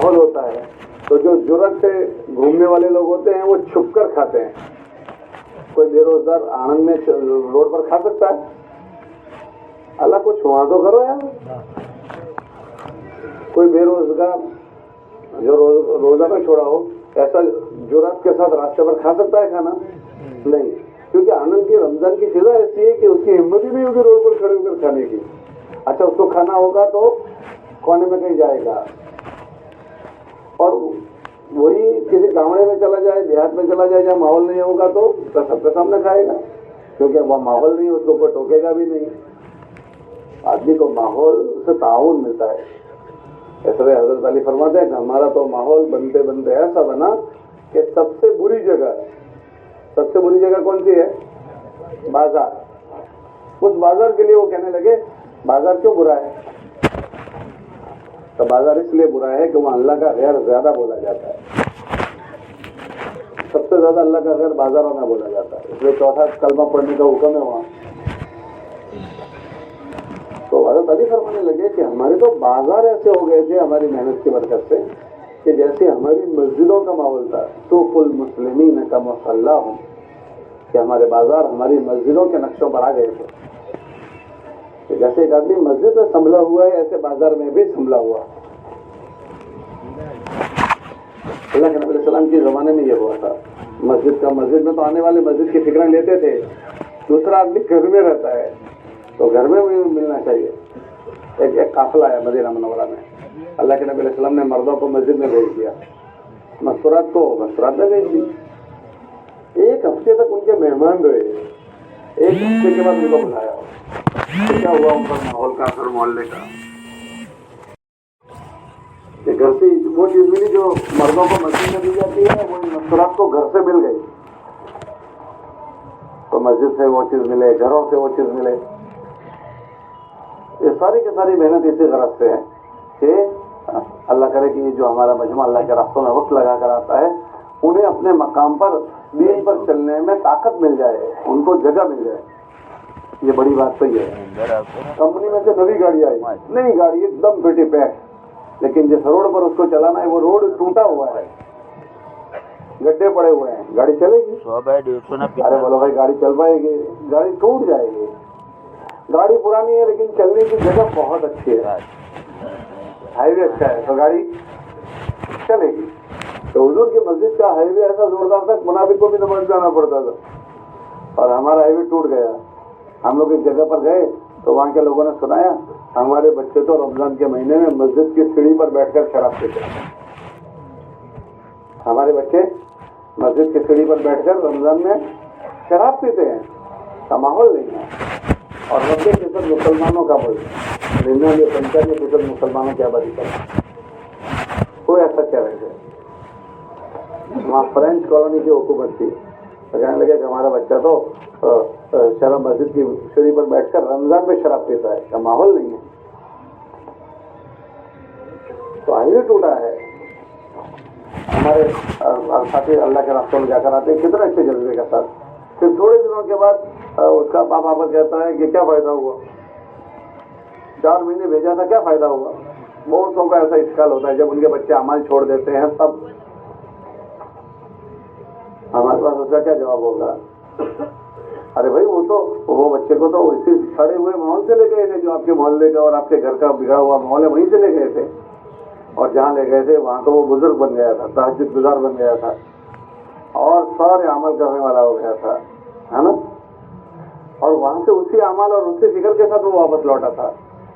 ماحول ہوتا ہے تو جو جرأت سے گھومنے والے لوگ ہوتے ہیں وہ چھپ کر کھاتے ہیں. کوئی بے روزگار آنند میں روڈ پر کھا سکتا ہے؟ اللہ کو چھواں تو کرو یار. کوئی بے روزگار جو روزہ نہ چھوڑا ہو ایسا جرأت کے ساتھ راستے پر کھا سکتا ہے کھانا؟ نہیں. کیونکہ آنند کی رمضان کی چیزیں ایسی ہے کہ اس کی ہمت ہی نہیں ہوگی روڈ پر کھڑے ہو کر کھانے کی. اچھا اس کو کھانا ہوگا تو کونے میں کہیں جائے گا اور وہی کسی گاؤں میں چلا جائے دیہات میں چلا جائے جہاں ماحول نہیں ہوگا تو سب کے سامنے کھائے گا کیونکہ وہ ماحول نہیں اس کو کوئی ٹوکے گا بھی نہیں. آدمی کو ماحول سے تعاون ملتا ہے. ایسے حضرت علی فرماتے ہیں کہ ہمارا تو ماحول بنتے بنتے ایسا بنا کہ سب سے بری جگہ کون سی ہے؟ بازار. اس بازار کے لیے وہ کہنے لگے بازار کیوں برا ہے؟ تو بازار اس لیے برا ہے کہ وہاں اللہ کا غیر زیادہ بولا جاتا ہے. سب سے زیادہ اللہ کا غیر بازاروں میں بولا جاتا ہے. اس لیے چوتھا کلمہ پڑھنے کا حکم ہے وہاں. تو حضرت علی فرمانے لگے کہ ہمارے تو بازار ایسے ہو گئے تھے ہماری محنت کی برکت سے کہ جیسے ہماری مسجدوں کا ماحول تھا سوق المسلمین کا مصلی ہوں کہ ہمارے بازار ہماری مسجدوں کے نقشوں پر آ گئے تھے. کہ جیسے ایک آدمی مسجد میں سنبھلا ہوا ہے ایسے بازار میں بھی سنبھلا ہوا. اللہ کے نبی علیہ السلام کے زمانے میں یہ ہوا تھا. مسجد میں تو آنے والے مسجد کی فکریں لیتے تھے. دوسرا آدمی گھر میں رہتا ہے تو گھر میں بھی ملنا چاہیے. ایک قافلہ آیا مدینہ منورہ میں. اللہ کے نبی علیہ السلام نے مردوں کو مسجد میں بھیج دیا, مستورات کو مستورات میں بھیج دی. ایک ہفتے تک ان کے مہمان رہے. ایک ہفتے کے بعد ان کو بلایا. کیا ہوا ان کا ماحول کا اثر محلے کا کہ گھر سے وہ چیز ملی جو مردوں کو مسجد میں دی جاتی ہے وہ مستورات کو گھر سے مل گئی. تو مسجد سے وہ چیز ملے, گھروں سے وہ چیز ملے. یہ ساری کی ساری محنت اسی غرض سے ہے کہ اللہ کرے کہ جو ہمارا مجمع اللہ کے راستوں میں وقت لگا کر آتا ہے انہیں اپنے مقام پر دین پر چلنے میں طاقت مل جائے, ان کو جگہ مل جائے. یہ بڑی بات تو یہ ہے. کمپنی میں سے نئی گاڑی آئی, نئی گاڑی ایک دم فٹی پیک, لیکن جس روڈ پر اس کو چلانا ہے وہ روڈ ٹوٹا ہوا ہے, گڈھے پڑے ہوئے ہیں. گاڑی چلے گی؟ ارے بولو بھائی گاڑی چل پائے گی؟ گاڑی ٹوٹ جائے گی. گاڑی پرانی ہے لیکن چلنے کی جگہ بہت اچھی ہے, ہائی وے اچھا ہے تو گاڑی چلے گی. تو حضور کی مسجد کا ہائی وے ایسا زوردار تھا منافق کو بھی نماز جانا پڑتا تھا. اور ہمارا ہائی وے ٹوٹ گیا. ہم لوگ ایک جگہ پر گئے تو وہاں کے لوگوں نے سنایا ہمارے بچے تو رمضان کے مہینے میں مسجد کی سیڑھی پر بیٹھ کر شراب پیتے ہیں. ہمارے بچے مسجد کی سیڑھی پر بیٹھ کر رمضان میں شراب پیتے ہیں. کا ماحول نہیں ہے. اور 90% مسلمانوں کا بول 95% مسلمانوں کی آبادی کا کوئی ایسا کیا رہے گا. وہاں فرینچ کالونی کی حکومت تھی, کہنے لگے کہ ہمارا بچہ تو شراب مسجد کی سیڑھی پر بیٹھ کر رمضان میں شراب پیتا ہے. کا ماحول نہیں ہے. تو آئیے ٹوٹا ہے. ہمارے ساتھی اللہ کے راستوں میں جا کر آتے ہیں کتنے اچھے جذبے کے ساتھ. پھر تھوڑے دنوں کے بعد اس کا باپ واپس کہتا ہے کہ کیا فائدہ ہوا, 4 مہینے بھیجا تھا کیا فائدہ ہوا. بہتوں کا ایسا اشکال ہوتا ہے جب ان کے بچے اعمال چھوڑ دیتے ہیں تب ہمارے پاس اس کا کیا جواب ہوگا. ارے بھائی وہ بچے کو تو اسی سڑے ہوئے ماحول سے لے گئے تھے جو آپ کے محلے کا اور آپ کے گھر کا بگڑا ہوا ماحول ہے وہیں سے لے گئے تھے. اور جہاں لے گئے تھے وہاں تو وہ بزرگ بن گیا تھا, تہجد گزار بن گیا تھا اور سارے عمل کرنے والا ہو گیا تھا, ہے نا. اور وہاں سے اسی عمل اور اسی فکر کے ساتھ وہ واپس لوٹا تھا.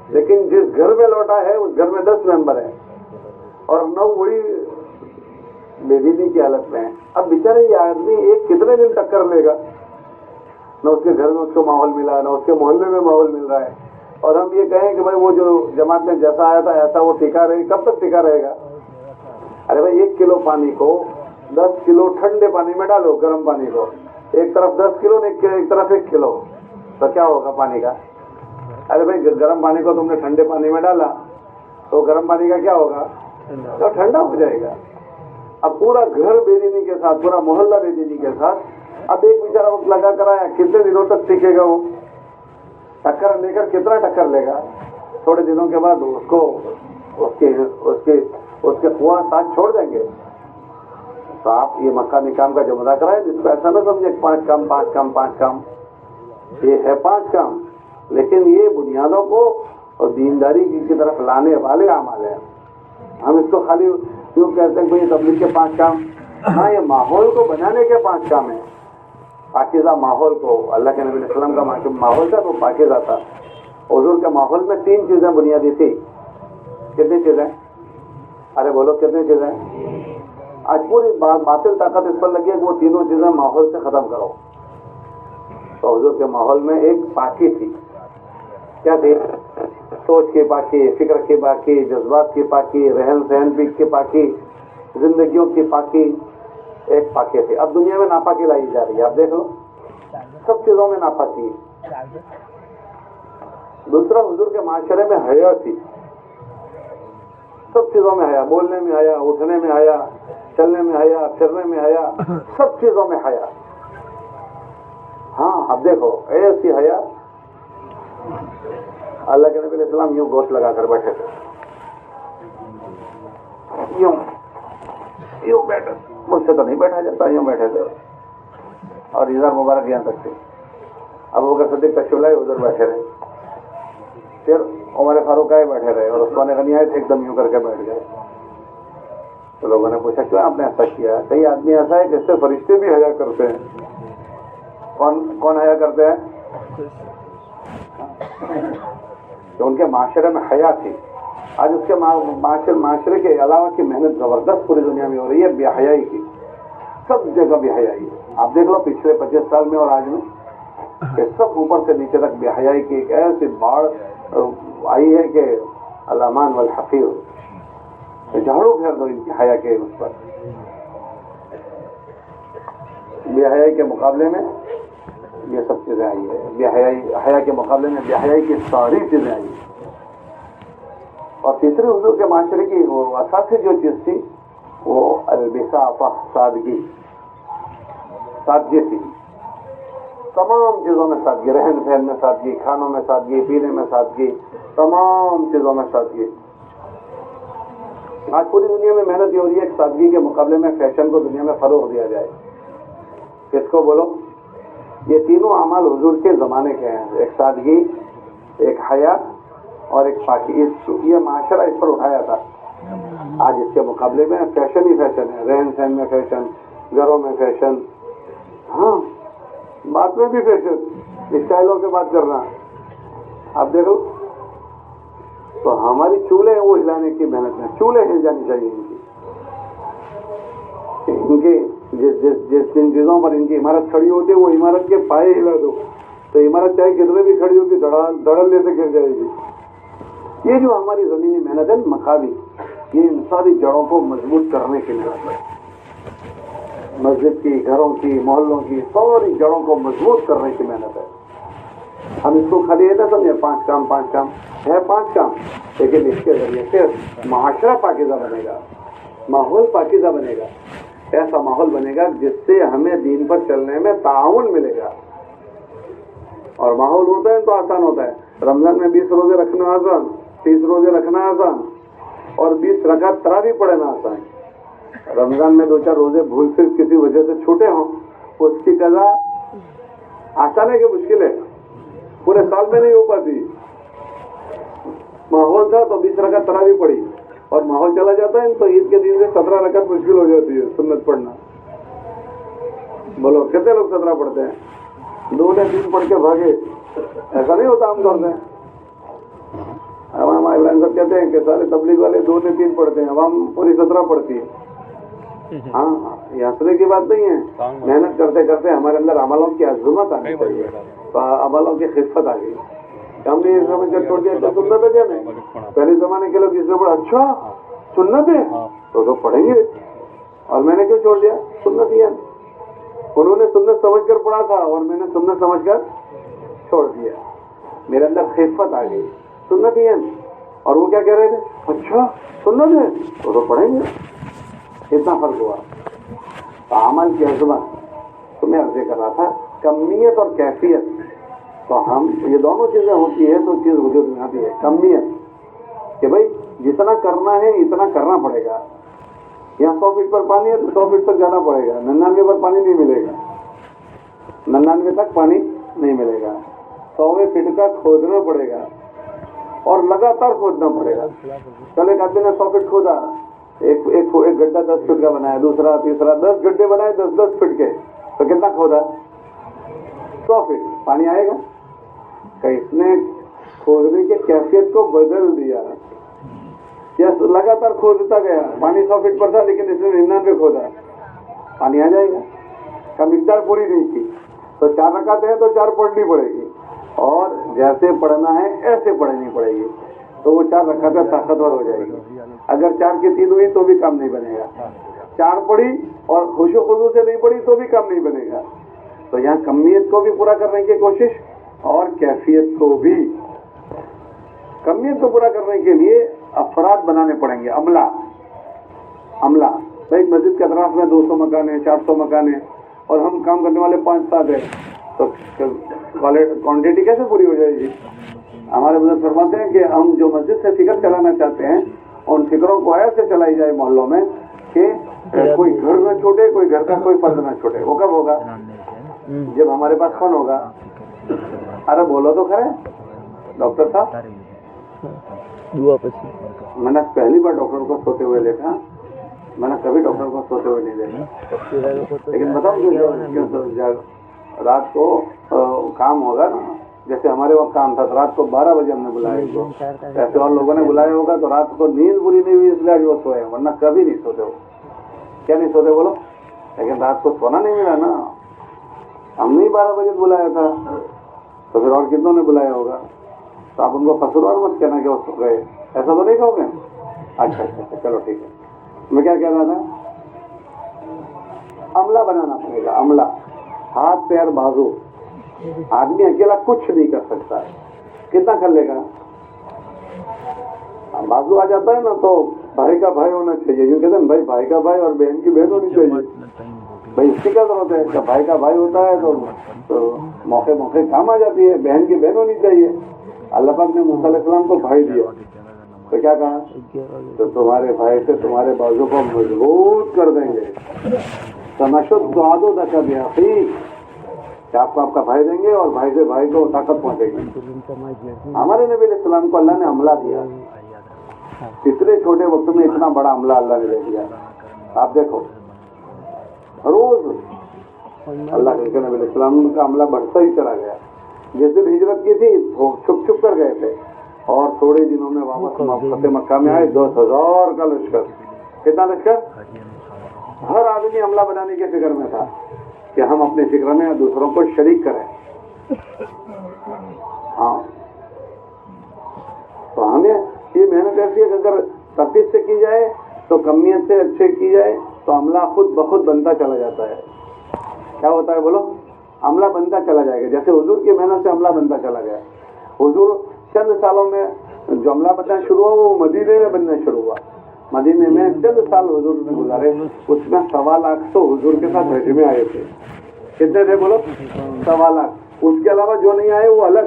لیکن جس گھر میں لوٹا ہے اس گھر میں 10 ممبر ہیں اور 9 وہی بے دینی کی حالت میں ہیں. اب بیچارے یہ آدمی ایک کتنے دن ٹکر لے گا. نہ اس کے گھر میں اس کو ماحول ملا, نہ اس کے محلے میں ماحول مل رہا ہے. اور ہم یہ کہیں کہ بھائی وہ جو جماعت میں جیسا آیا تھا ایسا وہ ٹکا رہے, کب تک ٹکا رہے گا. ارے بھائی 1 کلو پانی کو 10 کلو ٹھنڈے پانی میں ڈالو, گرم پانی کو, ایک طرف 10 کلو ایک طرف 1 کلو, تو کیا ہوگا پانی کا. ارے بھائی گرم پانی کو تم نے ٹھنڈے پانی میں ڈالا تو گرم پانی کا کیا ہوگا, تو ٹھنڈا ہو جائے گا. اب پورا گھر بے دینی کے ساتھ, پورا محلہ بے دینی کے ساتھ. اب ایک بیچارہ وقت لگا کر آیا, کتنے دنوں تک ٹکے گا وہ, ٹکر لے کر کتنا ٹکر لے گا. تھوڑے دنوں کے بعد اس کو اس کے خواہ ساتھ چھوڑ دیں گے. تو آپ یہ مکانی کام کا جو مذاکرہ ہے، جس کو ایسا نہ سمجھے 5 کام 5 کام 5 کام، یہ ہے 5 کام، لیکن یہ بنیادوں کو اور دینداری کی طرف لانے والے اعمال ہیں. ہم اس کو خالی کیوں کہتے ہیں کہ یہ تبلیغ کے 5 کام؟ ہاں، یہ ماحول کو بنانے کے 5 کام ہیں. پاکیزہ ماحول کو، اللہ کے نبی علیہ السلام کا ماحول تھا وہ پاکیزہ تھا. حضور کے ماحول میں 3 چیزیں بنیادی تھی. کتنی چیزیں؟ ارے بولو کتنی چیزیں؟ آج پوری باطل طاقت اس پر لگی ہے کہ وہ تینوں چیزیں ماحول سے ختم کرو. تو حضور کے ماحول میں ایک پاکی تھی. کیا تھی؟ سوچ کی پاکی، فکر کی پاکی، جذبات کی پاکی، رہن سہن کی پاکی، زندگیوں کی پاکی. ایک پاکی تھی. اب دنیا میں ناپاکی لائی جا رہی ہے. آپ دیکھ لو سب چیزوں میں ناپاکی. دوسرا، حضور کے معاشرے میں حیا تھی. سب چیزوں میں حیا، بولنے میں حیا، اٹھنے میں حیا، چلنے میں حیا، پھرنے میں حیا، سب چیزوں میں حیا. ہاں اب دیکھو ایسی حیا. اللہ کے نبی علیہ السلام یوں گوشت لگا کر بیٹھے تھے، یوں بیٹھے. مجھ سے تو نہیں بیٹھا جاتا، یوں بیٹھے تھے. اور ادھر مبارک یہاں تک تھے. ابو بکر صدیق تشریف لائے، ادھر بیٹھے رہے. پھر عمر فاروق آئے، بیٹھے رہے. اور عثمان غنی آئے تھے، ایک دم یوں کر کے بیٹھ گئے. تو لوگوں نے پوچھا کیوں آپ نے ایسا کیا؟ کئی آدمی ایسا ہے کہ اس سے فرشتے بھی حیا کرتے ہیں. کون حیا کرتے ہیں؟ تو ان کے معاشرے میں حیا تھی. آج اس کے معاشرے کے علاوہ کی محنت زبردست پوری دنیا میں ہو رہی ہے بے حیائی کی. سب جگہ بے حیائی ہے. آپ دیکھ لو پچھلے 25 سال میں اور آج میں کہ سب اوپر سے نیچے تک بے حیائی کی ایک ایسی باڑ آئی ہے کہ الامان والحفیظ. جھاڑو پھیر دو ان کی حیا کے اس پر. بے حیائی کے مقابلے میں یہ سب چیزیں آئی ہے. بے حیا کے مقابلے میں بے حیائی کی ساری چیزیں آئی ہیں. اور تیسری حضور کے معاشرے کی وہ اساسی جو چیز تھی وہ البساطہ، سادگی تھی. تمام چیزوں میں سادگی، رہن سہن میں سادگی، کھانوں میں سادگی، پینے میں سادگی، تمام چیزوں میں سادگی. آج پوری دنیا میں محنت یہ ہو رہی ہے کہ سادگی کے مقابلے میں فیشن کو دنیا میں فروغ دیا جائے. کس کو بولو؟ یہ تینوں اعمال حضور کے زمانے کے ہیں. ایک سادگی، ایک حیا اور ایک پاکی. یہ معاشرہ اس پر اٹھایا تھا. آج اس کے مقابلے میں فیشن ہی فیشن ہے. رہن سہن میں فیشن، گھروں میں فیشن، ہاں بات میں بھی فیشن، اسٹائلوں سے بات کرنا. آپ دیکھو تو ہماری چولہے ہیں وہ ہلانے کی محنت میں. چولہے ہل جانی چاہیے ان کی. جن چیزوں پر ان کی عمارت کھڑی ہوتی ہے وہ عمارت کے پائے ہلا دو تو عمارت چاہے کتنے بھی کھڑی ہوگی دھڑلنے سے گر جائے گی. یہ جو ہماری زمینی محنت ہے مقامی، یہ ان ساری جڑوں کو مضبوط کرنے کے لیے، مسجد کی، گھروں کی، محلوں کی ساری جڑوں کو مضبوط کرنے کی محنت ہے. ہم اس کو خالی یہ نہ سمجھیں 5 کام ہے 5 کام، لیکن اس کے ذریعے سے معاشرہ پاکیزہ بنے گا، ماحول پاکیزہ بنے گا. ایسا ماحول بنے گا جس سے ہمیں دین پر چلنے میں تعاون ملے گا. اور ماحول ہوتا ہے تو آسان ہوتا ہے. رمضان میں 20 روزے رکھنا آسان، 30 روزے رکھنا آسان، اور 20 رکعت تراویح پڑھنا آسان. رمضان میں 2-4 روزے بھول سے کسی وجہ سے چھوٹے ہوں، اس کی قضا آسان ہے کہ مشکل ہے؟ پورے سال میں نہیں ہو پاتی. ماحول تھا تو 20 رکعت تراویح پڑھی، اور ماحول چلا جاتا ہے تو عید کے دن سے 17 رکعت مشکل ہو جاتی ہے سنت پڑھنا. بولو کتنے لوگ 17 پڑھتے ہیں؟ 2 نے 3 پڑھ کے بھاگے. ایسا نہیں ہوتا ہم کرتے ہیں. ہمارے ابراہیم صاحب کہتے ہیں کہ سارے تبلیغ والے 2 نے 3 پڑھتے ہیں، عوام پوری 17 پڑھتی ہے. ہاں یہ ہنسنے کی بات نہیں ہے. محنت کرتے کرتے ہمارے اندر عملوں کی عظمت آنی چاہیے، تو عملوں کی خفت آ گئی. ہم نے یہ سمجھ کر چھوڑ دیا کہ سنت ہے کیا نہیں. پہلے زمانے کے لوگ اس نے پڑھا اچھا سنت ہے تو پڑھیں گے، اور میں نے کیوں چھوڑ دیا؟ سنت ہی ہے. انہوں نے سنت سمجھ کر پڑھا تھا اور میں نے سنت سمجھ کر چھوڑ دیا. میرے اندر خفت آ گئی، سنت ہی ہے. اور وہ کیا کہہ رہے تھے؟ اچھا سنت ہے تو پڑھیں گے. اتنا فرق ہوا. عمل کی عظمت تمہیں عرض کر رہا تھا، کمیت اور کیفیت. تو ہم یہ دونوں چیزیں ہوتی ہے تو چیز وجود میں آتی ہے. کمیت کہ بھائی جتنا کرنا ہے اتنا کرنا پڑے گا. یہاں 100 فٹ پر پانی ہے تو 100 فٹ تک جانا پڑے گا. 99 پر پانی نہیں ملے گا, 99 تک پانی نہیں ملے گا. 100ویں فٹ کا کھودنا پڑے گا اور لگاتار کھودنا پڑے گا. کل ایک آدمی نے 100 فٹ کھودا, ایک گڈھا 10 فٹ کا بنایا, دوسرا تیسرا 10 گڈھے بنائے 10 فٹ کے, تو کتنا کھودا؟ 100 فٹ. پانی آئے گا کہ اس نے کھودنے کی کیفیت کو بدل دیا. یہ لگاتار کھودتا گیا, پانی 100 فٹ پر تھا لیکن اس نے 99 کھودا, پانی آ جائے گا. کا مقدار پوری نہیں کی تو 4 رکعت ہے تو 4 پڑھنی پڑے گی, اور جیسے پڑھنا ہے ایسے پڑھنی پڑے گی, تو وہ 4 رکعتیں طاقتور ہو جائے گی. اگر 4 کی 3 ہوئی تو بھی کام نہیں بنے گا. 4 پڑھی اور خوش و خضوع سے نہیں پڑھی تو بھی کام نہیں بنے گا. تو یہاں کمیت کو بھی پورا کرنے کی کوشش اور کیفیت کو بھی. کمیت کو پورا کرنے کے لیے افراد بنانے پڑیں گے. عملہ بھائی مسجد کے اطراف میں 200 مکان ہیں, 400 مکان ہیں, اور ہم کام کرنے والے 5-7 ہیں, تو کوانٹٹی کیسے پوری ہو جائے گی؟ ہمارے بزرگ فرماتے ہیں کہ ہم جو مسجد سے فکر چلانا چاہتے ہیں ان فکروں کو ایسے چلائی جائے محلوں میں کہ کوئی گھر نہ چھوٹے, کوئی گھر کا کوئی فرد نہ چھوٹے. وہ کب ہوگا؟ جب ہمارے پاس فن ہوگا. ارے بولو تو خیر ڈاکٹر صاحب, میں نے پہلی بار ڈاکٹر کو سوتے ہوئے دیکھا, میں نے کبھی ڈاکٹر کو سوتے ہوئے نہیں دیکھا. لیکن بتاؤں رات کو کام ہوگا نا, جیسے ہمارے وقت کام تھا تو رات کو 12 بجے ہم نے بلایا ان کو, ایسے اور لوگوں نے بلایا ہوگا تو رات کو نیند پوری نہیں ہوئی اس لیے وہ سوئے, ورنہ کبھی نہیں سوتے ہو. کیا نہیں سوتے بولو؟ لیکن رات کو سونا نہیں ملا نا, ہم نے 12 بجے بلایا تھا, تو پھر اور کتنوں نے بلایا ہوگا. تو آپ ان کو قصوروار مت کہنا کہ وہ سو گئے, ایسا تو نہیں کہو گے. اچھا چلو ٹھیک ہے. میں کیا کہہ رہا تھا, عملہ بنانا پڑے گا. عملہ, ہاتھ پیر بازو. آدمی اکیلا کچھ نہیں کر سکتا ہے, کتنا کر لے گا؟ بازو آ جاتا ہے نا تو بھائی کا بھائی ہونا چاہیے. یوں کہتے ہیں بھائی بھائی کا بھائی اور بہن کی بہن ہونی چاہیے. بھائی اس کی کیا ضرورت ہے؟ جب بھائی کا بھائی ہوتا ہے تو موقع کام آ جاتی ہے. بہن کی بہن ہونی چاہیے. اللہ پاک نے موسیٰ علیہ السلام کو بھائی دیا تو کیا کہا؟ تو تمہارے بھائی سے تمہارے بازو کو مضبوط کر دیں گے. تنشد دعادو دکا بھی کہ آپ کو آپ کا بھائی دیں گے اور بھائی سے بھائی کو طاقت پہنچے گی. ہمارے نبی علیہ السلام کو اللہ نے عملہ دیا, اتنے چھوٹے وقت میں اتنا بڑا عملہ اللہ نے دے دیا. آپ دیکھو روز اللہ کے نبی علیہ السلام کا عملہ بڑھتا ہی چلا گیا. جس دن ہجرت کی تھی چھپ چھپ کر گئے تھے, اور تھوڑے دنوں میں واپس فتح مکہ میں آئے 10,000 کا لشکر. کتنا لشکر؟ ہر آدمی عملہ بنانے کی فکر میں تھا کہ ہم اپنے فکر میں دوسروں کو شریک کریں. ہاں تو ہمیں یہ محنت ایسی ہے کہ اگر ترتیب سے کی جائے تو کمیت سے اچھے کی جائے تو عملہ خود بخود بنتا چلا جاتا ہے. کیا ہوتا ہے بولو؟ عملہ بنتا چلا جائے گا. جیسے حضور کی محنت سے عملہ بنتا چلا گیا. حضور چند سالوں میں جو عملہ بننا شروع ہوا وہ مدینے میں بننا شروع ہوا. مدینے میں چند سال حضور نے گزارے, اس میں 1.25 لاکھ تو حضور کے ساتھ حج میں آئے تھے. کتنے تھے بولو؟ 1.25 لاکھ. اس کے علاوہ جو نہیں آئے وہ الگ.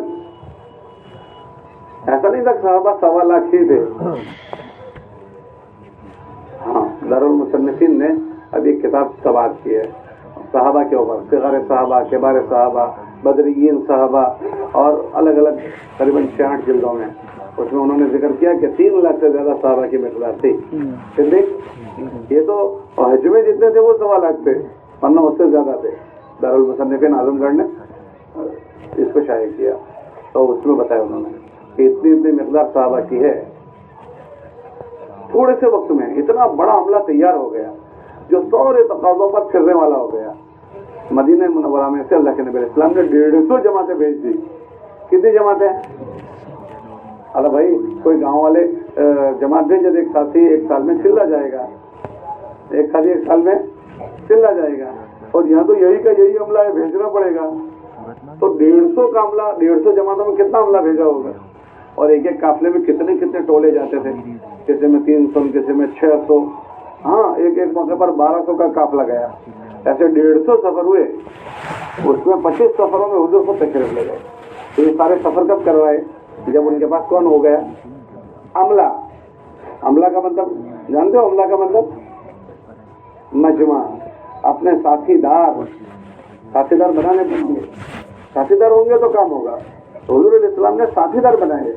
ایسا نہیں تھا صحابہ 1.25 لاکھ ہی تھے. ہاں دارالمصنفین نے ابھی ایک کتاب تباد کی ہے صحابہ کے اوپر, صغار صحابہ, کبار صحابہ, بدریین صحابہ, اور الگ الگ تقریباً 66 جلدوں میں. اس میں انہوں نے ذکر کیا کہ 3 لاکھ سے زیادہ صحابہ کی مقدار تھی. یہ تو حج میں جتنے تھے وہ 1.25 لاکھ تھے, ورنہ اس سے زیادہ تھے. دارالمصنفین اعظم گڑھ نے اس کو شائع کیا تو اس میں بتایا انہوں نے کہ اتنی مقدار صحابہ کی ہے. تھوڑے سے وقت میں اتنا بڑا عملہ تیار ہو گیا جو سارے تقاضوں پر پھرنے والا ہو گیا. مدینہ منورہ میں سے اللہ کے نبی علیہ السلام نے 150 جماعتیں بھیج دی. کتنی جماعتیں؟ اللہ بھائی کوئی گاؤں والے جماعت بھیجے, ایک ساتھی 1 سال میں چلا جائے گا, ایک ساتھی 1 سال میں چلا جائے گا, اور یہاں تو یہی کا یہی عملہ ہے, بھیجنا پڑے گا. تو 150 کا عملہ, 150 جماعتوں میں کتنا عملہ بھیجا ہوگا؟ اور ایک ایک قافلے میں کتنے ٹولے جاتے تھے, کسی میں 300, کسی میں 600. ہاں ایک موقع پر 1200 کا قافلہ گیا. ایسے 150 سفر ہوئے, اس میں 25 سفروں میں حضور کو تشریف لے گئے. تو یہ سارے سفر کب کروائے؟ جب ان کے پاس کون ہو گیا؟ عملہ. अमला का मतलब जानते हो? अमला का मतलब मजमा, अपने साथीदार बनाने पड़ेंगे। साथीदार होंगे तो काम होगा। तो हुजूर इस्लाम ने साथीदार बनाए,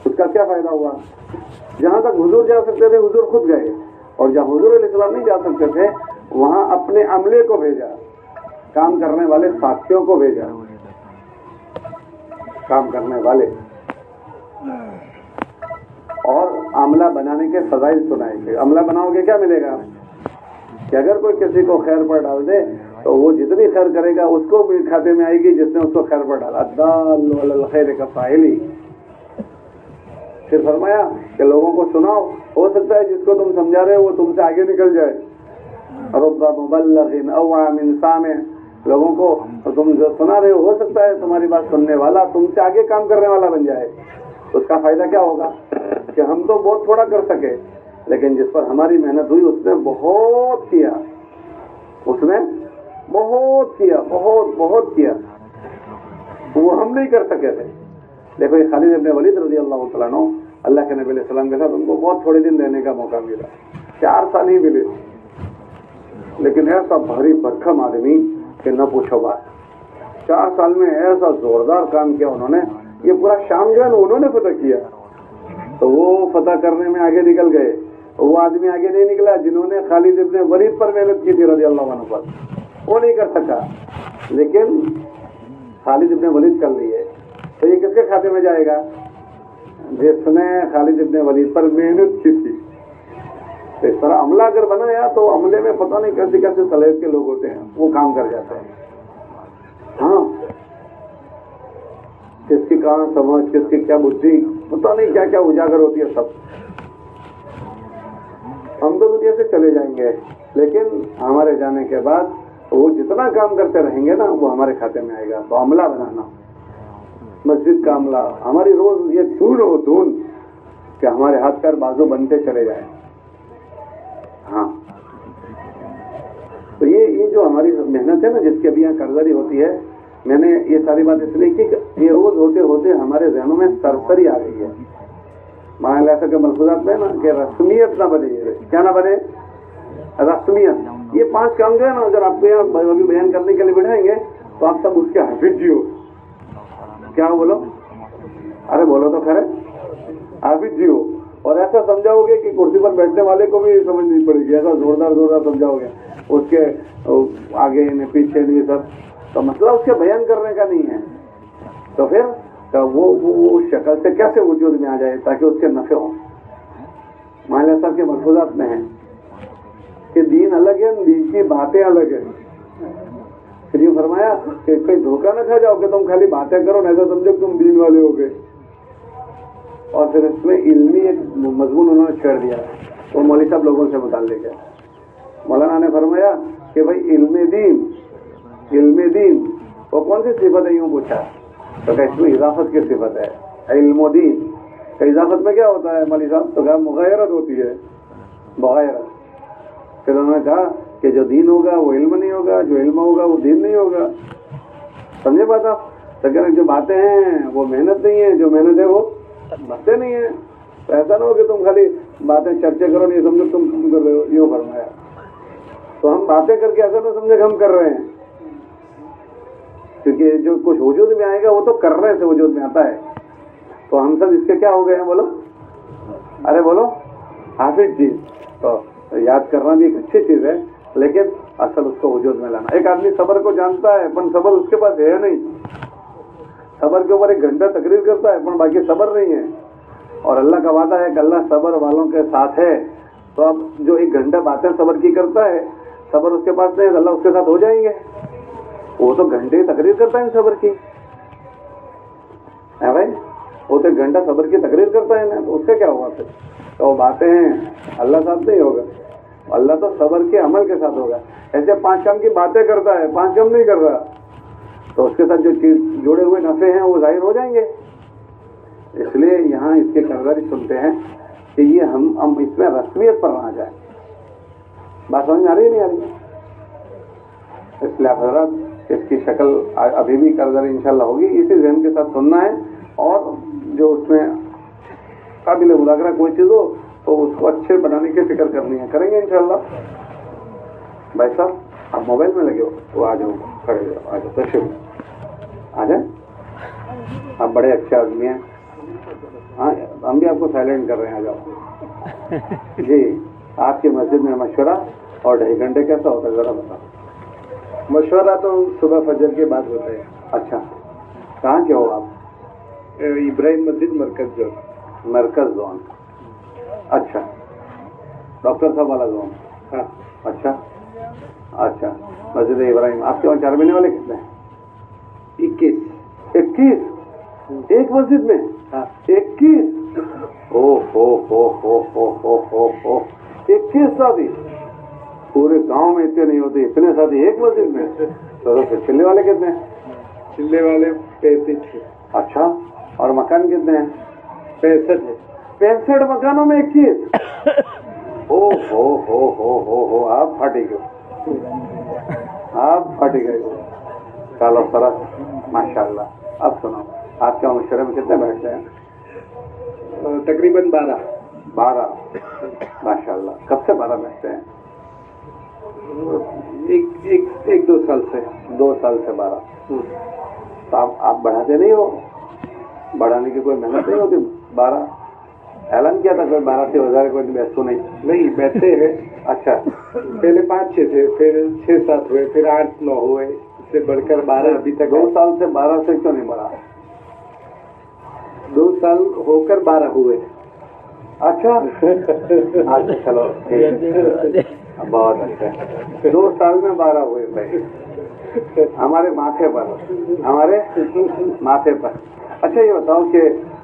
उसका क्या फायदा हुआ? जहां तक हुजूर जा सकते थे हुजूर खुद गए, और जहां हुजूर इस्लाम नहीं जा सकते थे वहां अपने अमले को भेजा, काम करने वाले साथियों को भेजा, काम करने वाले, और अमला बनाने के फजाइल सुनाए थे। अमला बनाओगे क्या मिलेगा कि अगर कोई किसी को खैर पर डाल दे तो वो जितनी खैर करेगा उसको भी खाते में आएगी जिसने उसको खैर पर डाला। अद्दाल्लु अलल खैर का फाइली। फिर फरमाया कि लोगों को सुनाओ, हो सकता है जिसको तुम समझा रहे हो वो तुमसे आगे निकल जाए। रुब्बा मुबल्लिगिन औ आमिन सामे, लोगों को तुम जो सुना रहे हो सकता है तुम्हारी बात सुनने वाला तुमसे आगे काम करने वाला बन जाए। उसका फायदा क्या होगा कि हम तो बहुत थोड़ा कर सके, लेकिन जिस पर हमारी मेहनत हुई उसने बहुत किया, उसने बहुत किया, बहुत किया, वो हम नहीं कर सके थे। देखो ये खालिद इब्न वलीद रज़ी अल्लाह तआला अन्हु, अल्लाह के नबी अलैहि सलाम के साथ उनको बहुत थोड़े दिन रहने का मौका मिला, 4 साल ही मिले, लेकिन ऐसा भारी भरकम आदमी कि न पूछो बात। 4 साल में ऐसा जोरदार काम किया उन्होंने, ये पूरा शाम जो है ना उन्होंने फतह किया। तो वो फतह करने में आगे निकल गए, वो आदमी आगे नहीं निकला जिन्होंने खालिद इब्न वलीद पर मेहनत की थी रज़ी अल्लाह अन्हु पर, वो नहीं कर सका, लेकिन खालिद इब्न वलीद कर लिए। तो ये किसके खाते में जाएगा? जिसने खालिद इब्न वलीद पर मेहनत की थी। तो इस तरह अमला अगर बनाया तो अमले में पता नहीं कैसे कैसे सलेब के लोग होते हैं, वो काम कर जाते हैं। हाँ, किसकी कहाँ समझ, किसकी क्या बुद्धि, पता नहीं क्या क्या उजागर होती है सब। हम तो दुनिया से चले जाएंगे, लेकिन हमारे जाने के बाद वो जितना काम करते रहेंगे ना वो हमारे खाते में आएगा। तो अमला बनाना, मस्जिद का अमला, हमारी रोज ये धून हो धून कि हमारे हाथ पैर बाजू बनते चले जाए। हाँ, तो ये जो हमारी मेहनत है ना, जिसकी अभी यहाँ कर्जदारी होती है, मैंने ये सारी बात इसलिए की कि ये रोज होते होते हमारे जहनों में सरसरी आ गई है। मान ऐसा के मलफूजात में ना कि रस्मियत ना बने, क्या ना बने, रस्मियत। ये 5 काम जो है ना, अगर आपको यहाँ अभी बयान करने के लिए बिठाएंगे तो आप सब उसके हाफिज जी हो। क्या बोलो? अरे बोलो तो खैर, हाफिज जी हो। और ऐसा समझाओगे कि कुर्सी पर बैठने वाले को भी समझ नहीं पड़ेगी, ऐसा जोरदार समझाओगे, उसके आगे नहीं पीछे नहीं सब। तो मसला उसके बयान करने का नहीं है, तो फिर तो वो शक्ल से कैसे वजूद में आ जाए ताकि उसके नफे हो। मालिया साहब के मलफूजात में है कि दीन अलग है, दीन की बातें अलग है। फिर यूँ फरमाया कि कोई धोखा न खा जाओ कि तुम खाली बातें करो, नहीं तो समझो तुम दीन वाले हो गए। और फिर इसमें इल्मी एक मजमून उन्होंने छेड़ दिया, वो मौलवी साहब लोगों से मुताल्लिक है। मौलाना ने फरमाया कि भाई इल्म दीन वो कौन सी सिफत है? यूँ पूछा तो क्या इसमें इजाफत की सिफत है, इल्म दीन। तो इजाफत में क्या होता है मौलवी साहब? तो क्या मुग़ायरत होती है, मुग़ायरत। फिर उन्होंने कहा कि जो दीन होगा वो इल्म नहीं होगा, जो इल्म होगा वो दीन नहीं होगा। समझे बात आप? तो कह रहे जो बातें हैं वो मेहनत नहीं है, जो मेहनत है वो बातें नहीं है। तो ऐसा ना हो कि तुम खाली बातें चर्चा करो, नहीं समझो तुम कर रहे हो, यूँ फरमाया। तो हम बातें करके ऐसा ना समझे हम कर रहे हैं, क्योंकि जो कुछ वजूद में आएगा वो तो करने से वजूद में आता है। तो हम सब इसके क्या हो गए हैं? बोलो, अरे बोलो, हाफिज जी। तो याद करना भी एक अच्छी चीज है, लेकिन असल उसको वजूद में लाना। एक आदमी सबर को जानता है पर सबर उसके पास है नहीं, सबर के ऊपर 1 घंटा तकरीर करता है पर बाकी सबर नहीं है। और अल्लाह का वादा है कि अल्लाह सबर वालों के साथ है। तो अब जो 1 घंटा बातें सबर की करता है, सबर उसके पास नहीं है, अल्लाह उसके साथ हो जाएंगे। वो तो घंटे तकरीर करता है सबर की, है भाई, वो तो 1 घंटा सबर की तकरीर करता है ना, तो उससे क्या हुआ फिर? तो वो बातें हैं, अल्लाह साथ नहीं होगा, अल्लाह तो सबर के अमल के साथ होगा। ऐसे 5 काम की बातें करता है, 5 काम नहीं कर रहा, तो उसके साथ जो चीज जुड़े हुए नफे हैं वो जाहिर हो जाएंगे। इसलिए यहाँ इसके कर्जदारी सुनते हैं कि ये हम इसमें रस्मियत पर ना जाए। बात समझ में आ रही है नहीं आ रही? इसलिए आप हज़रात इसकी शक्ल अभी भी कर्जदारी इंशाल्लाह होगी, इसी ज़हन के साथ सुनना है। और जो उसमें काबिल मुलाकरा कोई चीज़ हो तो उसको अच्छे बनाने की फिक्र करनी है, करेंगे इंशाल्लाह। भाई साहब आप मोबाइल में लगे हो तो आ जाओ, खड़े हो जाओ, आ जाओ, तशरीफ आ जाए। आप बड़े अच्छे आदमी हैं, हाँ हम भी आपको साइलेंट कर रहे हैं, आ जाओ जी। आपकी मस्जिद में मशवरा और 2.5 घंटे कैसा होता है ज़रा बताओ। मशवरा तो सुबह फजर के बाद होता है। अच्छा, कहाँ के हो आप? इब्राहिम मस्जिद मरकज जोन। मरकज जोन, अच्छा, डॉक्टर साहब वाला जोन। हाँ। अच्छा अच्छा, मस्जिद इब्राहिम। आपके वहाँ 4 महीने वाले कितने हैं? 21। 21 एक मस्जिद में? हाँ। 21 हो 21 शादी। पूरे गांव में इतने नहीं होते, इतने शादी एक मस्जिद में। तो फिर चिल्ले वाले कितने हैं? चिल्ले वाले 35। अच्छा, और मकान कितने हैं? 65 है। 65 मकानों में 21। ओ हो, आप फटी गए, आप फटी गए। चलो सरस, माशाल्लाह। अब सुनो, आपके मशवरे में कितने बैठते हैं? तकरीबन 12 माशाल्लाह। कब से 12 बैठते हैं? एक 2 साल से। 2 साल से 12। तो आप बढ़ाते नहीं हो? बढ़ाने की कोई मेहनत नहीं होती? 12 ऐलान किया था कोई 12 से 1000 कोई बैठो नहीं बैठते हैं। अच्छा, पहले 5-6 थे, फिर 6-7 हुए, फिर 8-9 हुए, इससे बढ़कर 12 अभी तक। 2 साल से 12 से क्यों नहीं बढ़ा? 2 साल होकर 12 हुए। अच्छा अच्छा, चलो ठीक, बहुत अच्छा। 2 साल में 12 हुए भाई, हमारे माथे पर। अच्छा ये बताओ कि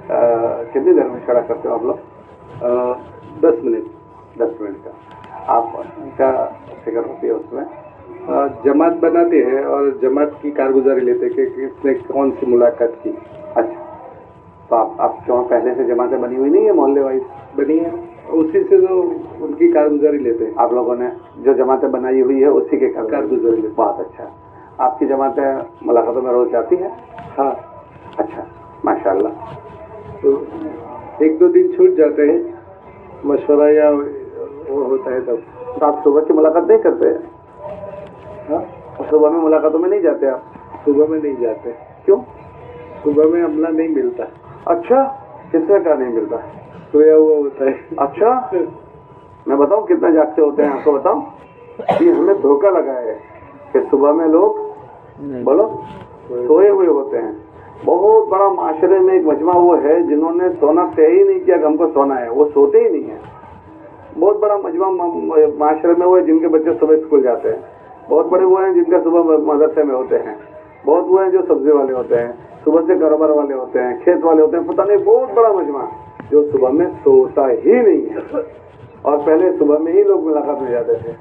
कितनी देर में खड़ा करते हो आप लोग? 10 मिनट। 10 मिनट का। आप क्या फिक्र होती है उसमें? जमात बनाते हैं और जमात की कारगुजारी लेते हैं कि किसने कौन सी मुलाकात की। अच्छा, तो आप क्यों पहले से जमातें बनी हुई नहीं है मोहल्ले वाइज? बनी है, उसी से तो उनकी कारगुजारी लेते हैं। आप लोगों ने जो जमातें बनाई हुई है उसी के कारगुजारी लेते हैं। बहुत अच्छा। आपकी जमातें मुलाकातों में रोज जाती है? हाँ। अच्छा, माशाल्लाह। तो 1-2 दिन छूट जाते हैं, मशवरा या वो होता है तब। तो आप सुबह की मुलाकात नहीं करते हैं? हाँ, सुबह में मुलाकातों में नहीं जाते आप? सुबह में नहीं जाते। क्यों? सुबह में अमला नहीं मिलता। अच्छा, किसने का नहीं मिलता? सोया हुआ होता है। अच्छा, मैं बताऊं कितना जागते होते हैं आपको बताऊं? ये हमें धोखा लगा है कि सुबह में लोग बोलो सोए हुए होते हैं। बहुत बड़ा माशरे में एक मजमा वो है जिन्होंने सोना तय ही नहीं किया कि हमको सोना है, वो सोते ही नहीं है। बहुत बड़ा मजमा माशरे में वो है जिनके बच्चे सुबह स्कूल जाते हैं। बहुत बड़े वो हैं जिनका सुबह मदरसे में होते हैं। बहुत वो हैं जो सब्जी वाले होते हैं, सुबह से कारोबार वाले होते हैं, खेत वाले होते हैं, पता नहीं बहुत बड़ा मजमा जो सुबह में सोता ही नहीं है। और पहले सुबह में ही लोग मुलाकात में जाते थे,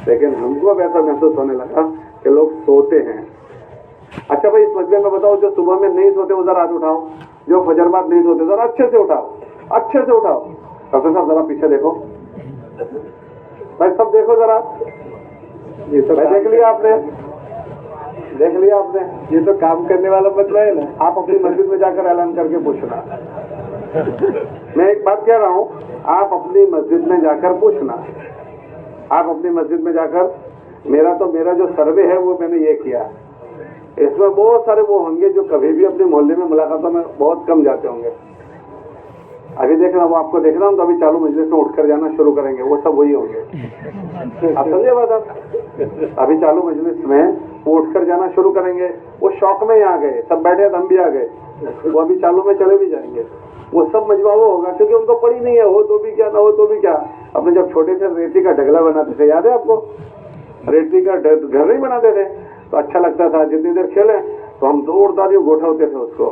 लेकिन हमको अब ऐसा महसूस होने लगा कि लोग सोते हैं। अच्छा भाई, इस मसले में बताओ, जो सुबह में नहीं सोते वो जरा हाथ उठाओ। जो फजर बाद नहीं सोते जरा अच्छे से उठाओ, अच्छे से उठाओ। डॉक्टर साहब जरा पीछे देखो, भाई सब देखो जरा। ये तो देख लिया आपने, देख लिया आपने? ये तो काम करने वाला बदला है ना। आप अपनी मस्जिद में जाकर ऐलान करके पूछना। मैं एक बात कह रहा हूँ, आप अपनी मस्जिद में जाकर पूछना। आप अपनी मस्जिद में जाकर, मेरा जो सर्वे है वो मैंने ये किया। इसमें बहुत सारे वो होंगे जो कभी भी अपने मोहल्ले में मुलाकातों में बहुत कम जाते होंगे। अभी देखना, वो आपको देखना, हम तो अभी चालू मजलिस में उठकर जाना शुरू करेंगे, वो सब वही होंगे। आप समझे बात? आप अभी चालू मजलिस में वो उठकर जाना शुरू करेंगे, वो शौक में ही आ गए, सब बैठे हम भी आ गए, वो अभी चालू में चले भी जाएंगे। वो सब मजमा वो होगा क्योंकि उनको पड़ी नहीं है, हो तो भी क्या ना हो तो भी क्या। अपने जब छोटे से रेती का ढगला बनाते थे, याद है आपको? रेती का घर नहीं बनाते थे तो अच्छा लगता था, जितनी देर खेले तो हम जोरदार गोठा होते थे उसको,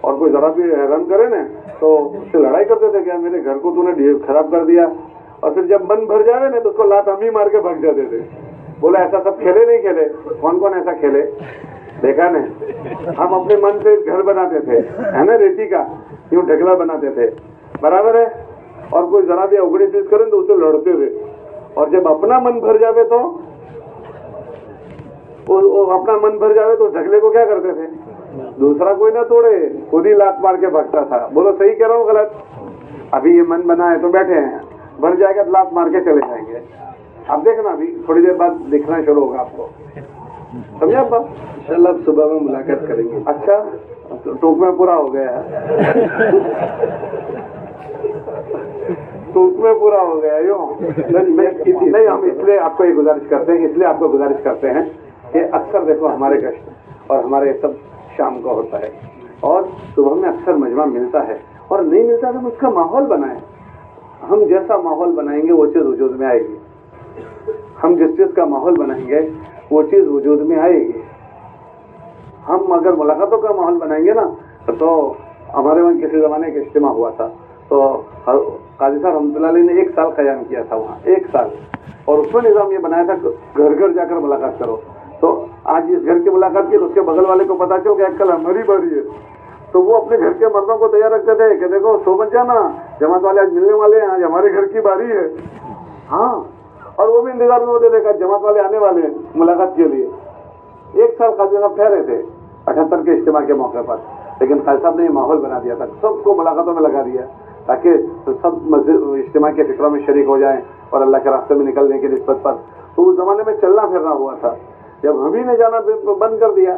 और कोई जरा भी हैरान करे ना तो उससे लड़ाई करते थे, क्या मेरे घर को तूने खराब कर दिया। और फिर जब मन भर जावे ना तो उसको लात हम ही मार के भाग जाते थे। बोला ऐसा सब खेले नहीं खेले? कौन कौन ऐसा खेले देखा ने? हम अपने मन से घर बनाते थे, है ना, रेती का यूं ढगला बनाते थे, बराबर है। और कोई जरा भी अवगड़ी चीज करे तो उससे लड़ते थे। और जब अपना मन भर जावे तो अपना मन भर जावे तो ढगले को क्या करते थे? दूसरा कोई ना तोड़े, खुद ही लात मार के भागता था। बोलो सही कह रहा हूँ गलत? अभी ये मन बना है तो बैठे हैं, भर जाएगा तो लात मार के चले जाएंगे। आप देखना अभी थोड़ी देर बाद दिखना शुरू होगा आपको, समझे आप? इंशाल्लाह सुबह में मुलाकात करेंगे। अच्छा, टूक में पूरा हो गया है। टूक में पूरा हो गया यूँ नहीं, हम इसलिए आपको ये गुजारिश करते हैं, इसलिए आपको गुजारिश करते हैं कि अक्सर देखो हमारे कष्ट और हमारे सब शाम को होता है और सुबह में अक्सर मजमा मिलता है, और नहीं मिलता तो हम उसका माहौल बनाएं। हम जैसा माहौल बनाएंगे वो चीज़ वजूद में आएगी। हम जिस चीज़ का माहौल बनाएंगे वो चीज़ वजूद में आएगी। हम अगर मुलाकातों का माहौल बनाएंगे ना, तो हमारे वहाँ किसी ज़माने का इज्तिमा हुआ था, तो काजी साहब रहमतुल्लाह अलैह ने 1 साल क़याम किया था वहाँ, 1 साल, और उसमें निज़ाम ये बनाया था घर घर जाकर मुलाकात करो। तो आज इस घर की मुलाकात की तो उसके बगल वाले को पता चल गया कल हमारी बारी है, तो वो अपने घर के मर्दों को तैयार रखते थे कि देखो सो बच जाना, जमात वाले आज मिलने वाले हैं, आज हमारे घर की बारी है। हाँ, और वो भी इंतजार में होते थे जमात वाले आने वाले हैं मुलाकात के लिए। 1 साल काजी साहब ठहरे थे 78 के इज्तिमा के मौके पर, लेकिन काजी साहब ने ये माहौल बना दिया था, सबको मुलाकातों में लगा दिया ताकि सब मस्जिद इज्तिमा के फिक्रों में शरीक हो जाएं और अल्लाह के रास्ते में निकलने की निस्बत पर। तो उस ज़माने में चलना फिरना हुआ था, जब हम ही ने जाना बंद कर दिया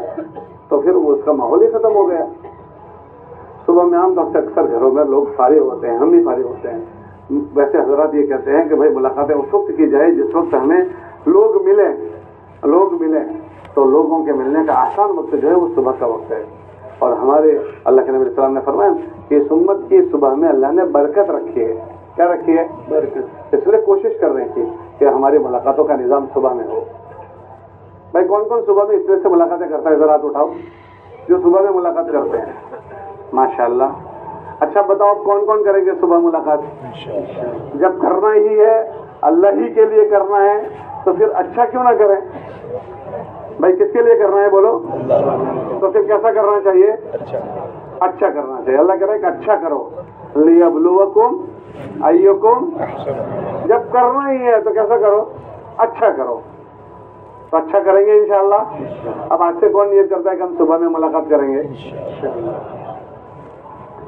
तो फिर उसका माहौल ही ख़त्म हो गया। सुबह में आम तौर से अक्सर घरों में लोग फारिग होते हैं, हम भी फारिग होते हैं। वैसे हजरत ये कहते हैं कि भाई मुलाकातें उस वक्त की जाए जिस वक्त हमें लोग मिले, तो लोगों के मिलने का आसान वक्त जो है वो सुबह का वक्त है। और हमारे अल्लाह के नबी सल्लल्लाहु अलैहि वसल्लम ने फरमाया कि इस उम्मत की सुबह में अल्लाह ने बरकत रखी है। क्या रखी है? बरकत। इसलिए कोशिश कर रहे थी कि हमारी मुलाकातों का निज़ाम सुबह में हो। भाई कौन कौन सुबह में इस तरह से मुलाकातें करता है, जरा हाथ उठाओ जो सुबह में मुलाकात करते हैं। माशाअल्लाह। अच्छा बताओ कौन कौन करेंगे सुबह मुलाकात? जब करना ही है, अल्लाह ही के लिए करना है, तो फिर अच्छा क्यों ना करें? भाई किसके लिए करना है बोलो? तो फिर कैसा करना चाहिए? अच्छा करना चाहिए। अल्लाह कह रहा है कि अच्छा करो, लियब्लुवकुम अय्युकुम। जब करना ही है तो कैसा करो? अच्छा करो। तो अच्छा करेंगे इंशाअल्लाह। अब आज से कौन नियत करता है कि हम सुबह में मुलाकात करेंगे?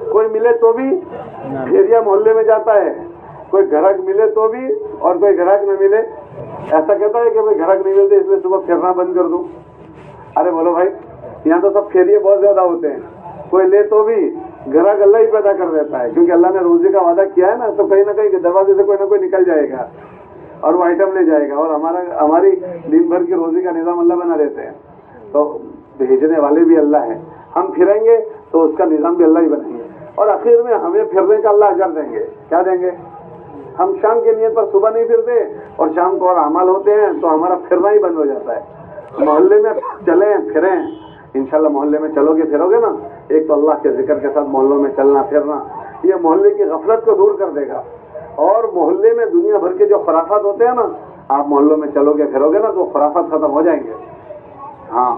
कोई मिले तो भी फेरिया मोहल्ले में जाता है, कोई ग्राहक मिले तो भी और कोई ग्राहक न मिले ऐसा कहता है कि भाई ग्राहक नहीं मिलते इसलिए सुबह फिरना बंद कर दूं। अरे बोलो भाई, यहाँ तो सब फेरिये बहुत ज्यादा होते हैं, कोई ले तो भी ग्राहक अल्लाह ही पैदा कर देता है, क्योंकि अल्लाह ने रोजी का वादा किया है ना, तो कहीं ना कहीं दरवाजे से कोई ना कोई निकल जाएगा और वो आइटम ले जाएगा, और हमारी दिन भर की रोजी का निज़ाम अल्लाह बना देते हैं। तो भेजने वाले भी अल्लाह है, हम फिरेंगे तो उसका निज़ाम भी अल्लाह ही बनाएंगे, और आखिर में हमें फिरने का अल्लाह अजर देंगे। क्या देंगे? हम शाम के नियत पर सुबह नहीं फिरते और शाम को और अमाल होते हैं तो हमारा फिरना ही बंद हो जाता है। मोहल्ले में चलें फिरें, इंशाल्लाह मोहल्ले में चलोगे फिरोगे ना, एक तो अल्लाह के जिक्र के साथ मोहल्लों में चलना फिरना, ये मोहल्ले की गफलत को दूर कर देगा। और मोहल्ले में दुनिया भर के जो खराफात होते हैं ना, आप मोहल्लों में चलोगे फिरोगे ना तो खराफात खत्म हो जाएंगे। हाँ,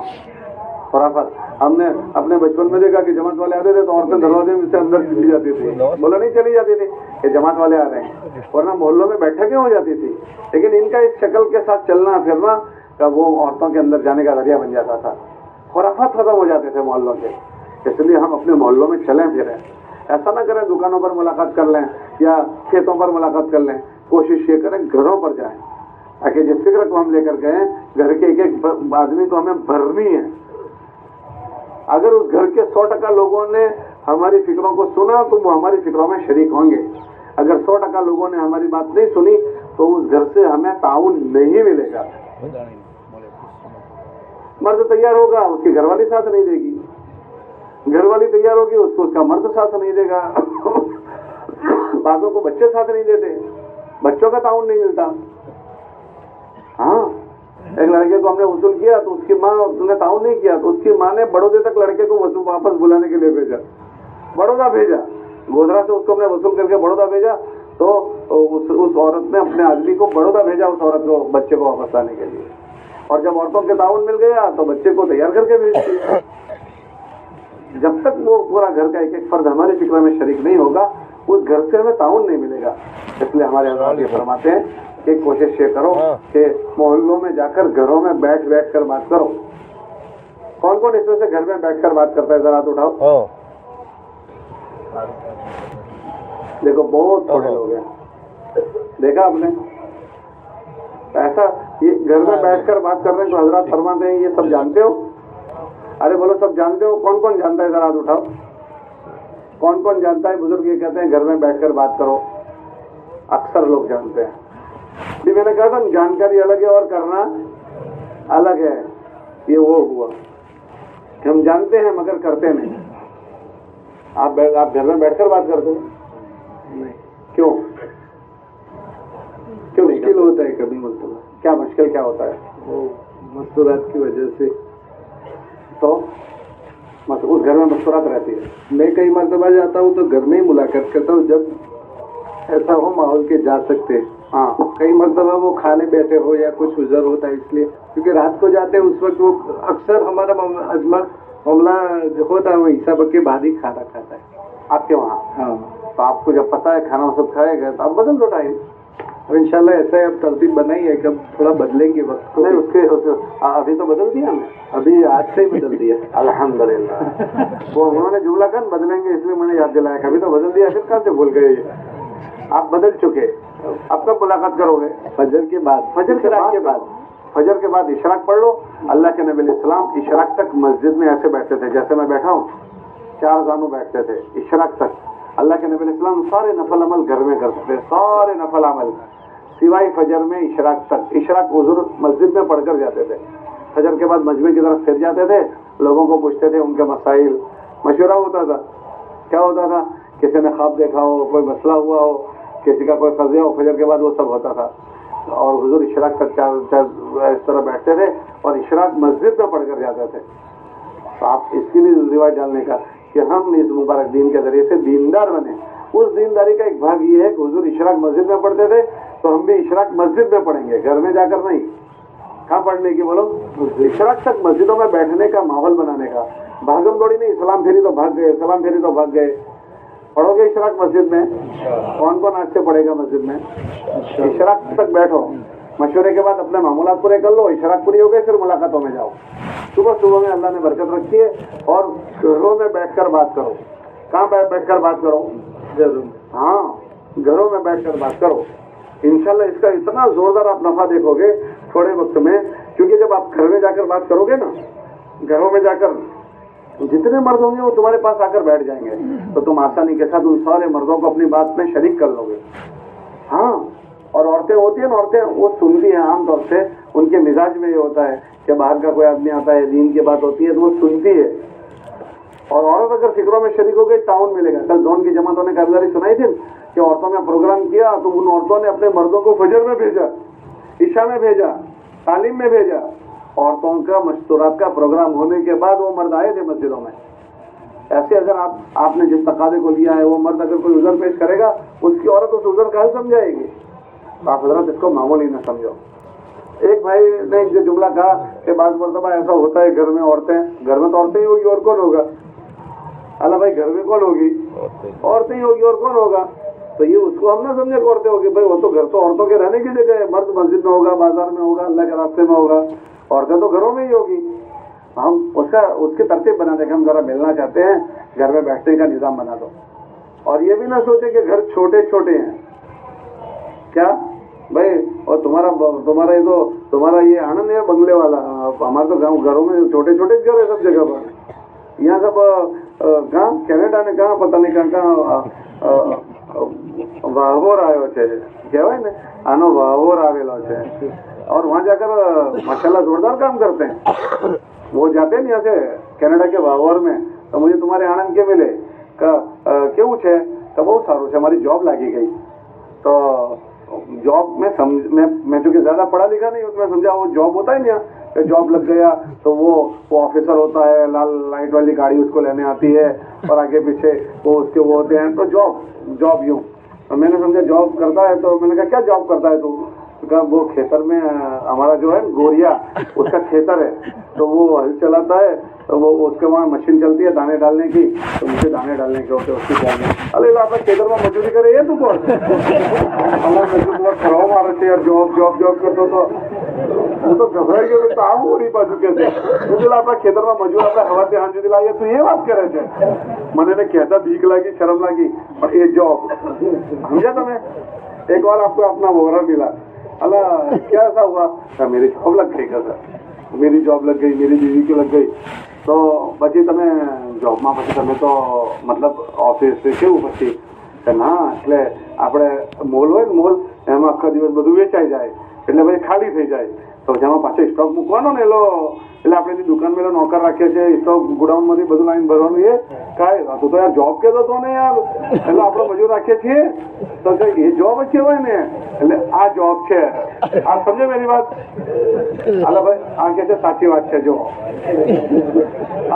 खराफात हमने अपने बचपन में देखा कि जमात वाले आते थे तो औरतें दरवाजे में से अंदर चली जाती थी, बोला नहीं चली जाती थी कि जमात वाले आ रहे हैं, वरना मोहल्लों में बैठकें हो जाती थी। लेकिन इनका इस शक्ल के साथ चलना फिरना का वो औरतों के अंदर जाने का जरिया बन जाता था, खराफात खत्म हो जाते थे मोहल्लों के। इसलिए हम अपने मोहल्लों में चलें फिरें, ऐसा ना करें दुकानों पर मुलाकात कर लें या खेतों पर मुलाकात कर लें। कोशिश ये करें घरों पर जाएं, ताकि जिस फिक्र को हम लेकर गए घर के एक एक आदमी को हमें भरनी है। अगर उस घर के 100% लोगों ने हमारी फिक्रों को सुना तो वो हमारी फिक्रों में शरीक होंगे। अगर 100% लोगों ने हमारी बात नहीं सुनी तो उस घर से हमें ताउन नहीं मिलेगा। मर्द तैयार होगा, उसकी घरवाली साथ नहीं देगी, घरवाली तैयार होगी, उसको उसका मर्द साथ नहीं देगा। बातों को बच्चे साथ नहीं देते, बच्चों का ताउन नहीं मिलता। हाँ, एक लड़के को हमने वसूल किया तो उसकी माँ ने ताउन नहीं किया, तो उसकी माँ ने बड़ौदे तक लड़के को वापस बुलाने के लिए भेजा, बड़ौदा भेजा, गोधरा से उसको हमने वसूल करके बड़ौदा भेजा, तो उस औरत ने अपने आदमी को बड़ौदा भेजा उस औरत को बच्चे को वापस लाने के लिए। और जब औरतों के ताउन मिल गया तो बच्चे को तैयार करके भेजती। जब तक वो पूरा घर का एक एक फर्द हमारे फिक्र में शरीक नहीं होगा उस घर से हमें ताउन नहीं मिलेगा। इसलिए हमारे हज़रात ये फरमाते हैं कि कोशिश ये करो कि मोहल्लों में जाकर घरों में बैठ कर बात करो। कौन कौन इसमें से घर में बैठ कर बात करता है, जरा हाथ उठाओ। देखो बहुत थोड़े लोग हैं, देखा आपने? ऐसा ये घर में बैठकर बात कर रहे हैं तो हजरत फरमाते हैं ये सब जानते हो? अरे बोलो सब जानते हो? कौन कौन जानता है? जरा हाथ उठाओ, कौन कौन जानता है? बुजुर्ग ये कहते हैं घर में बैठकर बात करो, अक्सर लोग जानते हैं। जी मैंने कहा था जानकारी अलग है और करना अलग है। ये वो हुआ कि हम जानते हैं मगर करते नहीं। आप घर में बैठकर बात करते हो? नहीं, क्यों? क्यों नहीं? मुश्किल होता है कभी मतलब। क्या मुश्किल क्या होता है? वो मस्तूरात की वजह से। तो मतलब उस घर में मस्तूरात रहती है। मैं कई मरतबा जाता हूँ तो घर में ही मुलाकात करता हूँ, जब ऐसा हो माहौल के जा सकते हैं। हाँ, कई मरतबा वो खाने बैठे हो या कुछ उजर होता है इसलिए, क्योंकि रात को जाते हैं उस वक्त वो अक्सर हमारा अजमर मामला जो होता है वो ईसा के बाद ही खाना खाता है आपके वहाँ। हाँ, तो आपको जब पता है खाना सब खाएगा तो आप बदल दो टाइम। अब इंशाल्लाह ऐसा है, अब तरतीब बनाई है कि अब थोड़ा बदलेंगे वक्त को। नहीं उसके अभी तो बदल दिया हमने, अभी आज से ही बदल दिया। अल्हम्दुलिल्लाह। वो उन्होंने जुमला कहा बदलेंगे इसलिए मैंने याद दिलाया, कभी तो बदल दिया फिर कहाँ से भूल गए? आप बदल चुके। अब कब मुलाकात करोगे? फजर के बाद। फजर के बाद फजर के बाद इशराक पढ़ लो। अल्लाह के नबी अलैहिस्सलाम इशराक तक मस्जिद में ऐसे बैठते थे जैसे मैं बैठा हूँ, चार जानू बैठते थे इशराक तक। अल्लाह के नबी अलैहिस्सलाम सारे नफल अमल घर में करते थे, सारे नफल अमल सिवाय फजर में इशराक तक। इशराक हुजूर मस्जिद में पढ़कर जाते थे। फजर के बाद मजमे की तरफ फिर जाते थे, लोगों को पूछते थे उनके मसाइल, मशवरा होता था। क्या होता था? किसी ने ख्वाब देखा हो, कोई मसला हुआ हो, किसी का कोई कज़िया हो, फजर के बाद वो सब होता था। और हुजूर इशराक तक इस तरह बैठते थे और इशराक मस्जिद में पढ़कर जाते थे। तो आप इसकी भी रिवायत डालने का कि हम इस मुबारक दीन के जरिए से दीनदार बने। उस दीनदारी का एक भाग ये है कि हुजूर इशराक मस्जिद में पढ़ते थे, तो हम भी इशराक मस्जिद में पढ़ेंगे, घर में जाकर नहीं। कहाँ पढ़ने की बोलो? इशराक तक मस्जिदों में बैठने का माहौल बनाने का। भागम दौड़ी नहीं, सलाम फेरी तो भाग गए, सलाम फेरी तो भाग गए। पढ़ोगे इशराक मस्जिद में? कौन कौन आज से पढ़ेगा मस्जिद में? इशराक तक बैठो, मशवरे के बाद अपने मामूलात पूरे कर लो, इशराक पूरी हो गई फिर मुलाकातों में जाओ। सुबह सुबह में अल्लाह ने बरकत रखी है। और घरों में बैठकर बात करो। कहाँ बैठकर बात करो? जरूर। हाँ, घरों में बैठकर बात करो। इंशाल्लाह इसका इतना जोरदार आप नफा देखोगे थोड़े वक्त में, क्योंकि जब आप घर में जाकर बात करोगे ना, घरों में जाकर जितने मर्द होंगे वो तुम्हारे पास आकर बैठ जाएंगे, तो तुम आसानी के साथ उन सारे मर्दों को अपनी बात में शरीक कर लोगे। हाँ, और औरतें होती हैं ना, औरतें वो सुनती हैं आमतौर से, उनके मिजाज में ये होता है कि बाहर का कोई आदमी आता है, दीन की बात होती है तो वो सुनती है। और औरत अगर फिक्रों में शरीक हो गई, ताउन मिलेगा। कल जोन की जमातों ने कारदारी सुनाई थी कि औरतों ने प्रोग्राम किया तो उन औरतों ने अपने मर्दों को फजर में भेजा, इशा में भेजा, तालीम में भेजा। औरतों का मस्तूरात का प्रोग्राम होने के बाद वो मर्द आए थे मस्जिदों में। ऐसे अगर आपने जिस तकादे को लिया है वो मर्द अगर कोई उज़र पेश करेगा, उसकी औरत उस उज़र का हल समझाएगी। तो आप हजरत इसको मामूली न समझो। एक भाई ने जो जुमला कहा कि बाज़ मरतबा ऐसा होता है घर में औरतें, घर में तो औरतें ही होगी और कौन होगा? अल्लाह भाई घर में कौन होगी? औरतें ही होगी और कौन होगा? तो ये उसको हम ना समझे औरतें होगी। भाई वो तो घर तो औरतों के रहने की जगह है। मर्द मस्जिद में होगा, बाजार में होगा, अल्लाह के रास्ते में होगा, औरतें तो घरों में ही होगी। हम उसकी तरतीब बना दें कि हम जरा मिलना चाहते हैं, घर में बैठने का निज़ाम बना दो। और ये भी ना सोचे कि घर छोटे छोटे हैं। क्या भाई? और तुम्हारा ये तो तुम्हारा ये आनंद है बंगले वाला। हमारे तो गाँव घरों में छोटे छोटे घर है सब जगह पर। यहाँ सब कहाँ कैनेडा ने कहाँ पता नहीं कहाँ વાહોર આવ્યો છે, કહેવાય ને આનો વાહોર આવેલો છે। और वहाँ जाकर माशाल्लाह जोरदार काम करते हैं। वो जाते हैं यहाँ से कैनेडा के वाहोर में, तो मुझे तुम्हारे आनंद के मिले केवू है तो बहुत सारू है, हमारी जॉब लागी गई। तो जॉब में मैं चूँकि ज़्यादा पढ़ा लिखा नहीं, उसमें समझा वो जॉब होता है ना, जॉब लग गया तो वो ऑफिसर होता है, लाल लाइट वाली गाड़ी उसको लेने आती है और आगे पीछे वो उसके वो होते हैं। तो जॉब यूँ तो मैंने समझा जॉब करता है, तो मैंने कहा क्या जॉब करता है तू? का वो खेतर में हमारा जो है गोरिया उसका खेतर है, तो वो हल चलाता है, तो वो उसके वहाँ मशीन चलती है दाने डालने की, तो मुझे दाने डालने के होते उसकी डालने। अरे आपका खेतर में मजूरी करे ये तू कौन खराब मारे थे यार, जॉब करते तो હું તો ગભરાઈ ગયો તો આવું ઓરી પાછું કે છે એટલે આપણા ખેતરમાં મજૂર આપણે હવાથી હાંજ સુધી લાવીએ, તું એ વાત કરે છે, મને એને કહેતા બીક લાગી, શરમ લાगी, પણ એ जॉब समझा તમે। एक बार आपको अपना वोहरा मिला, अल्लाह क्या ऐसा हुआ, मेरी जॉब लग गई, का सर मेरी जॉब लग गई, मेरी बीवी की लग गई, तो પછી તમે જોબમાં પછી તમે તો મતલબ ઓફિસ કેવું પછી ના, એટલે આપણે મોલ હોય ને મોલ એમાં આખા દિવસ બધું વેચાઈ જાય એટલે પછી ખાલી થઈ જાય, તો જેમાં પાછો સ્ટોક મૂકવાનો ને એલો એટલે આપણે એની દુકાનમાં એલો નોકર રાખીએ છીએ, સ્ટોક ગોડાઉનમાંથી બધું લાઈન ભરવાનું, એ કાંઈ તું તો યાર જોબ કહેતો હતો ને યાર, એટલે આપણે મજૂર રાખીએ છીએ તો એ જોબ જ કહેવાય ને, એટલે આ જોબ છે, આ સમજે मेरी बात। હાલો ભાઈ આ કહે છે સાચી વાત છે, જો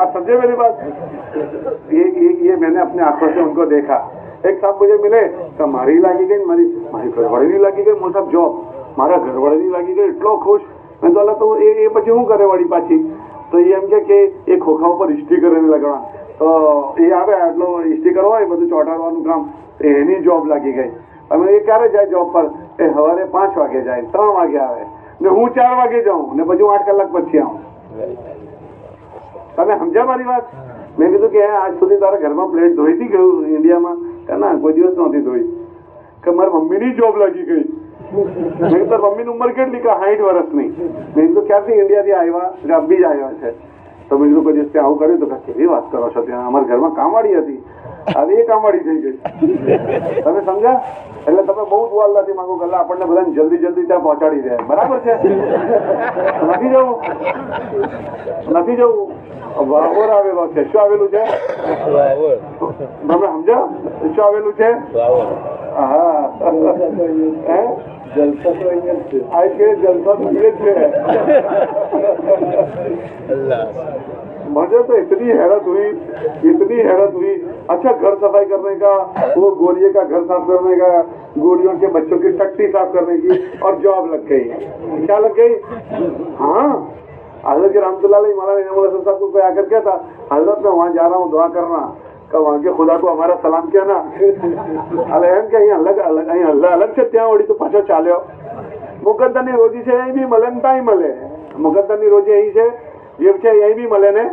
आप समझे मेरी बात। ये मैंने अपने आंखों से उनको देखा। एक साहब मुझे मिले तो मारी लागी गई, मारी घरवाड़ी नहीं लागी गई, मोटा जॉब मारा घरवाड़ी नहीं लागी गई, એટલો ખુશ। મેં તો તો એ પછી શું કરે વળી પાછી, તો એ એમ કે એ ખોખા ઉપર સ્ટીકર એને લગાડવા, તો એ આવે આટલો સ્ટીકર હોય બધું ચોંટાડવાનું કામ, એની જોબ લાગી ગઈ। અને એ ક્યારે જાય જોબ પર, એ સવારે 5 વાગે જાય, 3 વાગે આવે ને હું 4 વાગે જાઉં ને પછી હું 8 કલાક પછી આવું। તમે સમજ્યા મારી વાત। મેં કીધું કે આજ સુધી તારા ઘરમાં પ્લેટ ધોઈ હતી ગયું ઇન્ડિયામાં, કે ના કોઈ દિવસ નહોતી ધોઈ, કે મારી મમ્મીની જોબ લાગી ગઈ। મેં કીધું તારી મમ્મીની ઉંમર કેટલી, કે 60 વર્ષની। મેં કીધું ક્યારથી ઇન્ડિયાથી આવ્યા, કે અબી જ આવ્યા છે, તો મેં કીધું કોઈ દિવસ ત્યાં આવું કર્યું, તો કેવી વાત કરો છો, ત્યાં અમારા ઘરમાં કામવાળી હતી, હવે એ કામવાળી થઈ ગઈ। તમે સમજ્યા। એટલે તમે બહુ દુઆ અલ્લાહથી માંગો કે અલ્લાહ આપણને બધાને જલ્દી જલ્દી ત્યાં પહોંચાડી દે, બરાબર છે। નથી જવું, નથી જવું। વાહોર આવેલો છે, શું આવેલું છે તમે સમજો, શું આવેલું છે, હા જલસા તો અહીંયા જ છે, આ કે જલસા તો એ છે। मुझे तो इतनी हैरत हुई। अच्छा घर सफाई करने का, वो गोरिये का घर साफ करने का, गोरियों के बच्चों की टट्टी साफ करने की, और जॉब लग गई। क्या लग गई, हाँ हजरत के रहमतुल्लाह अलैह मौलाना साहब को कोई आकर कहता, हजरत मैं वहाँ जा रहा हूँ, दुआ करना, का वहाँ के खुदा को हमारा सलाम कहना। अरे एम के अलग से ત્યાં વળી તો પાછો ચાલ્યો। મુકદ્દરની રોજી છે અહીં બી મળે ને ત્યાં મળે, મુકદ્દરની રોજી અહીં છે, જે છે અહીં બી મળે ને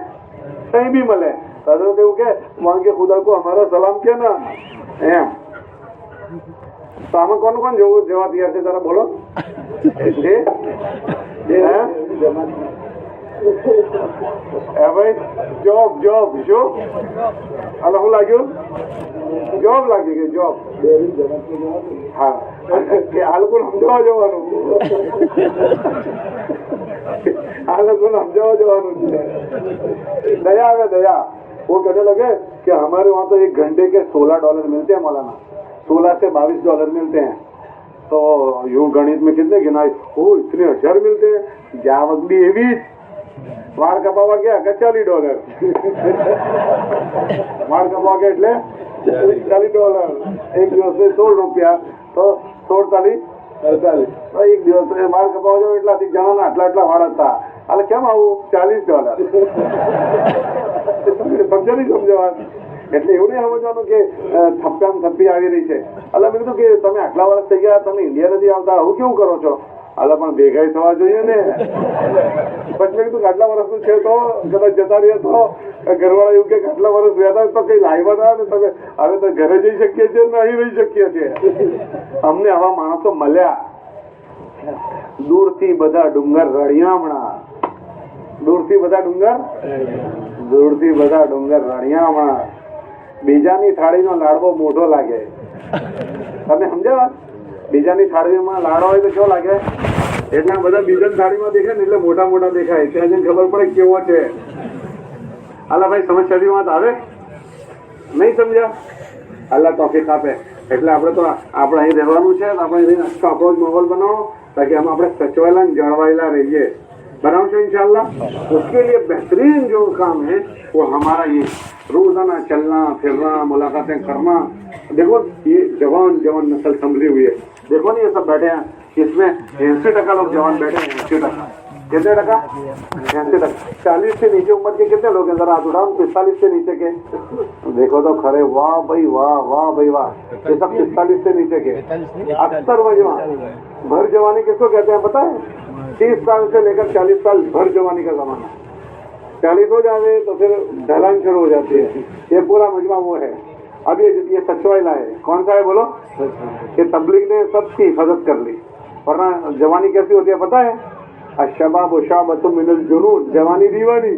ત્યાં બી મળે। હજરત એવું કે વहाँ के खुदा को हमारा सलाम कहना એમ। તો આમાં કોણ કોણ જવા તૈયાર છે જરા બોલો। ભાઈ જોબ શું શું લાગ્યું, જોબ લાગી ગઈ, જોબ। હા આ લોકોને સમજાવવા જવાનું, આ લોકોને સમજાવવા જવાનું છે। दया आवे दया। वो कहने लगे कि हमारे वहाँ तो 1 घंटे के $16 मिलते हैं मौलाना, 16 से $22 मिलते हैं। तो यूं गणित में कितने गिनाए, ओ इतने 1000 मिलते हैं। जावक भी एवी वाड़ कपावा गया કે $40 વાળ કપાવા ગયા એટલે $40। એક દિવસે 16 રૂપિયા, તો 16 48 એક દિવસ વાળ કપાવા જાવ એટલાથી જણાના આટલા વાળ હતા, એટલે કેમ આવું $40। સમજો નહીં સમજવા, એટલે એવું નહીં સમજવાનું કે થપ્પામ થપ્પી આવી રહી છે। એટલે મેં કીધું કે તમે આટલા વર્ષ થઈ ગયા, તમે ઇન્ડિયા નથી આવતા, હું કેવું કરો છો? એટલે પણ ભેગાઈ થવા જોઈએ ને। પછી મેં કીધું આટલા વર્ષનું છે તો કદાચ જતા રહ્યા તો ઘરવાળા એવું કે આટલા વર્ષ રહ્યા તો કઈ લાવ્યા હતા ને, તમે હવે તો ઘરે જઈ શકીએ છીએ ને અહીં રહી શકીએ છીએ। અમને આવા માણસો મળ્યા। દૂરથી બધા ડુંગર રળિયામણા, દૂરથી બધા ડુંગર રળિયામણા। બીજાની થાળીનો લાડવો મોઢો લાગે, તમે સમજ્યા? બીજાની થાળીમાં લાડવો હોય તો કેવો લાગે, એટલા બધા બીજાની થાળીમાં દેખાય ને એટલે મોટા મોટા દેખાય, ત્યાં જઈને ખબર પડે કેવો છે। અલ્લાહ ભાઈ સમસ્યાની વાત આવે નહીં, સમજ્યા? અલ્લાહ તૌફીક આપે। એટલે આપણે તો આપણે અહીં રહેવાનું છે, આપણે અહીં આપણો જ માહોલ બનાવો ताकि हम अपने सचवाला जड़वाइला रहिए। बनाओ इंशाल्लाह। उसके लिए बेहतरीन जो काम है वो हमारा ये रोजाना चलना फिरना, मुलाकातें करना। देखो ये जवान जवान नस्ल संभली हुई है, देखो नहीं ये सब बैठे हैं, इसमें 80% लोग जवान बैठे हैं, 80%। कितने टका? 80%। 40 से नीचे उम्र के कितने लोग हैं? जरा हाथ उठाओ। 45 से नीचे के देखो तो खरे, वाह भाई वाह, वाह भाई वाह, ये सब 45 से नीचे के। अक्सर मजमा भर जवानी किसको कहते हैं पता है? 30 साल से लेकर 40 साल भर जवानी का जमाना। 40 हो जाए तो फिर ढलान शुरू हो जाती है। ये पूरा मजमा वो है। अब ये सचवाइला है। कौन सा है बोलो? कि तबलीग ने सबकी हिफाजत कर ली, वरना जवानी कैसी होती है पता है? अशबाब शाबतुम मिनल जुनून, जवानी दीवानी,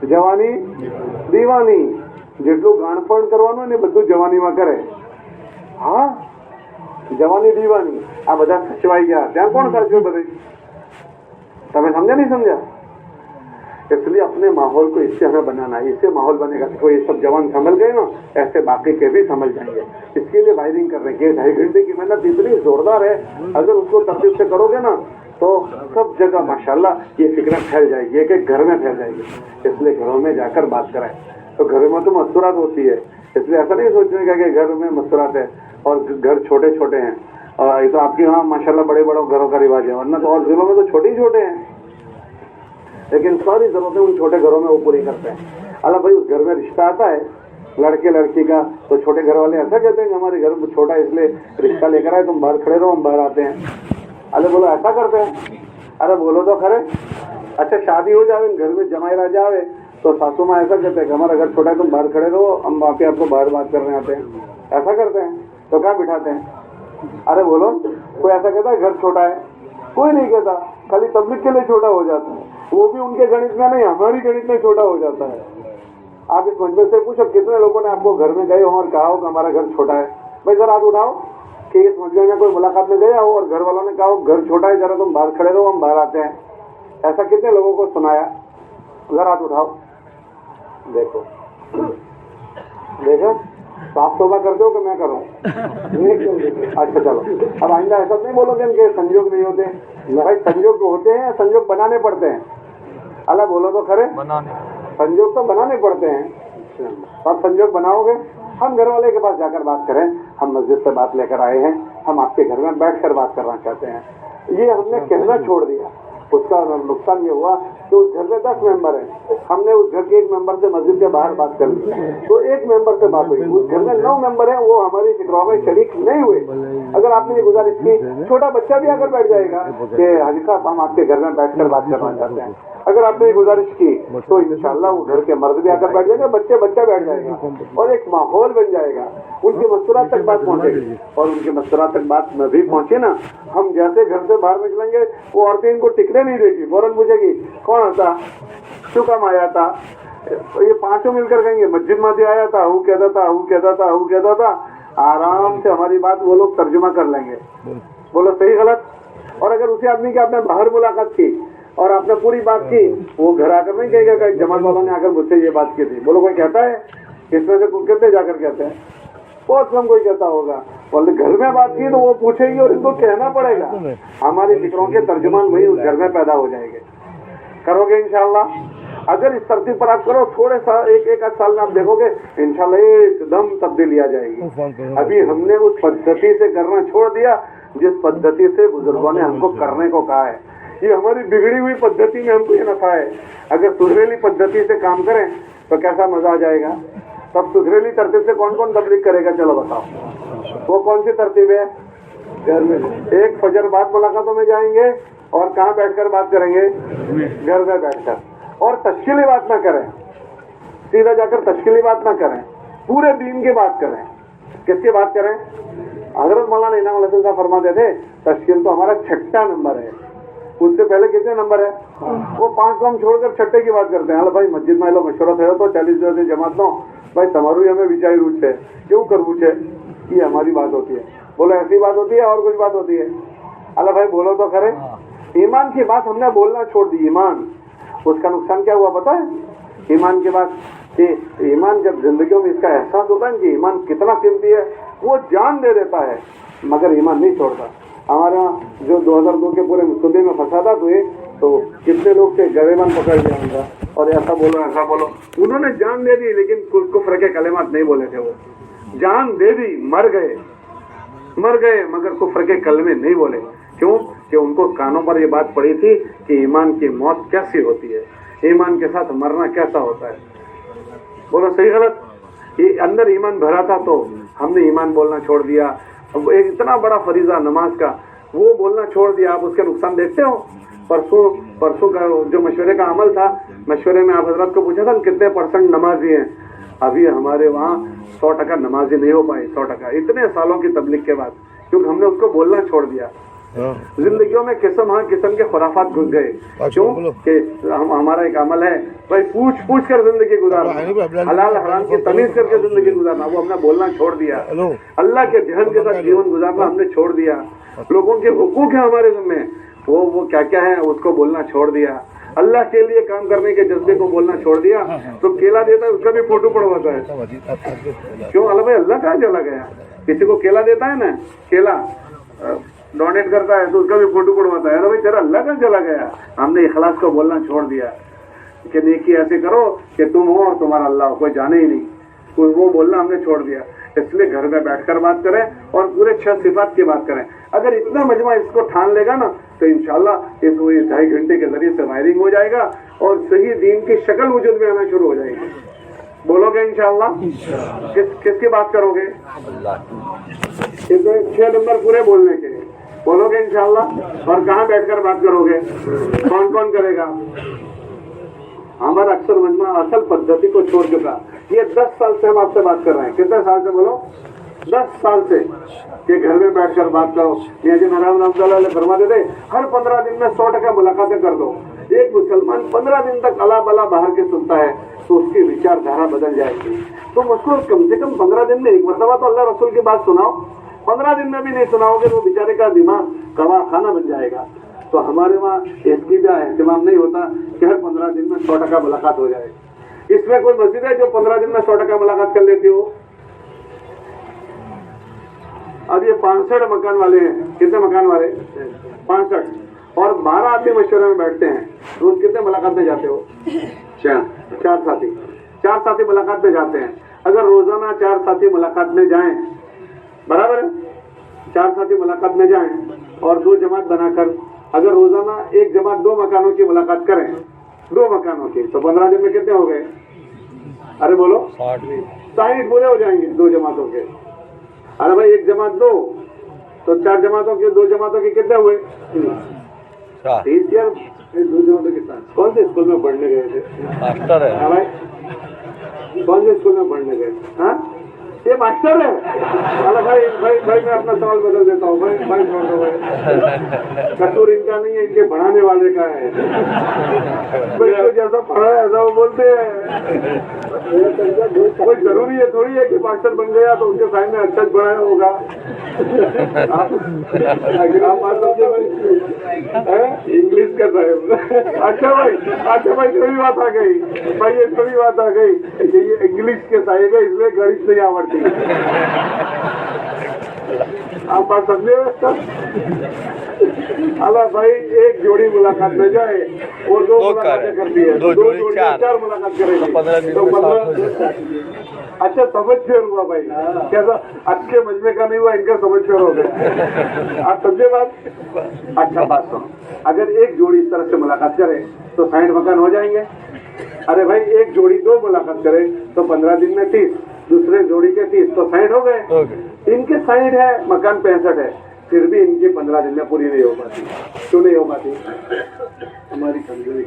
जवानी दीवानी। જેટલું ગાણપણ કરવાનું ને બધું જવાનીમાં કરે। હા, જવાની દીવાની। આ બધા સચવાઈ ગયા। ત્યાં કોણ સાચું બધે? તમે સમજ્યા नहीं समझा? इसलिए अपने माहौल को इससे हमें बनाना है। इससे माहौल बनेगा तो ये सब जवान समझ गए ना, ऐसे बाकी के भी समझ जाएंगे। इसके लिए वायरिंग कर रहे हैं। 2.5 घंटे की मेहनत इतनी जोरदार है, अगर उसको तरतीब से करोगे ना तो सब जगह माशाल्लाह ये फिक्र फैल जाएगी, एक एक घर में फैल जाएगी। इसलिए घरों में जाकर बात कराएं। तो घर में तो मस्तूरात होती है, इसलिए ऐसा नहीं सोचने का कि घर में मस्तूरात है और घर छोटे छोटे हैं। और ये तो आपके यहाँ माशाल्लाह बड़े बड़े घरों का रिवाज है, वरना तो और जिलों में तो छोटे ही छोटे हैं, लेकिन सारी जरूरतें उन छोटे घरों में वो पूरी करते हैं। अल्लाह भाई उस घर में रिश्ता आता है लड़के लड़की का, तो छोटे घर वाले ऐसा कहते हैं कि हमारे घर में छोटा है इसलिए रिश्ता लेकर आए, तुम बाहर खड़े रहो, हम बाहर आते हैं। अरे बोलो ऐसा करते हैं? अरे बोलो तो खरे। अच्छा शादी हो जाए, घर में जमाई रह जावे तो सासू माँ ऐसा कहते हैं कि हमारा घर छोटा है, तुम बाहर खड़े रहो, हम वहाँ पे आपको बाहर बात करने आते हैं। ऐसा करते हैं तो क्या बिठाते हैं? अरे बोलो, कोई ऐसा कहता है घर छोटा है? कोई नहीं कहता, खाली तबलीग के लिए छोटा हो जाता है, वो भी उनके गणित में नहीं, हमारी गणित में छोटा हो जाता है। आप इस मजमे से पूछो कितने लोगों ने आपको घर में गए हो और कहा हो कि हमारा घर छोटा है? भाई जरा हाथ उठाओ कि इस मजमे में कोई मुलाकात में गया हो और घर वालों ने कहा हो घर छोटा है, जरा तुम बाहर खड़े रहो, हम बाहर आते हैं। ऐसा कितने लोगों को सुनाया? जरा हाथ उठाओ। देखो देखो, तो आप तौबा करते हो कि मैं करूं? अच्छा चलो, अब आइंदा ऐसा नहीं बोलोगे कि संयोग नहीं होते। भाई संयोग होते हैं, संयोग बनाने पड़ते हैं। अल्लाह बोलो तो खरे, संयोग तो बनाने पड़ते हैं। आप संयोग बनाओगे? हम घर वाले के पास जाकर बात करें, हम मस्जिद से बात लेकर आए हैं, हम आपके घर में बैठकर बात करना चाहते हैं, ये हमने कहना छोड़ दिया। उसका नुकसान ये हुआ कि उस घर में 10 मेंबर हैं, हमने उस घर के एक मेंबर से मस्जिद के बाहर बात कर ली, तो एक मेंबर से बात हुई। उस घर में 9 मेंबर हैं, वो हमारी फिक्रों में शरीक नहीं हुए। अगर आपने ये गुजारिश की, छोटा बच्चा भी आकर बैठ जाएगा कि हाजी साहब हम आपके घर में बैठकर बात करना चाहते हैं। अगर आपने ये गुजारिश की तो इंशाल्लाह वो घर के मर्द भी आकर बैठ जाएंगे, बच्चा बैठ जाएगा और एक माहौल बन जाएगा। उनकी मस्तूरात तक बात पहुंचेगी और उनकी मस्तूरात तक बात न भी पहुंचे ना, हम जैसे घर से बाहर निकलेंगे वो औरतें इनको टिकने नहीं देगी, फौरन पूछेगी कौन था, क्यों काम आया था। ये पांचों मिलकर कहेंगे मस्जिद में आया था, वो कहता था, वो कहता था, वो कहता था। आराम से हमारी बात वो लोग तर्जुमा कर लेंगे। बोलो सही गलत? और अगर उसी आदमी की आपने बाहर मुलाकात की और आपने पूरी बात की, वो घर आकर नहीं कहेगा कि जमात वालों ने आकर मुझसे ये बात की थी। बोलो कोई कहता है? इसमें से कितने जाकर कहते हैं? बहुत कम कोई कहता होगा। बोले घर में बात की तो वो पूछेगी और इनको कहना पड़ेगा। हमारी फिक्रों के तर्जुमान वही उस घर में पैदा हो जाएंगे। करोगे इंशाल्लाह? अगर इस तरतीब पर आप करो, थोड़े सा एक आध साल में आप देखोगे इंशाल्लाह एकदम तब्दीली आ जाएगी। अभी हमने उस पद्धति से करना छोड़ दिया जिस पद्धति से बुजुर्गों ने हमको करने को कहा है। ये हमारी बिगड़ी हुई पद्धति में हमको ये नफा है। अगर सुधरेली पद्धति से काम करें तो कैसा मजा आ जाएगा। तब सुधरेली तरतीब से कौन कौन तबलीग करेगा? चलो बताओ, वो कौन सी तरतीब है? घर में एक फजर बाद मुलाकातों में जाएंगे और कहाँ बैठकर बात करेंगे? घर में बैठकर। और तश्कीली बात ना करें, सीधा जाकर तश्कीली बात ना करें, पूरे दीन की बात करें। किसकी बात करें? हजरत मौलाना इनाम अलैहि साहब फरमाते थे तश्कील तो हमारा 6ठा नंबर है। उससे पहले कितने नंबर है? वो 5 को हम छोड़कर 6ठे की बात करते हैं। हाल भाई मस्जिद में लोग मशवरा थयो तो 40 दिन जमात नो भाई तमारू हमें विचारी रूप है क्यों करवू है, ये हमारी बात होती है। बोलो ऐसी बात होती है और कुछ बात होती है? अल्लाह भाई बोलो तो करे। ईमान की बात हमने बोलना छोड़ दी। ईमान, उसका नुकसान क्या हुआ पता है? ईमान के बाद कि ईमान जब जिंदगियों में इसका एहसास होता है कि ईमान कितना कीमती है, वो जान दे देता है मगर ईमान नहीं छोड़ता। हमारे यहाँ जो 2002 के पूरे सूबे में फसादात हुए तो कितने लोग थे गरेबान पकड़ लिया उनका और ऐसा बोलो ऐसा बोलो, उन्होंने जान दे दी लेकिन कुफ्र के कलेमात नहीं बोले थे। वो जान दे दी, मर गए मगर कुफ्र के कलमे नहीं बोले क्यों कि उनको कानों पर ये बात पड़ी थी कि ईमान की मौत कैसी होती है, ईमान के साथ मरना कैसा होता है। बोलो सही गलत? ये अंदर ईमान भरा था तो हमने ईमान बोलना छोड़ दिया। अब एक इतना बड़ा फरीजा नमाज का वो बोलना छोड़ दिया, आप उसके नुकसान देखते हो। परसों का जो मशवरे का अमल था, मशवरे में आप हजरत को पूछा था कितने % नमाजी हैं, अभी हमारे वहाँ 100% नमाजी नहीं हो पाई, 100%, इतने सालों की तबलीग के बाद, क्योंकि हमने उसको बोलना छोड़ दिया। जिंदगियों में किस्म के खुराफात घुस गए, क्यों कि हमारा एक अमल है भाई पूछ कर जिंदगी गुजारना, हलाल हराम की तमीज करके जिंदगी गुजारना, वो हमने बोलना छोड़ दिया। अल्लाह के ध्यान के साथ जीवन गुजारना हमने छोड़ दिया। लोगों के हुकूक है हमारे जिम्मे, वो क्या क्या है उसको बोलना छोड़ दिया। अल्लाह के लिए काम करने के जज्बे को बोलना छोड़ दिया। तो केला देता है उसका भी फोटो पड़वाता है, क्यों? अल्लाह भाई अल्लाह कहाँ चला गया? किसी को केला देता है ना, केला डोनेट करता है तो उसका भी फोटो पड़वाता है, अरे भाई तेरा अल्लाह कहाँ चला गया? हमने इखलास को बोलना छोड़ दिया कि नेकी ऐसे करो कि तुम हो और तुम्हारा अल्लाह हो, कोई जाने ही नहीं, तो वो बोलना हमने छोड़ दिया। इसलिए घर में बैठकर बात करें और पूरे 6 सिफात की बात करें। अगर इतना मजमा इसको ठान लेगा ना तो इंशाल्लाह इस 2.5 घंटे के जरिए से वायरिंग हो जाएगा और सही दीन की शक्ल वजूद में आना शुरू हो जाएगी। बोलोगे इंशाल्लाह? किसकी बात करोगे? इसमें 6 नंबर पूरे बोलने के, बोलोगे इंशाल्लाह? और कहाँ बैठकर बात करोगे? कौन कौन करेगा? हमारा अक्सर मजमा असल पद्धति को छोड़ चुका। ये 10 साल से हम आपसे बात कर रहे हैं। कितने साल से? बोलो 10 साल से कि घर में बैठकर बात करो। ये जी नारायण रामतल्ला फरमा देते हर 15 दिन में 100% मुलाकातें कर दो। एक मुसलमान 15 दिन तक अला बला बाहर के सुनता है तो उसकी विचारधारा बदल जाएगी। तुम उसको कम से कम 15 दिन में एक मरतबा तो अल्लाह रसूल की बात सुनाओ। 15 दिन में भी नहीं सुनाओगे तो बेचारे का दिमाग कवा खाना बन जाएगा। तो हमारे वहाँ इसकी भी एहतमाम नहीं होता कि हर 15 दिन में 100% मुलाकात हो जाए। इसमें कोई मस्जिद है जो 15 दिन में 100% मुलाकात कर लेती हो? अब ये 65 मकान वाले हैं। कितने मकान वाले? 65। और 12 आदमी मशवरे में बैठते हैं। रोज कितने मुलाकात में जाते हो? 4 साथी। 4 साथी मुलाकात में जाते हैं। अगर रोजाना 4 साथी मुलाकात में जाएं, बराबर है? 4 साथी मुलाकात में जाएं और 2 जमात बनाकर अगर रोजाना एक जमात 2 मकानों की मुलाकात करें, 2 मकानों की, तो 15 दिन में कितने हो गए? अरे बोलो 60 पूरे हो जाएंगे 2 जमातों के। अरे भाई एक जमात 2 तो 4 जमातों के, 2 जमातों के कितने हुए? 30 यार। 2 जमातों के साथ कौन से स्कूल में पढ़ने गए थे? मास्टर है। हाँ भाई कौन से स्कूल में पढ़ने गए? हाँ ये मास्टर है। अरे भाई मैं अपना सवाल बदल देता हूँ। भाई छोड़ दो भाई, कसूर इनका नहीं है, इनके पढ़ाने वाले का है। तो जैसा पढ़ा है ऐसा वो बोलते हैं। कोई जरूरी है थोड़ी है कि मास्टर बन गया तो उनके साइड में अच्छा पढ़ाया होगा। इंग्लिश का साहब। अच्छा भाई थोड़ी बात आ गई भाई, ये थोड़ी बात आ गई कि ये इंग्लिश के साहिब है इसलिए गणित नहीं आवड़ती। आप बात समझे? अल्लाह भाई एक जोड़ी मुलाकात में जाए वो 2 मुलाकातें करती है, 2 जोड़ी 4 मुलाकात करेगी तो 15। अच्छा समझ फेर हुआ भाई, कैसा अच्छे मजमे का नहीं हुआ, इनका समझ फेर हो गया। आप समझे बात? अच्छा बात सुनो, अगर एक जोड़ी इस तरह से मुलाकात करे तो 60 मकान हो जाएंगे। अरे भाई एक जोड़ी 2 मुलाकात करे तो 15 दिन में 30, दूसरे जोड़ी के 30 तो 60 हो गए। इनके 60 है, मकान 65 है, फिर भी इनकी 15 दिन में पूरी नहीं हो पाती। क्यों नहीं हो पाती? हमारी कमजोरी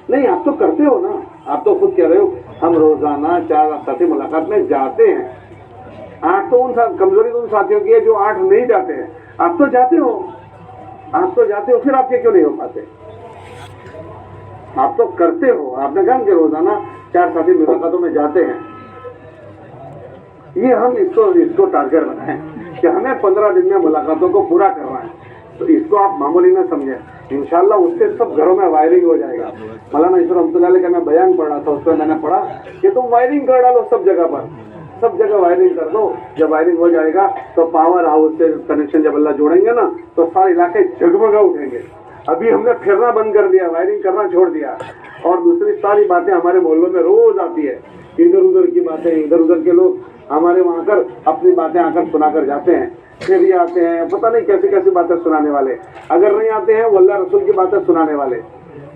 नहीं। आप तो करते हो ना, आप तो खुद कह रहे हो हम रोजाना 4 साथी मुलाकात में जाते हैं। 8 तो उन कमजोरी उन साथियों की है जो 8 नहीं जाते हैं। आप तो जाते हो, फिर आपके क्यों नहीं हो पाते? आप तो करते हो। आपने कहा कि रोजाना 4 साथी मुलाकातों में जाते हैं। ये हम इसको टारगेट बनाए कि हमें 15 दिन में मुलाकातों को पूरा करना है। तो इसको आप मामूली न समझें। इंशाल्लाह उससे सब घरों में वायरिंग हो जाएगा। मौलाना ईश्वर रहमतुल्लाह अलैह का मैं बयान पढ़ रहा था, उसमें मैंने पढ़ा कि तुम वायरिंग कर डालो सब जगह पर, सब जगह वायरिंग कर दो। जब वायरिंग हो जाएगा तो पावर हाउस से कनेक्शन जब अल्लाह जोड़ेंगे ना तो सारे इलाके जगमगा उठेंगे। अभी हमने फिरना बंद कर दिया, वायरिंग करना छोड़ दिया। और दूसरी सारी बातें हमारे मोहल्लों में रोज आती है, इधर उधर की बातें, इधर उधर के लोग हमारे वहां आकर अपनी बातें आकर सुनाकर जाते हैं फिर ये आते हैं पता नहीं कैसी कैसी बातें सुनाने वाले, अगर नहीं आते हैं वो अल्लाह रसूल की बातें सुनाने वाले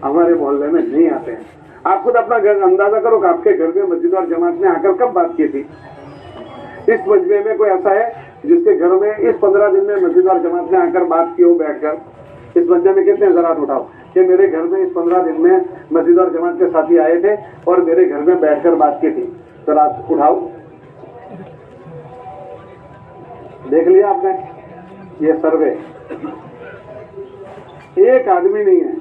हमारे मोहल्ले में नहीं आते हैं। आप खुद अपना घर अंदाजा करो कि आपके घर में मस्जिद और जमात ने आकर कब बात की थी। इस मजमे में कोई ऐसा है जिसके घर में इस 15 दिन में मस्जिद और जमात ने आकर बात की हो बैठकर। इस मजमे में कितने ज़रात उठाओ कि मेरे घर में इस 15 दिन में मस्जिद और जमात के साथी आए थे और मेरे घर में बैठकर बात की थी, ज़रात उठाओ। देख लिया आपने ये सर्वे, एक आदमी नहीं है,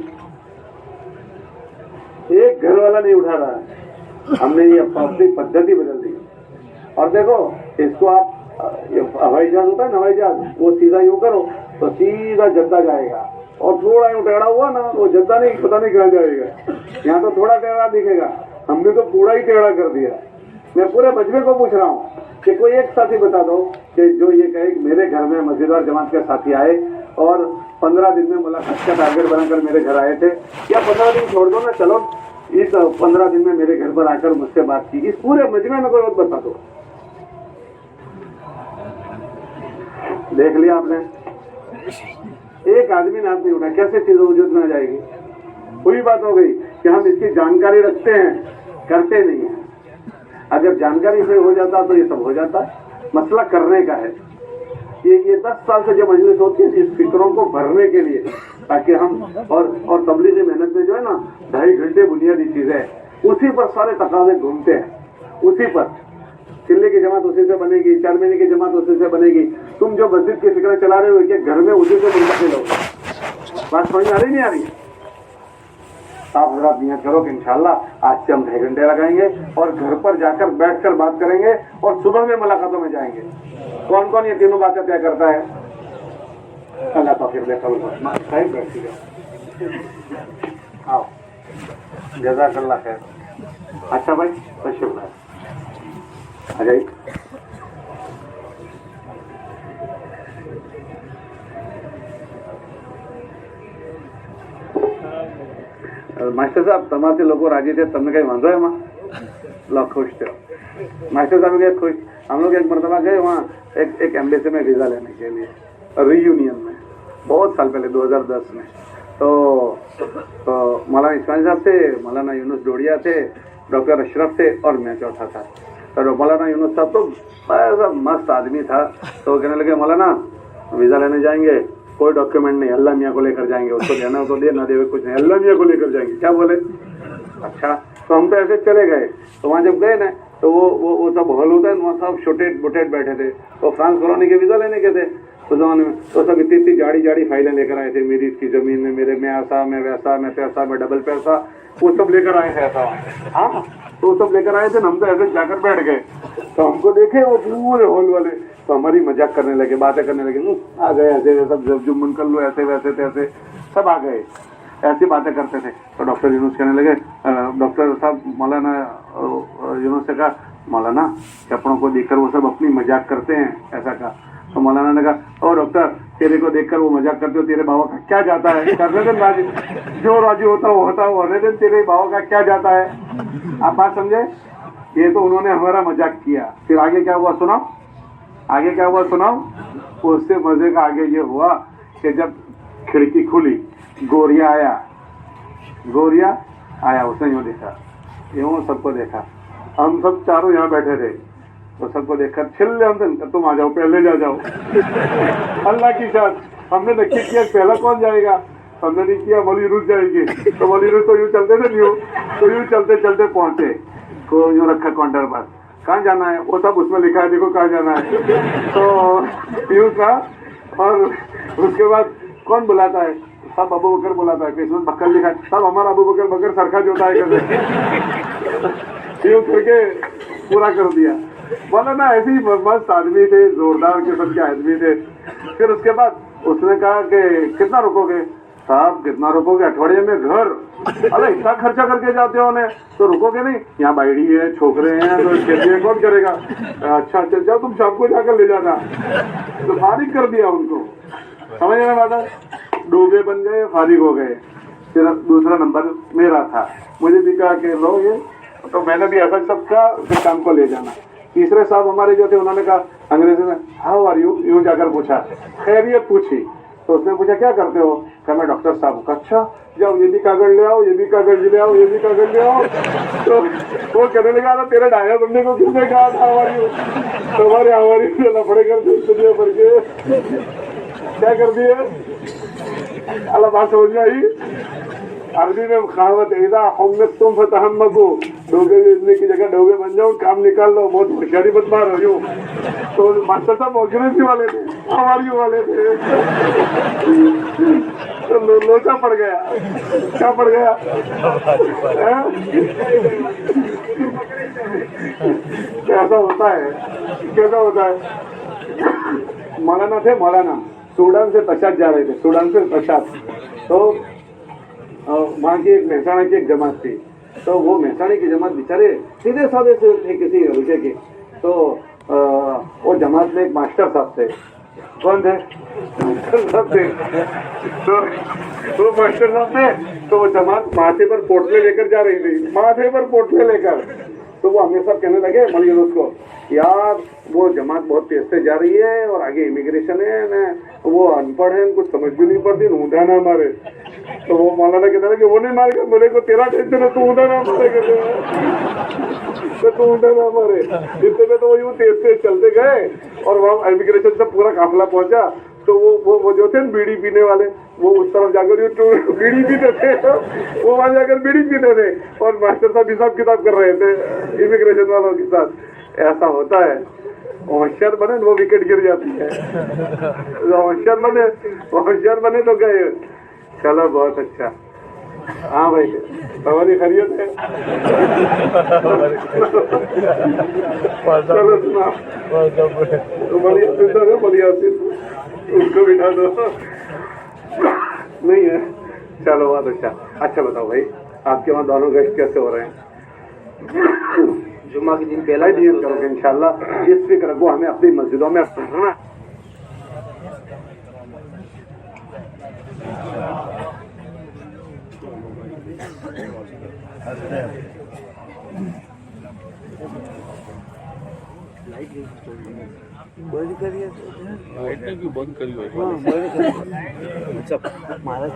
एक घर वाला नहीं उठा रहा है। हमने ये अपनी पद्धति बदल दी। और देखो इसको आप हवाई जहाज होता है ना, हवाई जहाज, वो सीधा यूं करो तो सीधा जद्दा जाएगा, और थोड़ा यूं टेढ़ा हुआ ना वो जद्दा नहीं पता नहीं कहाँ जाएगा। यहाँ तो थोड़ा टेढ़ा दिखेगा, हमने तो पूरा ही टेढ़ा कर दिया। मैं पूरे मजमे को पूछ रहा हूँ कि कोई एक साथी बता दो कि जो ये कहे कि मेरे घर में मस्जिद और जमात के साथी आए और 15 दिन में मुलाकात का टारगेट बनाकर मेरे घर आए थे, या 15 दिन छोड़ दो ना, चलो इस 15 दिन में मेरे घर पर आकर मुझसे बात की, इस पूरे मजमे में कोई बता दो। देख लिया आपने, एक आदमी ने हाथ नहीं उठा, कैसे चीज वजूद में आ जाएगी। वही बात हो गई कि हम इसकी जानकारी रखते हैं, करते नहीं है। अगर जानकारी से हो जाता तो ये सब हो जाता। मसला करने का है। ये 10 साल से जो मजलिस होती है इस फिक्रों को भरने के लिए, ताकि हम और तबलीगी मेहनत में जो है ना 2.5 घंटे बुनियादी चीजें उसी पर सारे तकाजे घूमते हैं, उसी पर। चिल्ले की जमात उसी से बनेगी, 4 महीने की जमात उसी से बनेगी। तुम जो मस्जिद की फिक्र चला रहे हो कि घर में उसी से मुंतकिल हो, बात समझ में आ रही नहीं आ रही। आप जरा नियत करो कि इंशाल्लाह आज से हम 2.5 घंटे लगाएंगे और घर पर जाकर बैठकर बात करेंगे और सुबह में मुलाकातों में जाएंगे। कौन कौन ये तीनों बातें तय करता है? अल्लाह तौफीक दे। साहिब बैठ जाओ, आओ, जज़ाकल्लाह खैर। अच्छा भाई तशरीफ लाए, आ जाइए। मास्टर साहब તમારાથી લોકો રાજી थे, તમને कहीं वांधो है वहाँ? लो खुश थे मास्टर साहब के खुश। हम लोग एक मरतबा गए वहाँ एक एम्बेसी में वीज़ा लेने के लिए, रीयूनियन में, बहुत साल पहले 2010 में। तो मौलाना इस्माइल साहब थे, मौलाना यूनुस डोडिया थे, डॉक्टर अशरफ थे और मैं चौथा था। तो मौलाना यूनुस साहब तो ऐसा मस्त आदमी था, तो कहने लगे मौलाना वीज़ा लेने जाएंगे, कोई डॉक्यूमेंट नहीं, अल्लाह मियाँ को लेकर जाएंगे, उसको देना हो तो दे, ना देवे कुछ नहीं, अल्लाह मियाँ को लेकर जाएंगे। क्या बोले? अच्छा। तो हम तो ऐसे चले गए। तो वहाँ जब गए ना तो वो सब हॉल होता है, वहाँ सब छोटे बोटेट बैठे थे। तो फ्रांस कॉलोनी के वीज़ा लेने के थे उस जमाने में। तो सब इतनी जाड़ी फाइलें लेकर आए थे, मेरी इसकी ज़मीन में, मेरे में ऐसा, मैं वैसा, मैं पैसा, मैं डबल पैसा, वो सब लेकर आए थे ऐसा। हाँ, तो वो सब लेकर आए थे, हम तो ऐसे जाकर बैठ गए। तो हमको देखे वो पूरे हॉल वाले, तो हमारी मजाक करने लगे, बातें करने लगे, आ गए ऐसे सब जुम्मन कर लो, ऐसे वैसे तैसे, सब आ गए, ऐसी बातें करते थे। तो डॉक्टर यूनुस कहने लगे, डॉक्टर साहब मौलाना यूनुस से कहा, मौलाना चपड़ों को देखकर वो सब अपनी मजाक करते हैं, ऐसा कहा। तो मौलाना ने कहा, ओ डॉक्टर तेरे को देखकर वो मजाक करते हो, तेरे बाबा का क्या जाता है? करने दे राजी, जो राजी होता वो होता, होने दे, तेरे बाबा का क्या जाता है? आप बात समझे? ये तो उन्होंने हमारा मजाक किया। फिर आगे क्या हुआ सुनाओ, आगे क्या हुआ सुनाओ। उससे मजे का आगे ये हुआ कि जब खिड़की खुली, गोरिया आया, उसने यूँ देखा, यूँ सबको देखा, हम सब चारों यहाँ बैठे थे, तो सबको देखकर छिल्ले हमसे, तुम आ जाओ, पहले जा जाओ। अल्लाह की शान, हमने नक्की किया पहला कौन जाएगा, हमने नहीं किया मौलवी रूस जाएंगे। तो मौलवी रूस तो यूँ चलते थे, तो यूँ चलते चलते पहुंचे, को यूँ रखा काउंटर पर, कहाँ जाना है? वो सब उसमें लिखा है, देखो कहाँ जाना है। तो यूँ था। और उसके बाद कौन बुलाता है? सब अबू बकर बुलाता है, इसमें बकर लिखा है, सब हमारा अबू बकर सरखा जोता है कैसे, यूँ करके पूरा कर दिया। बोला ना ऐसे ही मस्त आदमी थे, जोरदार किस्म के आदमी थे। फिर उसके बाद उसने कहा कि कितना रुकोगे? साहब कितना रुकोगे? अठवाडिये में घर, अरे इतना खर्चा करके जाते हो ने, तो रुकोगे नहीं? यहाँ बाइडी है, छोकरे हैं, तो खेती कौन करेगा? अच्छा चल जाओ, तुम शाम को जाकर ले जाना। तो फारिग कर दिया उनको, समझ में बात? डूबे बन गए, फारिग हो गए। फिर दूसरा नंबर मेरा था, मुझे भी कहा कि लो ये, तो मैंने भी ऐसा सब कहा, फिर शाम को ले जाना। तीसरे साहब हमारे जो थे उन्होंने कहा अंग्रेजी में हाउ आर यू, यूं जाकर पूछा, खैरियत पूछी। तो उसने पूछा क्या करते हो, कहा मैं डॉक्टर साहब। का अच्छा, जाओ ये भी कागज ले आओ, ये भी कागज ले आओ, ये भी कागज ले आओ। तो वो कहने लगा ना तेरे ढाया बंदे को किसने कहा था हमारी, तुम्हारे हमारी लफड़े कर दिए भर के, क्या कर दिए। अल्लाह बात समझ में आई। अरबी में कहावत है, तुम फतहम्मकू, डोगे बेचने की जगह डोगे बन जाओ, काम निकाल लो, बहुत होशियारी मत मारो यूं। तो मास्टर साहब अंग्रेजी वाले थे, हमारी वाले थे। तो लोचा पड़ गया, क्या पड़ गया। कैसा होता है, कैसा होता है। मौलाना थे, मौलाना सूडान से तशाद जा रहे थे, सूडान से तशाद। तो वहाँ की एक महसाणा की एक जमात थी। तो वो महसाणे की जमात बेचारे सीधे साधे से थे किसी विषय की। तो वो जमात में एक मास्टर साहब थे। कौन थे, मास्टर साहब थे। तो मास्टर साहब थे, तो वो जमात माथे पर पोटले लेकर जा रही थी, माथे पर पोटले लेकर। तो वो हमेशा कहने लगे मलिक उसको, यार वो जमात बहुत तेज से जा रही है और आगे इमिग्रेशन है न, वो अनपढ़ है, कुछ समझ भी नहीं पड़ती, ऊँधा ना मारे। तो वो मौलाना कहता है कि वो नहीं मारेगा, बोले को तेरा टेंशन है, तू ऊँधा ना मारे, तो ऊँधा ना मारे। इतने में तो वो यूँ तेज से चलते गए और वहाँ इमिग्रेशन से पूरा काफिला पहुंचा। तो वो जो थे बीड़ी पीने वाले, वो उस तरफ जाकर बीड़ी पीते थे, वो वहां जाकर बीड़ी पीते थे और मास्टर साहब हिसाब किताब कर रहे थे इमिग्रेशन वालों के साथ। ऐसा होता है। होशियार बने वो विकेट गिर जाती है, होशियार बने तो गए। चलो बहुत अच्छा। हाँ भाई, हमारी खैरियत है। चलो सुना, बढ़िया उसको बिठा दो। नहीं है, चलो बहुत अच्छा। अच्छा बताओ भाई, आपके वहाँ दोनों गेस्ट कैसे हो रहे हैं। जुम्मा के दिन पहला ही दिन करोगे इंशाल्लाह। इस फिक्र रखो, हमें अपनी मस्जिदों में पढ़ना। बंद करिए, लाइट ने क्यों बंद करी हुई है। अच्छा मारा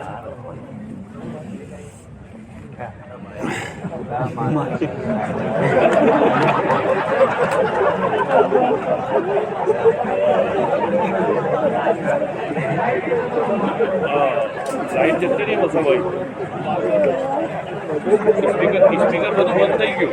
लाइट जलती नहीं बस भाई। स्पीकर तो बंद नहीं क्यों।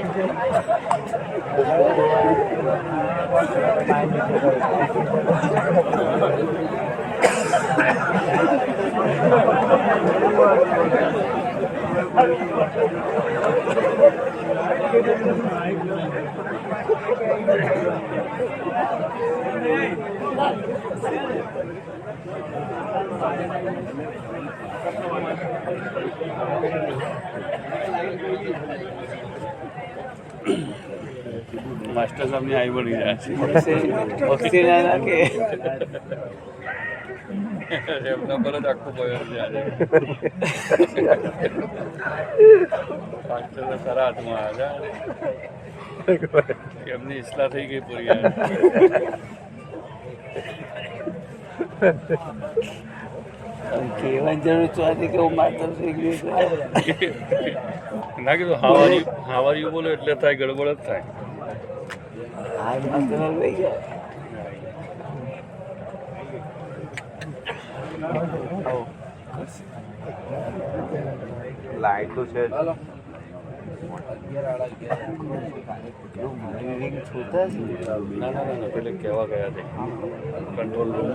मास्टर साहब ने आई बोली जाए के એમના પર જ આખો બોયો છે આજે. માસ્ટર સારા હાથમાં આવ્યા, એમની ઇસ્લા થઈ ગઈ પૂરી. કહેવાની જરૂર ચોથી કે હું માસ્ટર થઈ ગયું ના કીધું હાવારી બોલો એટલે થાય, ગડબડ જ થાય. આ માસ્ટર લઈ ગયા. લાઈટ તો છે જ. છૂટા ના ના ના પેલે કહેવા ગયા છે કંટ્રોલ રૂમ.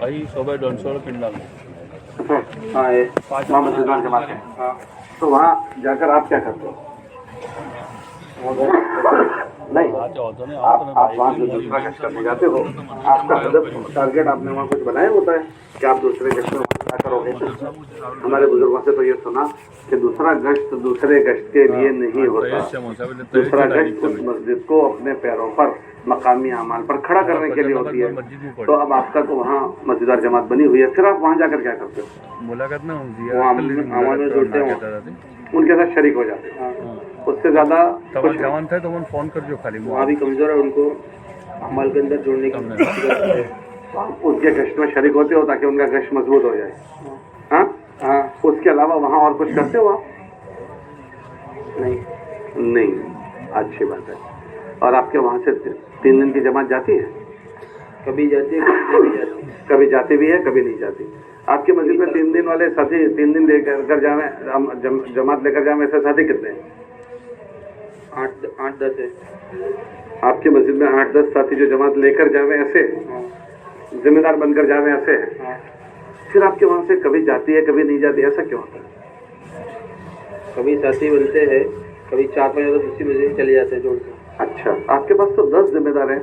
અહીં સવારે 150 પિંડા में. हाँ, ये मोहम्मद रिजवान जमात है। हाँ, तो वहाँ जाकर आप क्या करते हो? नहीं, आप वहाँ जो दूसरा कक्षा में जाते हो, आपका हदफ टारगेट आपने वहाँ कुछ बनाया होता है कि आप दूसरे कक्षा में क्या करोगे? हमारे बुजुर्गों से तो ये सुना कि दूसरा गश्त दूसरे गश्त के लिए नहीं होता, दूसरा गश्त उस मस्जिद को अपने पैरों पर मकामी अमाल पर खड़ा करने के लिए होती है। तो अब आपका तो वहाँ मस्जिद और जमात बनी हुई है, फिर आप वहाँ जाकर क्या करते हो? मुलाकात ना होती वहाँ अमाल में जुड़ते हो, उनके साथ शरीक हो जाते हो, उससे ज्यादा कुछ जवान था तो फोन कर जो खाली वहाँ भी कमजोर है, उनको अमल के अंदर जोड़ने की उनके गश्त में शरीक होते हो ताकि उनका गश्त मजबूत हो जाए। हाँ हाँ, उसके अलावा वहाँ और कुछ करते हो आप? नहीं, अच्छी बात है। और आपके वहाँ से 3 दिन की जमात जाती है? कभी जाती है, कभी नहीं जाती। कभी जाती भी है, कभी नहीं जाती। आपकी मस्जिद में 3 दिन वाले साथी 3 दिन लेकर जावे, जमात लेकर जावे, ऐसे साथी कितने हैं? 8-10 है। आपकी मस्जिद में 8-10 साथी जो जमात लेकर जावे, ऐसे जिम्मेदार बनकर जावे, ऐसे है। फिर आपके वहाँ से कभी जाती है, कभी नहीं जाती, ऐसा क्यों होता है? कभी साथी बनते हैं, कभी 4-5 दूसरी मस्जिद चले जाते हैं जोड़ के। अच्छा, आपके पास तो 10 जिम्मेदार हैं।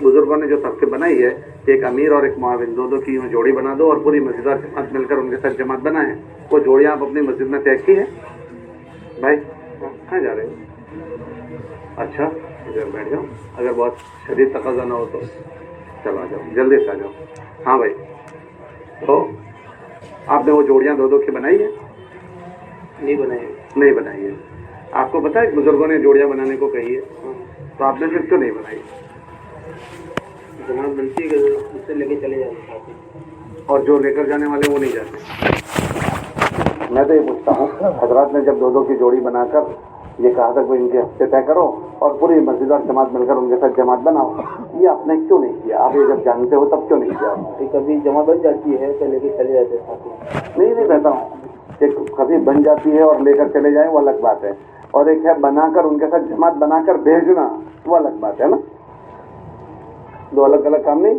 बुजुर्गों ने जो तरकीब बनाई है कि एक अमीर और एक मुआविन, दो की जोड़ी बना दो और पूरी मस्जिद और जमात मिलकर उनके साथ जमात बनाए। वो जोड़ियाँ आप अपनी मस्जिद में तय की है? भाई कहाँ जा रहे हो? अच्छा, इधर बैठ जाओ, अगर बहुत शदीद तकाजा ना हो तो चलो आ जाओ, जल्दी से आ जाओ। हाँ भाई, तो आपने वो जोड़ियाँ दो की बनाई है? नहीं बनाई है। आपको पता है बुजुर्गों ने जोड़ियाँ बनाने को कही है, तो आपने फिर क्यों नहीं बनाई? जमात बनती है, उससे लेके चले जाते हैं और जो लेकर जाने वाले वो नहीं जाते। मैं तो ये पूछता हूँ, हजरात ने जब दो की जोड़ी बनाकर ये कहा था कि इनके हफ्ते तय करो और पूरी मस्जिद और जमात मिलकर उनके साथ जमात बनाओ, ये आपने क्यों नहीं किया? आप ये जब जानते हो तब क्यों नहीं किया? कभी जमात बन जाती है तो लेके चले जाते हैं साथी। नहीं कहता हूँ कि कभी बन जाती है और लेकर चले जाए, वो अलग बात है, और एक है बनाकर उनके साथ जमात बनाकर भेजना, वो अलग बात है ना। 2 अलग अलग काम नहीं।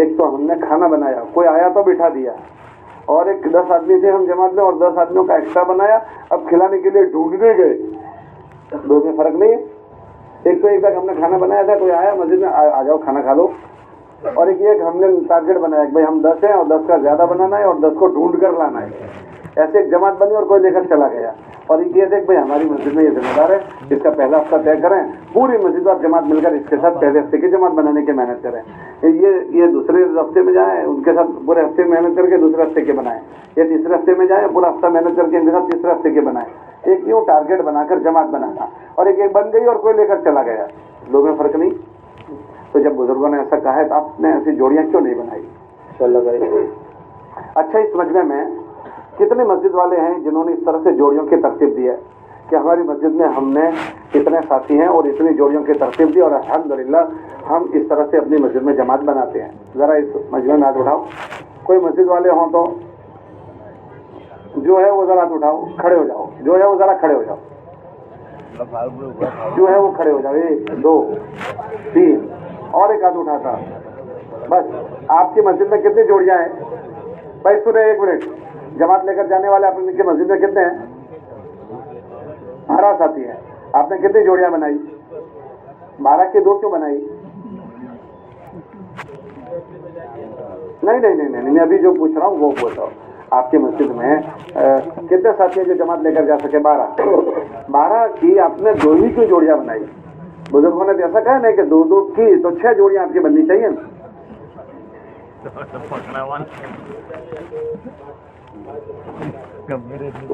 एक तो हमने खाना बनाया, कोई आया तो बिठा दिया, और एक 10 आदमी थे हम जमात में और 10 आदमियों का एक्स्ट्रा बनाया, अब खिलाने के लिए ढूंढने गए। 2 में फर्क नहीं है। एक तो एक तक हमने खाना बनाया था, कोई आया मस्जिद में, आ जाओ खाना खा लो, और एक हमने टारगेट बनाया कि भाई हम 10 हैं और 10 का ज्यादा बनाना है और 10 को ढूंढ कर लाना है। ऐसे एक जमात बनी और कोई लेकर चला गया, और ये देख भाई हमारी मस्जिद में ये जिम्मेदार है, इसका पहला हफ्ता तय करें, पूरी मस्जिद और जमात मिलकर इसके साथ पहले हफ्ते की जमात बनाने की मेहनत करें। ये दूसरे हफ्ते में जाए, उनके साथ पूरे हफ्ते मेहनत करके दूसरे हफ्ते के बनाए, ये तीसरे हफ्ते में जाए, पूरा हफ्ता मेहनत करके इनके साथ तीसरे हफ्ते के बनाए। एक यूँ टारगेट बनाकर जमात बनाना, और एक बन गई और कोई लेकर चला गया, 2 में फर्क नहीं। तो जब बुजुर्गों ने ऐसा कहा है तो आपने ऐसी जोड़ियाँ क्यों नहीं बनाई? अच्छा, इस मजमे में कितने मस्जिद वाले हैं जिन्होंने इस तरह से जोड़ियों की तरतीब दी है कि हमारी मस्जिद में हमने इतने साथी हैं और इतनी जोड़ियों की तरतीब दी और अल्हम्दुलिल्लाह हम इस तरह से अपनी मस्जिद में जमात बनाते हैं? ज़रा इस मजमे में हाथ उठाओ। कोई मस्जिद वाले हों तो जो है वो ज़रा हाथ उठाओ, खड़े हो जाओ, जो है वो ज़रा खड़े हो जाओ, जो है वो खड़े हो जाओ। 1 2 3 और एक हाथ उठाता। बस, आपकी मस्जिद में कितनी जोड़ियाँ हैं भाई? सुने, 1 मिनट, जमात लेकर जाने वाले आपकी मस्जिद में कितने हैं? 12 साथी हैं। आपने कितनी जोड़ियां बनाई? 12 की 2 क्यों बनाई? नहीं, अभी जो पूछ रहा हूँ वो बताओ। आपकी मस्जिद में कितने साथी हैं जो जमात लेकर जा सके? 12 की आपने 2 ही क्यों जोड़ियां बनाई? बुजुर्गों ने ऐसा कहा नहीं कि 2 की तो 6 जोड़ियां आपकी बननी चाहिए।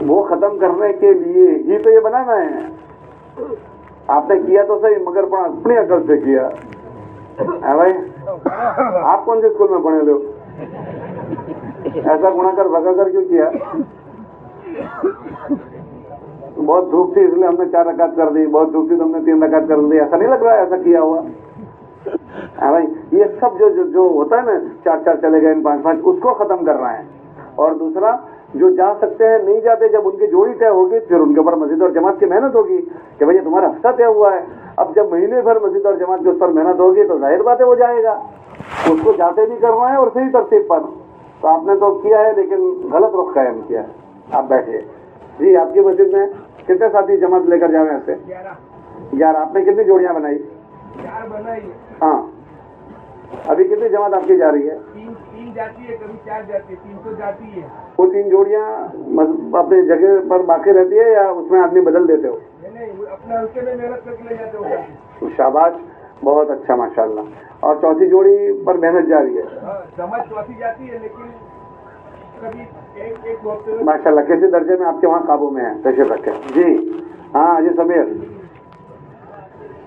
वो खत्म करने के लिए ही तो ये बनाना है। आपने किया तो सही, मगर अपनी अकल से किया है भाई। आप कौन से स्कूल में पढ़े हो? ऐसा गुणा कर भगा कर क्यों किया? बहुत धूप थी इसलिए हमने 4 रकात कर दी, बहुत धूप थी तो हमने 3 रकात कर दी। ऐसा नहीं लग रहा है ऐसा किया हुआ है भाई। ये सब जो होता है ना, 4 चले गए, 5 उसको खत्म कर रहा है। और दूसरा, जो जा सकते हैं नहीं जाते, जब उनकी जोड़ी तय होगी फिर उनके ऊपर मस्जिद और जमात की मेहनत होगी कि भैया तुम्हारा हफ्ता तय हुआ है। अब जब महीने भर मस्जिद और जमात के उस पर मेहनत होगी तो जाहिर बात है वो जाएगा, उसको जाते भी करना है और सही तरतीब पर। तो आपने तो किया है लेकिन गलत रुख कायम किया है। आप बैठिए जी। आपकी मस्जिद में कितने साथी जमात लेकर जावे? ऐसे 11। आपने कितनी जोड़ियां बनाई? 4 बनाई। हाँ, अभी कितनी जमात आपकी जा रही है? 3 तीन जाती है, कभी चार जाती है, 300 जाती है। वो 3 जोड़ियाँ अपने जगह पर बाकी रहती है या उसमें आदमी बदल देते हो? नहीं, वो अपने हल्के में मेहनत करके ले जाते हो। शाबाश, बहुत अच्छा, माशाल्लाह। और चौथी जोड़ी पर मेहनत जारी है। समझ चौथी जाती है, लेकिन कभी एक हफ्ते में माशाल्लाह। किसी दर्जे में आपके वहाँ काबू में है? तशरीफ रखें जी। हाँ जी समीर,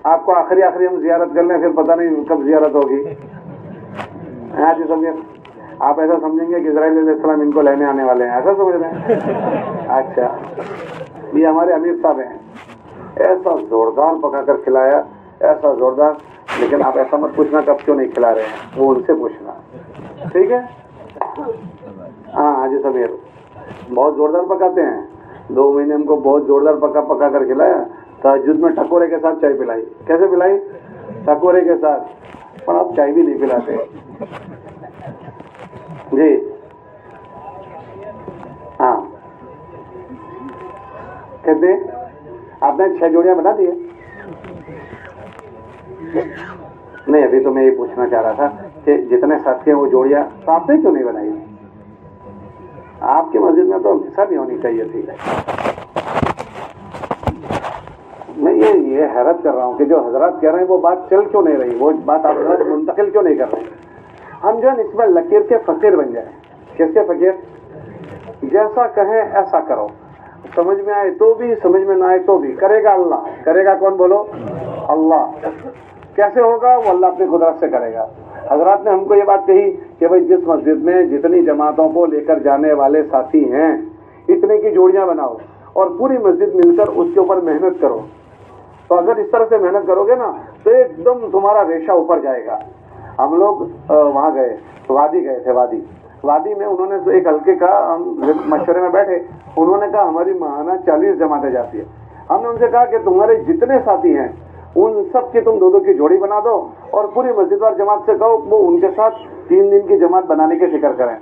आपको आखिरी हम जियारत कर लें, फिर पता नहीं कब जियारत होगी। हाँ जी समीर, आप ऐसा समझेंगे कि इजराइल अलैहिस्सलाम इनको लेने आने वाले हैं, ऐसा समझ रहे हैं? अच्छा, ये हमारे अमीर साहब हैं, ऐसा जोरदार पका कर खिलाया, ऐसा जोरदार। लेकिन आप ऐसा मत पूछना कब क्यों नहीं खिला रहे हैं, वो उनसे पूछना, ठीक है? हाँ हाजी समीर, बहुत जोरदार पकाते हैं। 2 महीने हमको बहुत जोरदार पका कर खिलाया। तहज्जुद में टकोरे के साथ चाय पिलाई। कैसे पिलाई? टकोरे के साथ। पर आप चाय भी नहीं पिलाते जी। हाँ, कहते आपने 6 जोड़ियां बना दी है? नहीं, अभी तो मैं ये पूछना चाह रहा था कि जितने साथी हैं वो जोड़ियां तो आपने क्यों नहीं बनाई? आपकी मस्जिद में तो हमेशा भी होनी चाहिए थी। मैं ये हैरत कर रहा हूँ कि जो हजरत कह रहे हैं वो बात चल क्यों नहीं रही, वो बात आप हजरत मुंतकिल क्यों नहीं कर रहे? हम जो है इसमें लकीर के फकीर बन जाए। किसके फकीर? जैसा कहें ऐसा करो, समझ में आए तो भी, समझ में ना आए तो भी। करेगा अल्लाह। करेगा कौन? बोलो, अल्लाह। कैसे होगा? वो अल्लाह अपनी कुदरत से करेगा। हजरत ने हमको ये बात कही कि भाई जिस मस्जिद में जितनी जमातों को लेकर जाने वाले साथी हैं, इतने की जोड़ियां बनाओ और पूरी मस्जिद मिलकर उसके ऊपर मेहनत करो। तो अगर इस तरह से मेहनत करोगे ना तो एकदम तुम्हारा रेशा ऊपर जाएगा। हम लोग वहाँ गए, वादी गए थे। वादी में उन्होंने एक हल्के का, हम मशवरे में बैठे, उन्होंने कहा हमारी माहाना 40 जमातें जाती है। हमने उनसे कहा कि तुम्हारे जितने साथी हैं उन सब की तुम 2-2 की जोड़ी बना दो और पूरी मस्जिद और जमात से कहो वो उनके साथ 3 दिन की जमात बनाने की फिक्र करें।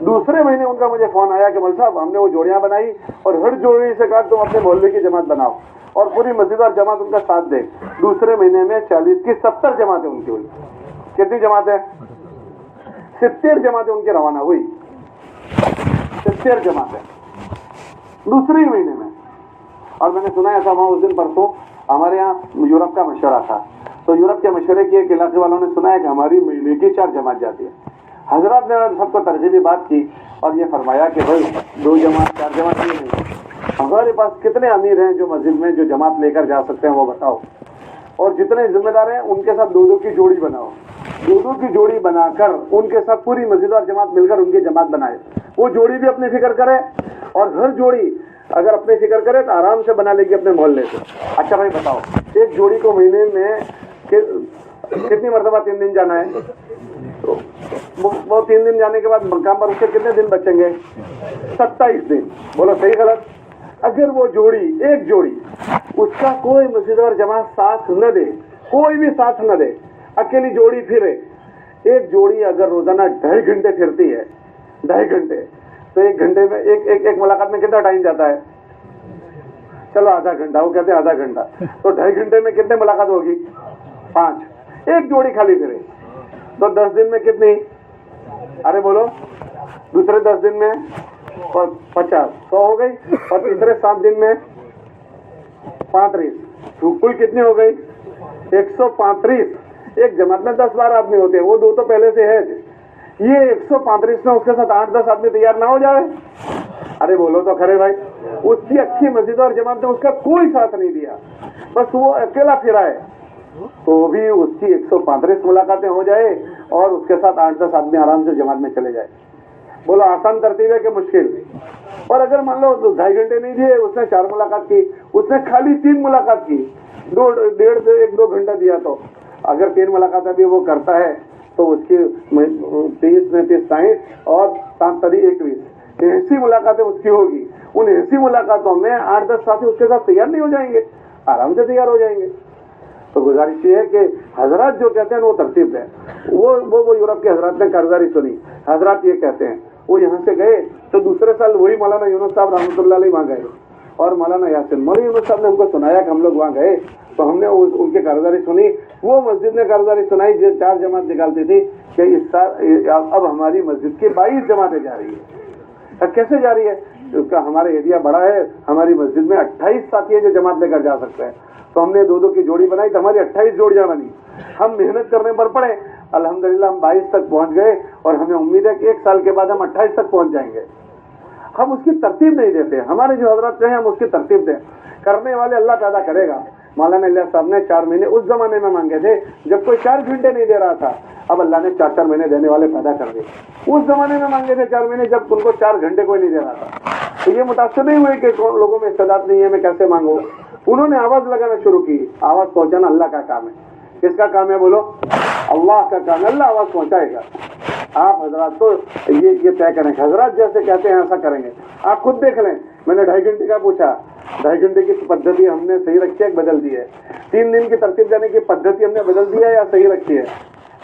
दूसरे महीने उनका मुझे फोन आया कि मौलवी साहब हमने वो जोड़ियां बनाई और हर जोड़ी से कहा तुम अपने मोहल्ले की जमात बनाओ और पूरी मस्जिद और जमात उनका साथ दे। दूसरे महीने में 40 की 70 जमातें उनकी हुई। कितनी जमातें? 70 जमातें उनकी रवाना हुई। 70 जमातें दूसरे महीने में। और मैंने सुना ऐसा वहाँ उस दिन परसों हमारे यहाँ यूरोप का मशवरा था, तो यूरोप के मशवरे की एक इलाके वालों ने सुना है कि हमारी महीने की 4 जमात जाती है। हजरत ने सबको तरजीबी बात की और ये फरमाया कि भाई 2 जमात 4 जमात ये नहीं, हमारे पास कितने अमीर हैं जो मस्जिद में जो जमात लेकर जा सकते हैं वो बताओ, और जितने जिम्मेदार हैं उनके साथ 2-2 की जोड़ी बनाओ। 2-2 की जोड़ी बनाकर उनके साथ पूरी मस्जिद और जमात मिलकर उनकी जमात बनाए। वो जोड़ी भी अपनी फिक्र करे और हर जोड़ी अगर अपनी फिक्र करे तो आराम से बना लेगी अपने मोहल्ले से। अच्छा भाई बताओ, एक जोड़ी को महीने में कितनी मरतबा 3 दिन जाना है? तो वो 3 दिन जाने के बाद मकाम पर उसके कितने दिन बचेंगे? 27 दिन। बोलो सही गलत? अगर वो जोड़ी, एक जोड़ी, उसका कोई मस्जिद और जमात साथ न दे, कोई भी साथ न दे, अकेली जोड़ी फिरे, एक जोड़ी अगर रोजाना 2.5 घंटे फिरती है, 2.5 घंटे, तो 1 घंटे में एक मुलाकात में कितना टाइम जाता है? चलो आधा घंटा, वो कहते हैं आधा घंटा, तो 2.5 घंटे में कितने मुलाकात होगी? 5। एक जोड़ी खाली फिरे तो 10 दिन में कितनी? अरे बोलो, दूसरे 10 दिन में 50, 100 हो गई, और तीसरे 7 दिन में 35, कुल कितनी हो गई? 135। एक जमात में 10-12 आदमी होते हैं, वो 2 तो पहले से है। ये 135 में उसके साथ 8-10 आदमी तैयार ना हो जाए? अरे बोलो तो खरे भाई। उसकी अच्छी मस्जिद और जमात ने उसका कोई साथ नहीं दिया, बस वो अकेला फिरा है, तो भी उसकी 135 मुलाकातें हो जाए और उसके साथ 8-10 आदमी आराम से जमात में चले जाए। बोलो आसान तरतीब है कि मुश्किल? और अगर मान लो 2.5 घंटे नहीं दिए, उसने 4 मुलाकात की, उसने खाली 3 मुलाकात की, 1.5 घंटा दिया, तो अगर 3 मुलाकातें भी वो करता है तो उसकी 30 में 30 60 और 7 21, 80 मुलाकातें उसकी होगी। उन 80 मुलाकातों में 8-10 साथी उसके साथ तैयार नहीं हो जाएंगे? आराम से तैयार हो जाएंगे। तो गुजारिश ये है कि हजरत जो कहते हैं वो तरतीब है। वो यूरोप के हजरत ने कारगुजारी सुनी। हजरत ये कहते हैं, वो यहाँ से गए तो दूसरे साल वही मौलाना यूनुस साहब रहमतुल्लाह अलैह वहाँ गए, और मौलाना यासिन, मौलाना यूनुस साहब ने हमको सुनाया कि हम लोग वहाँ गए, तो हमने उनके कारगुजारी सुनी वो मस्जिद ने कारगुजारी सुनाई जो 4 जमात निकालती थी कि इस साल अब हमारी मस्जिद की 22 जमातें जा रही है। अब कैसे जा रही है? उसका हमारा एरिया बड़ा है, हमारी मस्जिद में 28 साथी है जो जमात लेकर जा सकते हैं। तो हमने 2-2 की जोड़ी बनाई तो हमारी 28 जोड़ियां बनी। हम मेहनत करने पर पड़े, अल्हम्दुलिल्लाह हम 22 तक पहुंच गए और हमें उम्मीद है कि 1 साल के बाद हम 28 तक पहुंच जाएंगे। हम उसकी तरतीब नहीं देते, हमारे जो हजरत हैं हम उसकी तरतीब दें। करने वाले अल्लाह पैदा करेगा। मौलाना इलियास साहब ने 4 महीने उस जमाने में मांगे थे जब कोई 4 घंटे नहीं दे रहा था, अब अल्लाह ने 4-4 महीने देने वाले पैदा कर दिए। उस जमाने में मांगे थे 4 महीने जब उनको 4 घंटे कोई नहीं दे रहा था। तो ये मुतासिर नहीं हुए कि लोगों में इस्तेदाद नहीं है, मैं कैसे मांगू। उन्होंने आवाज लगाना शुरू की। आवाज पहुंचाना अल्लाह का काम है। किसका काम है बोलो? अल्लाह का काम है। अल्लाह आवाज पहुंचाएगा। आप हजरात तो ये तय करें, हजरात जैसे कहते हैं ऐसा करेंगे। आप खुद देख लें, मैंने 2.5 घंटे का पूछा, 2.5 घंटे की पद्धति हमने सही रखी है बदल दी है? 3 दिन की तरतीब देने की पद्धति हमने बदल दी है या सही रखी है?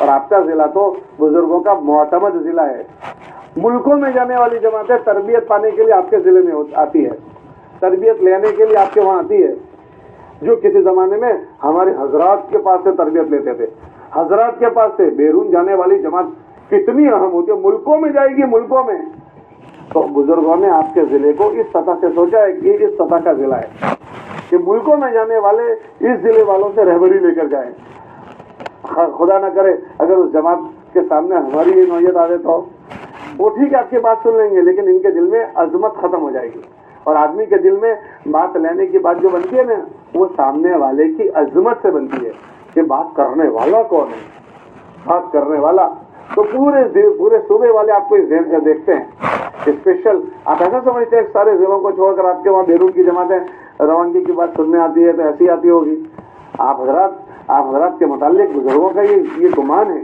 और आपका जिला तो बुजुर्गों का मोहतमद जिला है। मुल्कों में जाने वाली जमातें तरबियत पाने के लिए आपके जिले में आती है, तरबियत लेने के लिए आपके वहाँ आती है। जो किसी जमाने में हमारे हजरात के पास से तरबियत लेते थे, हजरात के पास से बैरून जाने वाली जमात कितनी अहम होती है, मुल्कों में जाएगी, मुल्कों में। तो बुजुर्गों ने आपके जिले को इस सतह से सोचा है कि इस सतह का जिला है कि मुल्कों में जाने वाले इस जिले वालों से रहबरी लेकर जाएं। खुदा ना करे अगर उस जमात के सामने हमारी ये नौयत आ जाए तो वो ठीक है, आपकी बात सुन लेंगे, लेकिन इनके दिल में अजमत खत्म हो जाएगी। और आदमी के दिल में बात लेने की बात जो बनती है ना, वो सामने वाले की अजमत से बनती है कि बात करने वाला कौन है, बात करने वाला। तो पूरे सूबे वाले आपको इस ज़हन से देखते हैं। स्पेशल आप ऐसा समझते हैं सारे जिलों को छोड़कर आपके वहाँ बैरून की जमातें रवानगी की बात सुनने आती है तो ऐसी आती होगी। आप हजरात के मुताल्लिक बुजुर्गों का ये गुमान है,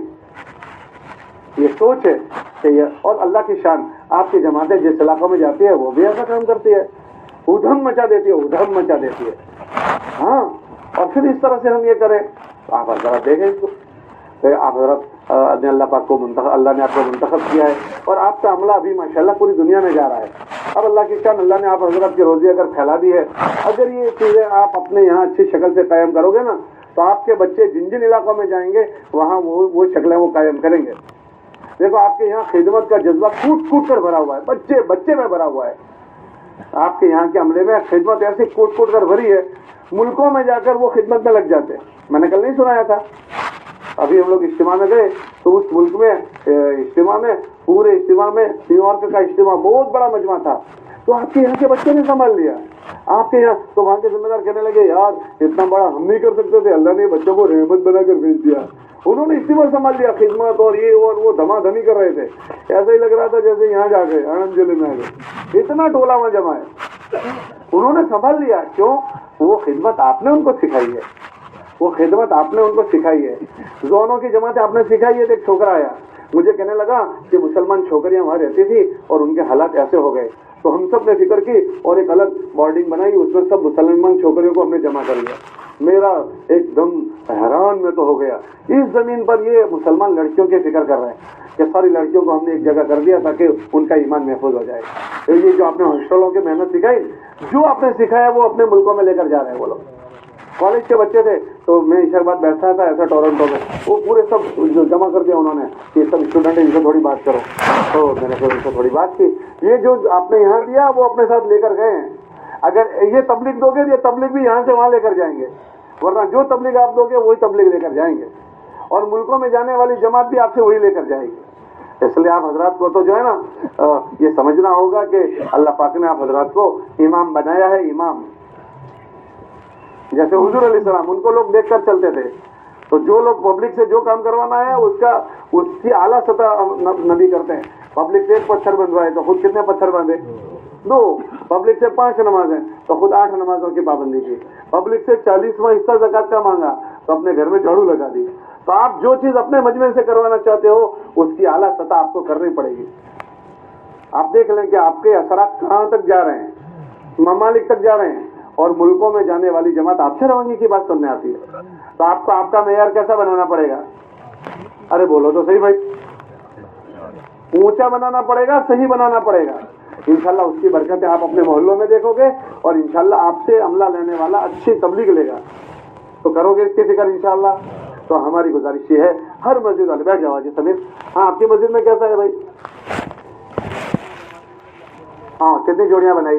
ये सोच है कि ये, और अल्लाह की शान आपकी जमातें जिस इलाकों में जाती है वो भी ऐसा काम करती है, उधम मचा देती है, उधम मचा देती है। हाँ, और फिर इस तरह से हम ये करें तो आप जरा देखें इसको। तो आप हजरत अल्लाह पाक को अल्लाह ने आपको मुंतखब किया है और आपका अमला अभी माशाल्लाह पूरी दुनिया में जा रहा है। अब अल्लाह की शान, अल्लाह ने आप हजरत की रोजी अगर फैला दी है, अगर ये चीज़ें आप अपने यहाँ अच्छी शक्ल से कायम करोगे ना तो आपके बच्चे जिन जिन इलाकों में जाएंगे वहाँ वो शक्लें वो कायम करेंगे। देखो आपके यहाँ खिदमत का जज्बा कूट कूट कर भरा हुआ है, बच्चे में भरा हुआ है। आपके यहाँ के अमले में खिदमत ऐसी कूट कूट कर भरी है, मुल्कों में जाकर वो खिदमत में लग जाते हैं। मैंने कल नहीं सुनाया था, अभी हम लोग इज्तिमा में गए तो उस मुल्क में इज्तिमा में, पूरे इज्तिमा में न्यूयॉर्क का इज्तिमा बहुत बड़ा मजमा था, तो आपके यहाँ के बच्चे ने संभाल लिया। आपके यहाँ तो वहाँ के जिम्मेदार कहने लगे यार इतना बड़ा हम नहीं कर सकते थे, अल्लाह ने बच्चों को रहमत बनाकर भेज दिया। उन्होंने इज्तिमा संभाल लिया, खिदमत और ये और वो धमाधमी कर रहे थे। ऐसा ही लग रहा था जैसे यहाँ जा गए आनंद जिले में आ गए, इतना टोला वहाँ जमा है। उन्होंने संभाल लिया, क्यों? वो खिदमत आपने उनको सिखाई है, वो खिदमत आपने उनको सिखाई है। जोनों की जमात आपने सिखाई है। एक छोकरा आया मुझे कहने लगा कि मुसलमान छोकरियां वहाँ रहती थी और उनके हालात ऐसे हो गए, तो हम सब ने फिक्र की और एक अलग बोर्डिंग बनाई, उसमें सब मुसलमान छोकरियों को हमने जमा कर लिया। मेरा एकदम हैरान में तो हो गया, इस जमीन पर ये मुसलमान लड़कियों की फिक्र कर रहे हैं कि सारी लड़कियों को हमने एक जगह कर दिया ताकि उनका ईमान महफूज हो जाए। तो ये जो आपने हॉस्टलों की मेहनत सिखाई, जो आपने सिखाया वो अपने मुल्कों में लेकर जा रहे हैं वो लोग। कॉलेज के बच्चे थे तो मैं इशाबाद बैठा था ऐसा टोरंटो में, वो पूरे सब जमा कर दिया उन्होंने कि सब स्टूडेंट है, इनसे थोड़ी बात करो। तो मैंने फिर उनसे थोड़ी बात की, ये जो आपने यहाँ दिया वो अपने साथ लेकर गए हैं। अगर ये तबलीग दोगे ये तबलीग भी यहाँ से वहाँ लेकर जाएंगे, वरना जो तबलीग आप दोगे वही तबलीग लेकर जाएंगे, और मुल्कों में जाने वाली जमात भी आपसे वही लेकर जाएगी। इसलिए आप हजरात को तो जो है ना ये समझना होगा कि अल्लाह पाक ने आप हजरात को इमाम बनाया है। इमाम जैसे हुजूर अलैहिस्सलाम, उनको लोग देखकर चलते थे, तो जो लोग पब्लिक से जो काम करवाना है उसकी आला सतह नबी करते हैं। पब्लिक से 1 पत्थर बंधवाए तो खुद कितने पत्थर बांधे? 2। पब्लिक से 5 नमाजें तो खुद 8 नमाजों की पाबंदी की। पब्लिक से 40वां हिस्सा ज़कात का मांगा तो अपने घर में झाड़ू लगा दी। तो आप जो चीज अपने मजमे से करवाना चाहते हो उसकी आला सतह आपको करनी पड़ेगी। आप देख लें कि आपके असरात कहाँ तक जा रहे हैं, ममालिक तक जा रहे हैं, और मुल्कों में जाने वाली जमात आपसे रवानगी की बात सुनने आती है। तो आपको आपका मेयार कैसा बनाना पड़ेगा? अरे बोलो तो सही भाई, ऊंचा बनाना पड़ेगा, सही बनाना पड़ेगा। इंशाल्लाह उसकी बरकतें आप अपने मोहल्लों में देखोगे, और इंशाल्लाह आपसे अमला लेने वाला अच्छी तबलीग लेगा। तो करोगे इसकी फिक्र इंशाल्लाह? تو ہماری گزارش یہ ہے ہر مسجد والے بیٹھ جاؤ جی سمیر. ہاں آپ کی مسجد میں کیسا ہے بھائی؟ ہاں کتنی جوڑیاں بنائی؟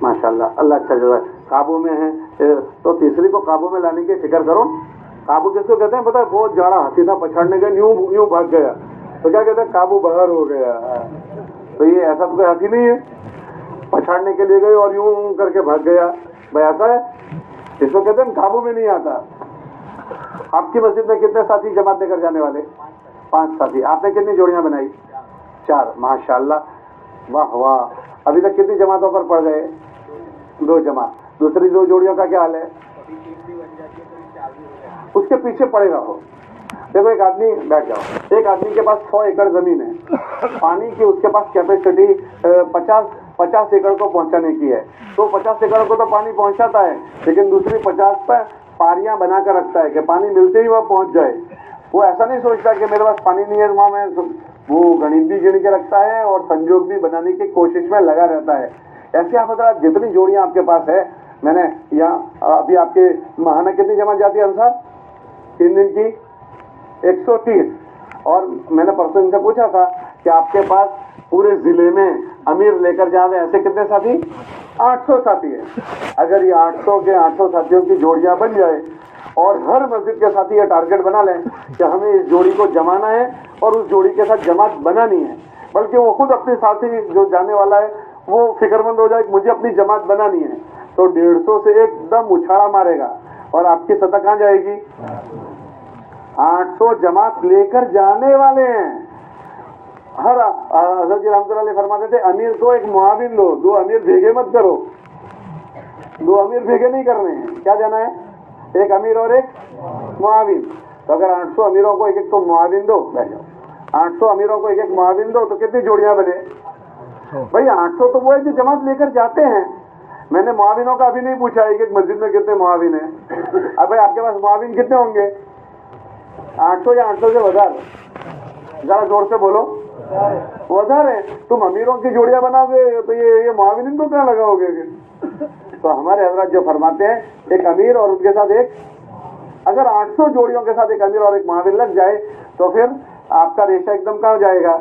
ماشاء اللہ, اللہ اچھا جو ہے قابو میں ہے. تو تیسری کو قابو میں لانے کی فکر کرو. قابو کس کو کہتے ہیں پتہ ہے؟ بہت جاڑا ہاتھی تھا, پچھاڑنے کا یوں بھاگ گیا تو کیا کہتے ہیں؟ قابو باہر ہو گیا. تو یہ ایسا تو کوئی ہاتھی نہیں ہے پچھاڑنے کے لیے گئے اور یوں کر کے بھاگ گیا, بھائی ایسا ہے؟ اس کو کہتے ہیں قابو میں نہیں آتا. آپ کی مسجد میں کتنے ساتھی جماعت لے کر جانے والے؟ 5 ساتھی. آپ نے کتنی جوڑیاں بنائی؟ 4. ماشاء اللہ, واہ واہ. ابھی تک کتنی جماعتوں پر پڑ گئے؟ 2 جماعت. دوسری 2 جوڑیوں کا کیا حال ہے؟ اس کے پیچھے پڑے رہو. دیکھو ایک آدمی, بیٹھ جاؤ, ایک آدمی کے پاس 100 ایکڑ زمین ہے, پانی کی اس کے پاس کیپیسٹی 50 ایکڑ کو پہنچانے کی ہے. تو 50 ایکڑ کو تو پانی پہنچاتا ہے, لیکن دوسری 50 پہ پاریاں بنا کر رکھتا ہے کہ پانی ملتے ہی وہاں پہنچ جائے. وہ ایسا نہیں سوچتا کہ میرے پاس پانی نہیں ہے وہاں میں, وہ گنت بھی گن کے رکھتا ہے اور سنجوگ بھی بنانے کی کوشش میں لگا رہتا ہے. ایسے آپ حضرات جتنی جوڑیاں آپ کے پاس ہے, میں نے یہاں ابھی آپ کے ماہانہ کتنی جمع جاتی ہے انصار؟ 3 دن کی 130. اور میں نے پرسوں ان سے پوچھا تھا کہ آپ کے پاس پورے ضلع میں امیر لے کر جاوے ایسے کتنے ساتھی؟ 800 ساتھی ہے. اگر یہ 800 ساتھیوں کی جوڑیاں بن جائے اور ہر مسجد کے ساتھی یہ ٹارگٹ بنا لیں کہ ہمیں اس جوڑی کو جمانا ہے اور اس جوڑی کے ساتھ جماعت بنانی ہے, بلکہ وہ خود اپنے ساتھی جو جانے والا ہے وہ فکر مند ہو جائے کہ مجھے اپنی جماعت بنانی ہے, تو 150 سے ایک دم اچھاڑا مارے گا اور آپ کی سطح کہاں جائے گی؟ 800 جماعت لے کر جانے والے ہیں. ہر حضرت جی رحمۃ اللہ علیہ فرماتے تھے امیر کو ایک معاون لو, 2 امیر بھیگے مت کرو. 2 امیر بھیگے نہیں کرنے ہیں, کیا جانا ہے؟ ایک امیر اور ایک معاون. تو اگر 800 امیروں کو ایک تو معاون دو, بیٹھ جاؤ, 800 امیروں کو ایک معاون دو تو کتنی جوڑیاں بنے بھائی؟ 800 تو وہ ہے جو جماعت لے کر جاتے ہیں. میں نے معاونوں کا ابھی نہیں پوچھا ہے کہ ایک مسجد میں کتنے معاون ہیں. اب بھائی آپ کے پاس معاون کتنے ہوں گے؟ 800 یا 800 سے وزار؟ ذرا زور سے بولو. وزار ہے. تم امیروں کی جوڑیاں بناؤ گے تو یہ معاون کو کیا لگاؤ گے؟ تو ہمارے حضرات جو فرماتے ہیں ایک امیر اور ان کے ساتھ ایک, اگر 800 جوڑیوں کے ساتھ ایک امیر اور ایک معاون لگ جائے تو پھر آپ کا ریشہ ایک دم کہاں جائے گا؟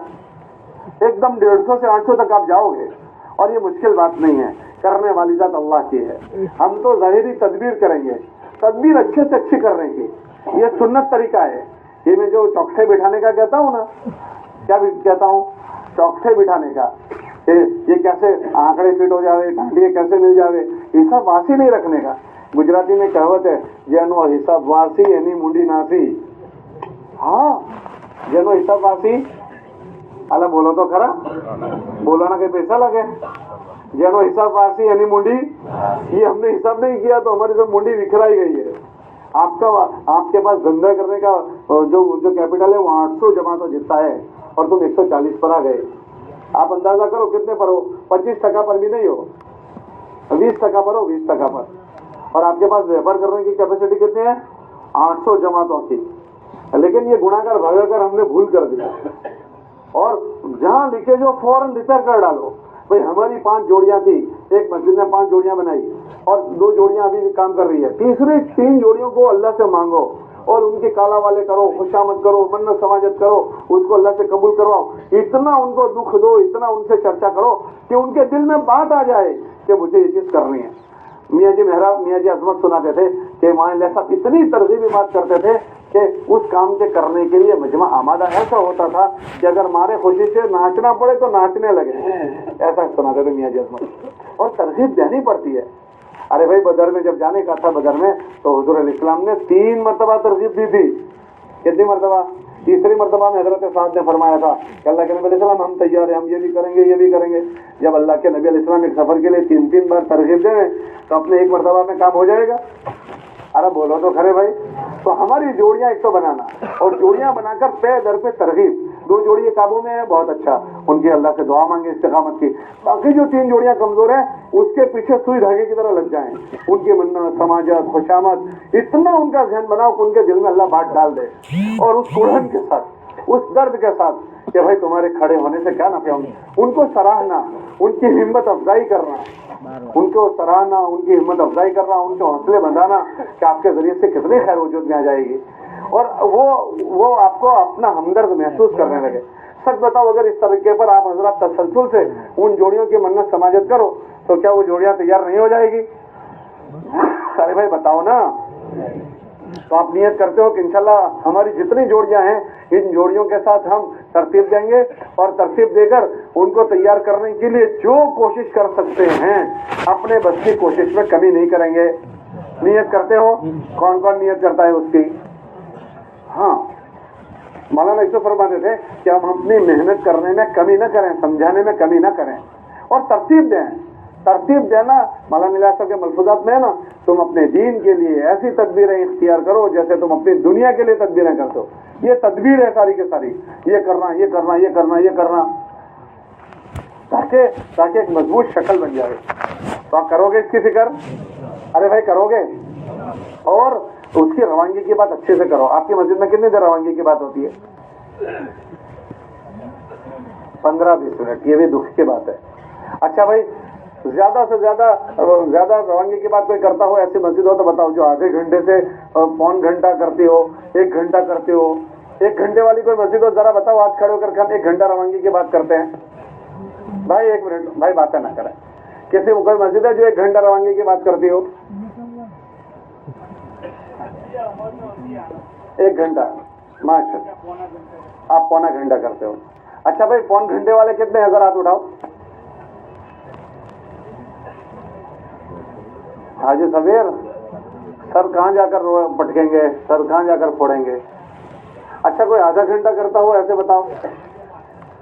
ایک دم 150 سے 800 تک آپ جاؤ گے. اور یہ مشکل بات نہیں ہے, کرنے والی ذات اللہ کی ہے. ہم تو ظاہری تدبیر کریں گے, تدبیر اچھے سے اچھی کرنے کی. یہ سنت طریقہ ہے. یہ میں جو چوکٹھے بٹھانے کا کہتا ہوں نا, کیا کہتا ہوں؟ چوکٹھے بٹھانے کا. یہ کیسے آنکڑے فٹ ہو جاوے, ڈانڈیے کیسے مل جاوے, یہ سب واسی نہیں رکھنے کا. گجراتی میں کہاوت ہے, جنو حساب واسی یعنی منڈی ناسی. ہاں, جنو حساب واسی, اللہ بولو تو کھرا, بولو نا کہ پیسہ لگے. جنو حساب واسی یعنی منڈی, یہ ہم نے حساب نہیں کیا تو ہماری سب منڈی بکھرائی گئی ہے. آپ کے پاس دھندا کرنے کا جو کیپٹل ہے وہ 800 جماعتوں جتتا ہے اور تم 140 پر آ گئے. آپ اندازہ کرو کتنے پر ہو؟ 25% پر بھی نہیں ہو, 20% پر ہو, 20% پر. اور آپ کے پاس ویپار کرنے کی کیپیسٹی کتنی ہے؟ 800 جماعتوں کی. لیکن یہ گناہ کر بھگا کر ہم نے بھول کر دیا. اور جہاں لکھے جو فوراً ریپیئر کر ڈالو. بھائی ہماری 5 جوڑیاں تھی, ایک مسجد میں 5 جوڑیاں بنائی اور 2 جوڑیاں ابھی بھی کام کر رہی ہے. تیسری 3 جوڑیوں کو اللہ سے مانگو اور ان کے کالا والے کرو, خوشامد کرو, منت سماجت کرو, اس کو اللہ سے قبول کرواؤ. اتنا ان کو دکھ دو, اتنا ان سے چرچا کرو کہ ان کے دل میں بات آ جائے کہ مجھے یہ چیز کرنی ہے. میاں جی محراب, میاں جی عظمت سناتے تھے کہ ماں صاحب اتنی ترغیبی بات کرتے تھے کہ اس کام کے کرنے کے لیے مجمع آمادہ ایسا ہوتا تھا کہ اگر مارے خوشی سے ناچنا پڑے تو ناچنے لگے. ایسا سناتے تھے میاں جی عظمت. اور ترغیب دینی پڑتی ہے. ارے بھائی بدر میں جب جانے کا تھا, بدر میں تو حضور علیہ السلام نے 3 مرتبہ ترغیب دی تھی. کتنی مرتبہ؟ تیسری مرتبہ میں حضرت سعد نے فرمایا تھا کہ اللہ کے نبی علیہ السلام ہم تیار ہیں, ہم یہ بھی کریں گے, یہ بھی کریں گے. جب اللہ کے نبی علیہ السلام ایک سفر کے لیے 3 بار ترغیب دیں تو اپنے ایک مرتبہ میں کام ہو جائے گا؟ ارے بولو تو کھرے بھائی. تو ہماری جوڑیاں ایک تو بنانا اور جوڑیاں بنا کر پے در پہ ترغیب. 2 جوڑی قابو میں ہے, بہت اچھا, ان کی اللہ سے دعا مانگے استقامت کی. باقی جو 3 جوڑیاں کمزور ہیں اس کے پیچھے سوئی دھاگے کی طرح لگ جائیں. ان کی منت سماجت خوشامد, اتنا ان کا ذہن بناؤ کہ ان کے دل میں اللہ بات ڈال دے. اور اس کڑھن کے ساتھ, اس درد کے ساتھ کہ بھائی تمہارے کھڑے ہونے سے کیا نفع. ان کو سراہنا, ان کی ہمت افزائی کرنا, उनको सराहना, उनकी हिम्मत अफजाई करना, उनके हौसले बंधाना कि आपके जरिए से कितनी खैर वजूद में आ जाएगी, और वो आपको अपना हमदर्द महसूस करने लगे। सच बताओ, अगर इस तरीके पर आप हजरत तसलसल से उन जोड़ियों की मन्नत समाजत करो तो क्या वो जोड़ियां तैयार नहीं हो जाएगी? अरे भाई बताओ ना। तो आप नियत करते हो कि इंशाल्लाह हमारी जितनी जोड़ियां हैं, इन जोड़ियों के साथ हम तरतीब देंगे, और तरतीब देकर उनको तैयार करने के लिए जो कोशिश कर सकते हैं अपने बस की कोशिश में कमी नहीं करेंगे। नियत करते हो? कौन कौन नियत करता है उसकी? हाँ, मौलाना इसको फरमाते थे कि हम अपनी मेहनत करने में कमी न करें, समझाने में कमी न करें, और तरतीब दें। तरतीब देना मौलाना इलियास साहब के मलफूजात में है ना, तुम अपने दीन के लिए ऐसी तदबीरें इख्तियार करो जैसे तुम अपनी दुनिया के लिए तदबीरें करते हो। ये तदबीर है सारी की सारी, ये करना, ये करना, ये करना, ये करना, ताकि एक मजबूत शक्ल बन जाए। तो आप करोगे इसकी फिक्र? अरे भाई करोगे? और उसकी रवानगी की बात अच्छे से करो। आपकी मस्जिद में कितनी देर रवानगी की बात होती है? 15-20 मिनट। ये भी दुख की बात है। अच्छा भाई, ज्यादा से ज्यादा रवानगी की बात कोई करता हो, ऐसी मस्जिद हो तो बताओ जो आधे घंटे से पौन घंटा करती हो, 1 घंटा करती हो। 1 घंटे वाली कोई मस्जिद हो, जरा बताओ, हाथ खड़े होकर हम 1 घंटा रवानगी की बात करते हैं। भाई 1 मिनट, भाई बातें ना करें। किसी कोई मस्जिद है जो 1 घंटा रवानगी की बात करती हो? 1 घंटा, माशाअल्लाह, आप पौना घंटा करते हो। अच्छा भाई, पौन घंटे वाले कितने हैं? जरा हाथ उठाओ। हाजी सबीर, सर कहाँ जाकर पटकेंगे, सर कहाँ जाकर फोड़ेंगे? अच्छा, कोई आधा घंटा करता हो ऐसे बताओ।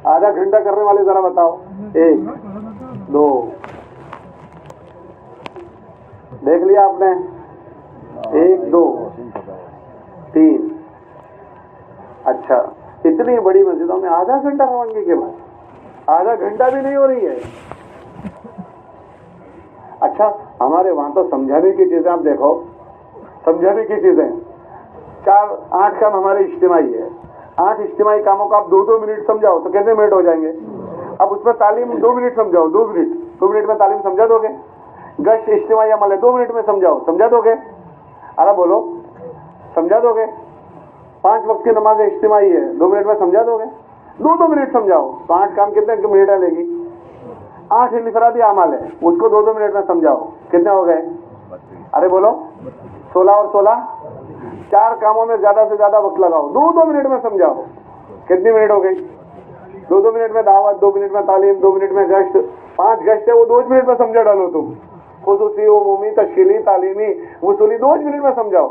आधा घंटा करने वाले जरा बताओ। 1 2, देख लिया आपने? 1 2 3। अच्छा, इतनी बड़ी मस्जिदों में आधा घंटा रवानगी के बाद, आधा घंटा भी नहीं हो रही है। अच्छा, हमारे वहां तो समझाने की चीजें आप देखो, समझाने की चीजें 8 काम हमारे इज्तिमाई है। 8 इज्तिमाई कामों को आप 2-2 मिनट समझाओ तो कितने मिनट हो जाएंगे? अब उसमें तालीम 2 मिनट समझाओ, 2 मिनट में तालीम समझा दोगे? गश्त इज्तिमाई अमल है, 2 मिनट में समझाओ, समझा दोगे? अरे बोलो, समझा दोगे? 5 वक्त की नमाज इज्तिमाई है, 2 मिनट में समझा दोगे? 2-2 मिनट समझाओ तो 8 काम कितने मिनट लेगी? 8 इनफरादी अमाल है, उसको 2-2 मिनट में समझाओ, कितने हो गए? अरे बोलो, 16 और 16, 4 कामों में ज्यादा से ज्यादा वक्त लगाओ, 2-2 मिनट में समझाओ, कितनी मिनट हो गई? 2-2 मिनट में दावत, 2 मिनट में तालीम, 2 मिनट में गश्त। 5 गश्त है वो 2 मिनट में समझा डालो तुम। खुसूसी, उमूमी, तशकीली, तालीमी, वसूली 2 मिनट में समझाओ।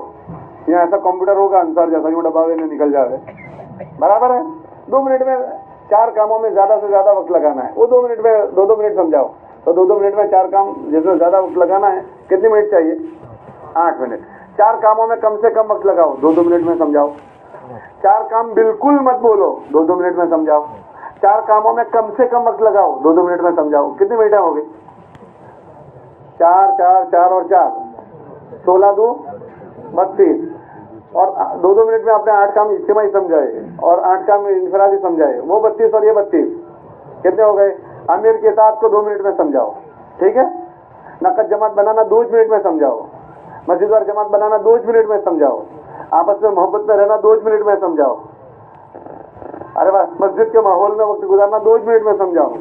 यहाँ ऐसा कंप्यूटर होगा अंसार जैसा कि डब्बा में निकल जाए, बराबर है? 2 मिनट में 4 कामों में ज्यादा से ज्यादा वक्त लगाना है, वो 2 मिनट में 2-2 मिनट समझाओ। तो 2-2 मिनट में 4 काम जिसमें ज्यादा वक्त लगाना है, कितने मिनट चाहिए? 8 मिनट। 4 कामों में कम से कम वक्त लगाओ, 2-2 मिनट में समझाओ। 4 काम बिल्कुल मत बोलो, 2-2 मिनट में समझाओ। 4 कामों में कम से कम वक्त लगाओ, 2-2 मिनट में समझाओ। कितनी मिनटें हो गई? 4 4 4 और 4, 16 2 32, और 2-2 मिनट में आपने 8 काम इज्तिमाई समझाए और 8 काम इनफरादी समझाए, वो 32 और ये 32, कितने हो गए? आमिर के साथ को 2 मिनट में समझाओ, ठीक है? नकद जमात बनाना 2 मिनट में समझाओ, मस्जिद और जमात बनाना 2 मिनट में समझाओ, आपस में मोहब्बत में रहना 2 मिनट में समझाओ। अरे वाह, मस्जिद के माहौल में वक्त गुजारना 2 मिनट में समझाओ।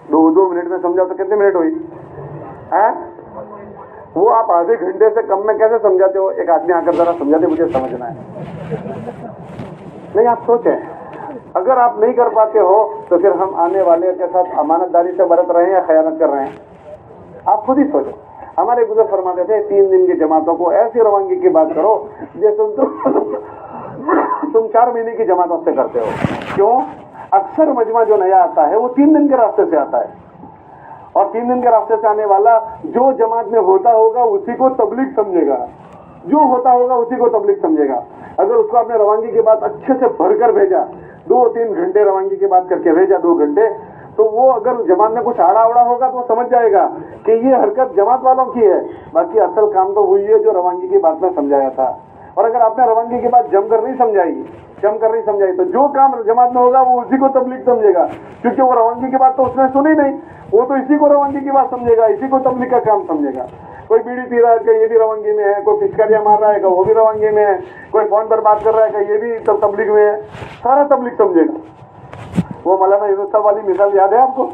2 मिनट में समझाओ तो कितनी मिनट हुई? हैं? वो आप आधे घंटे से कम में कैसे समझाते हो? एक आदमी आकर जरा समझाते, मुझे समझना है। नहीं, आप सोचें, अगर आप नहीं कर पाते हो तो फिर हम आने वाले के साथ अमानतदारी से बरत रहे हैं या खयानत कर रहे हैं? आप खुद ही सोचो। हमारे बुजुर्ग फरमाते थे 3 दिन की जमातों को ऐसी रवानगी की बात करो जैसे तुम 4 महीने की जमातों से करते हो। क्यों? अक्सर मजमा जो नया आता है वो 3 दिन के रास्ते से आता है, और 3 दिन के रास्ते से आने वाला जो जमात में होता होगा उसी को तबलीग समझेगा, जो होता होगा उसी को तबलीग समझेगा। अगर उसको आपने रवानगी की बात अच्छे से भरकर भेजा, 2-3 घंटे रवानगी की बात करके भेजा, 2 घंटे, तो वो अगर जमात में कुछ आड़ा उड़ा होगा तो समझ जाएगा कि ये हरकत जमात वालों की है, बाकी असल काम तो वही है जो रवानगी की बात में समझाया था। اور اگر آپ نے روانگی کی بات جم کر نہیں سمجھائی تو جو کام جماعت میں ہوگا وہ اسی کو تبلیغ سمجھے گا، کیونکہ وہ روانگی کی بات تو اس نے سنی نہیں، وہ تو اسی کو روانگی کی بات سمجھے گا، اسی کو تبلیغ کا کام سمجھے گا۔ کوئی بیڑی پی رہا ہے کہ یہ بھی روانگی میں ہے، کوئی پچکاریاں مار رہا ہے کہ وہ بھی روانگی میں ہے، کوئی فون پر بات کر رہا ہے کہ یہ بھی تبلیغ میں ہے، سارا تبلیغ سمجھے گا۔ وہ مولانا یونس صاحب والی مثال یاد ہے آپ کو؟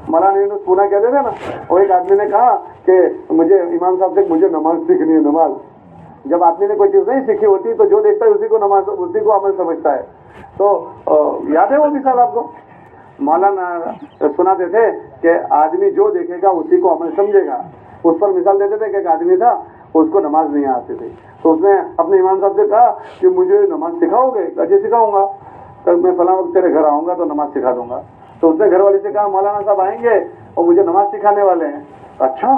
مولانا یونس پونا کہتے تھے نا، وہ ایک آدمی نے کہا کہ مجھے امام صاحب سے مجھے نماز سیکھنی ہے، نماز۔ جب آدمی نے کوئی چیز نہیں سیکھی ہوتی تو جو دیکھتا ہے اسی کو نماز، اسی کو عمل سمجھتا ہے۔ تو یاد ہے وہ مثال آپ کو؟ مولانا سناتے تھے کہ آدمی جو دیکھے گا اسی کو عمل سمجھے گا۔ اس پر مثال دیتے تھے کہ ایک آدمی تھا، اس کو نماز نہیں آتی تھی، تو اس نے اپنے امام صاحب سے کہا کہ مجھے نماز سکھاؤ گے؟ جی سکھاؤں گا، تو میں فلاں وقت تیرے گھر آؤں گا تو نماز سکھا دوں گا۔ تو اس نے گھر والی سے کہا مولانا صاحب آئیں گے اور مجھے نماز سکھانے والے ہیں۔ اچھا،